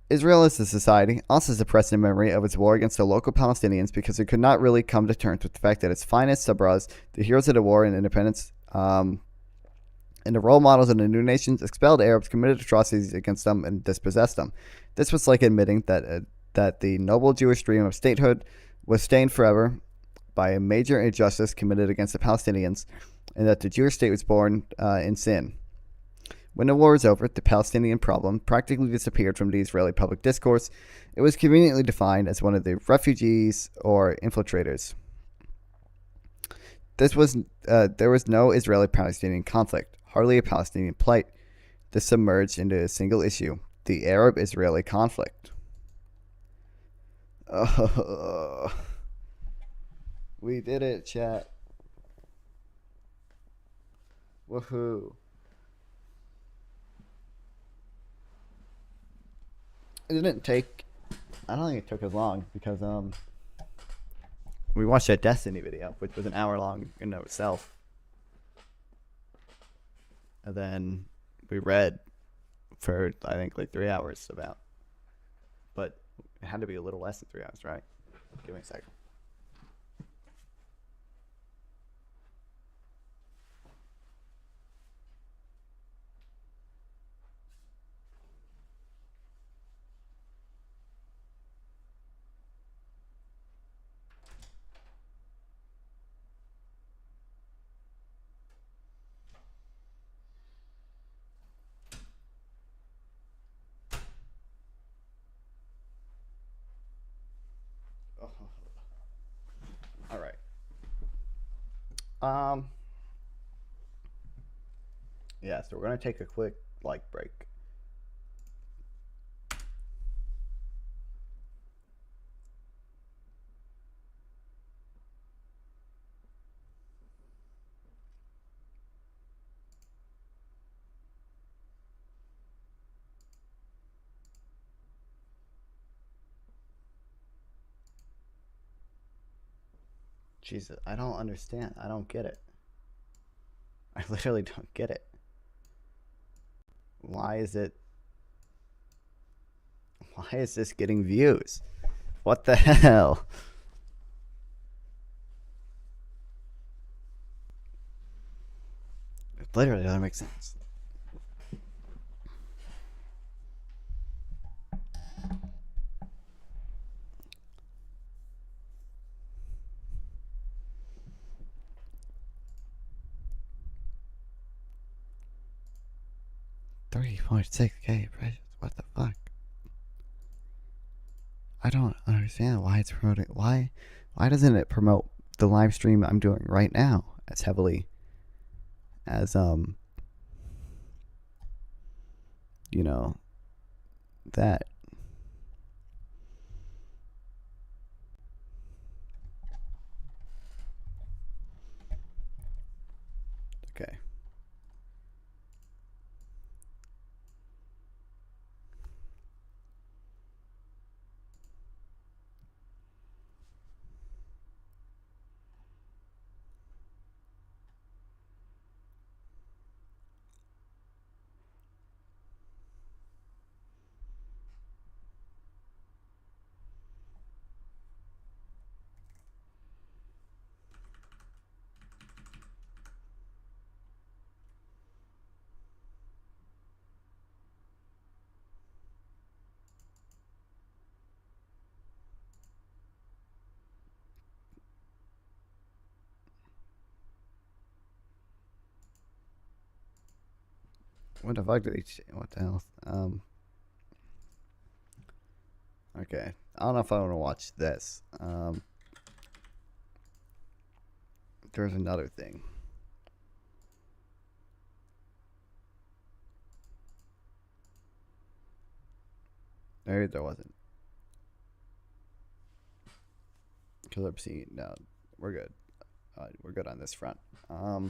Israel as a society also suppressed the memory of its war against the local Palestinians because it could not really come to terms with the fact that its finest sabras, the heroes of the war and independence, and the role models of the new nations, expelled Arabs, committed atrocities against them, and dispossessed them. This was like admitting that the noble Jewish dream of statehood was stained forever by a major injustice committed against the Palestinians, and that the Jewish state was born in sin. When the war was over, the Palestinian problem practically disappeared from the Israeli public discourse. It was conveniently defined as one of the refugees or infiltrators. There was no Israeli-Palestinian conflict, hardly a Palestinian plight. This submerged into a single issue, the Arab-Israeli conflict. We did it, chat. Woohoo. It didn't take, I don't think it took as long because we watched that Destiny video, which was an hour long in and of itself. And then we read for, I think, like 3 hours about. But it had to be a little less than 3 hours, right? Give me a second. All right. Yeah, so we're gonna take a quick break. Jesus, I don't understand. I don't get it. I literally don't get it. Why is this getting views? What the hell? It literally doesn't make sense. $3.6K impressions. What the fuck? I don't understand why it's promoting. Why doesn't it promote the live stream I'm doing right now as heavily as you know, that? Okay. What the fuck did he? What the hell? Okay. I don't know if I want to watch this. There's another thing. There wasn't. Because I'm seeing. No, we're good. We're good on this front. How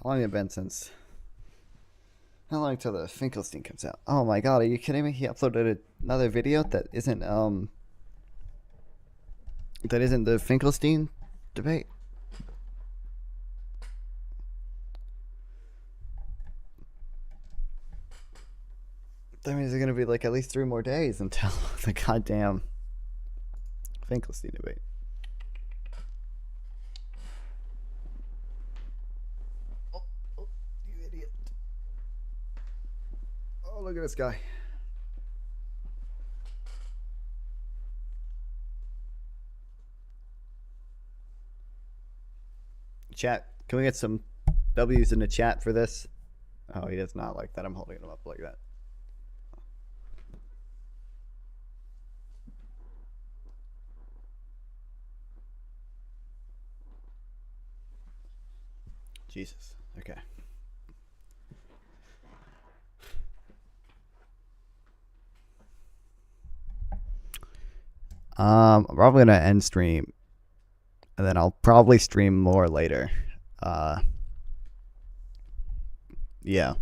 long has it been since? How long till the Finkelstein comes out? Oh my god, are you kidding me? He uploaded another video that isn't the Finkelstein debate. That means it's gonna be like at least 3 more days until the goddamn Finkelstein debate. Oh, you idiot. Oh, look at this guy. Chat, can we get some W's in the chat for this? Oh, he does not like that. I'm holding him up like that. Jesus. Okay. I'm probably gonna end stream, and then I'll probably stream more later. Yeah.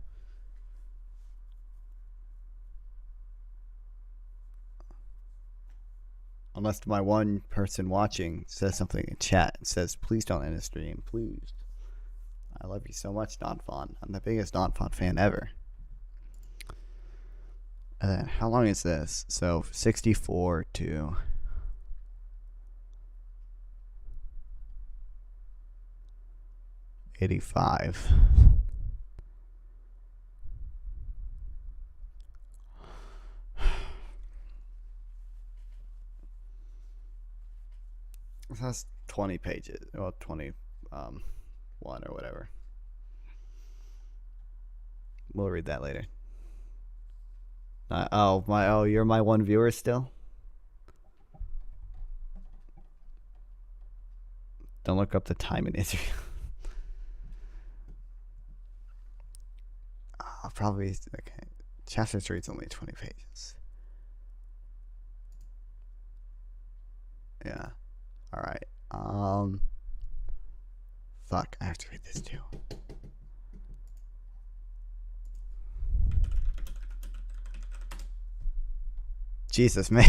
Unless my one person watching says something in chat and says, please don't end the stream, please. I love you so much, Donfon. I'm the biggest Donfon fan ever. And then, how long is this? So, 64 to... 85. That's 20 pages. Well, 21 or whatever. We'll read that later. You're my one viewer still? Don't look up the time in Israel. Probably, okay. Chapter 3 is only 20 pages. Yeah. Alright. Fuck, I have to read this too. Jesus, man.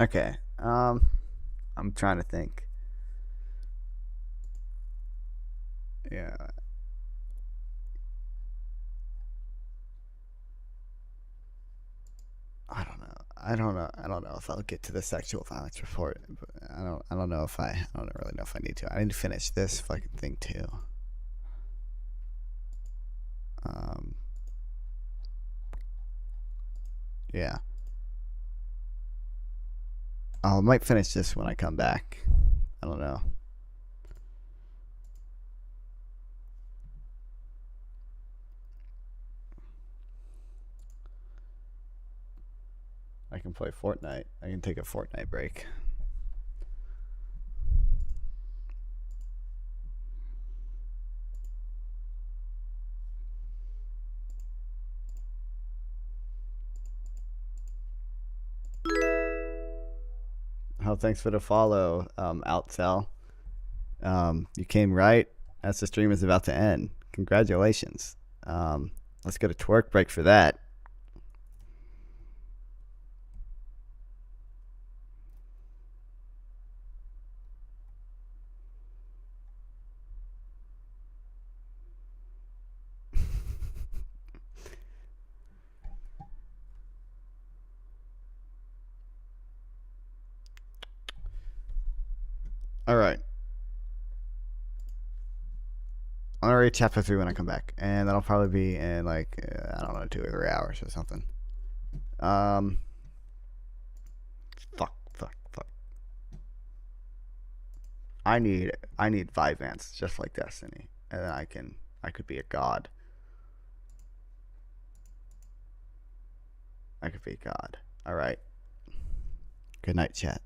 Okay. I'm trying to think. Yeah. I don't know. I don't know. I don't know if I'll get to the sexual violence report. But I don't know if I don't really know if I need to. I need to finish this fucking thing too. Um. Yeah. I might finish this when I come back. I don't know. I can play Fortnite. I can take a Fortnite break. Oh, thanks for the follow, Outsell. You came right as the stream is about to end. Congratulations. Let's get a twerk break for that. All right. I'm gonna read chapter 3 when I come back, and that'll probably be in like I don't know 2 or 3 hours or something. Fuck. I need Vyvanse just like Destiny, and then I could be a god. I could be a god. All right. Good night, chat.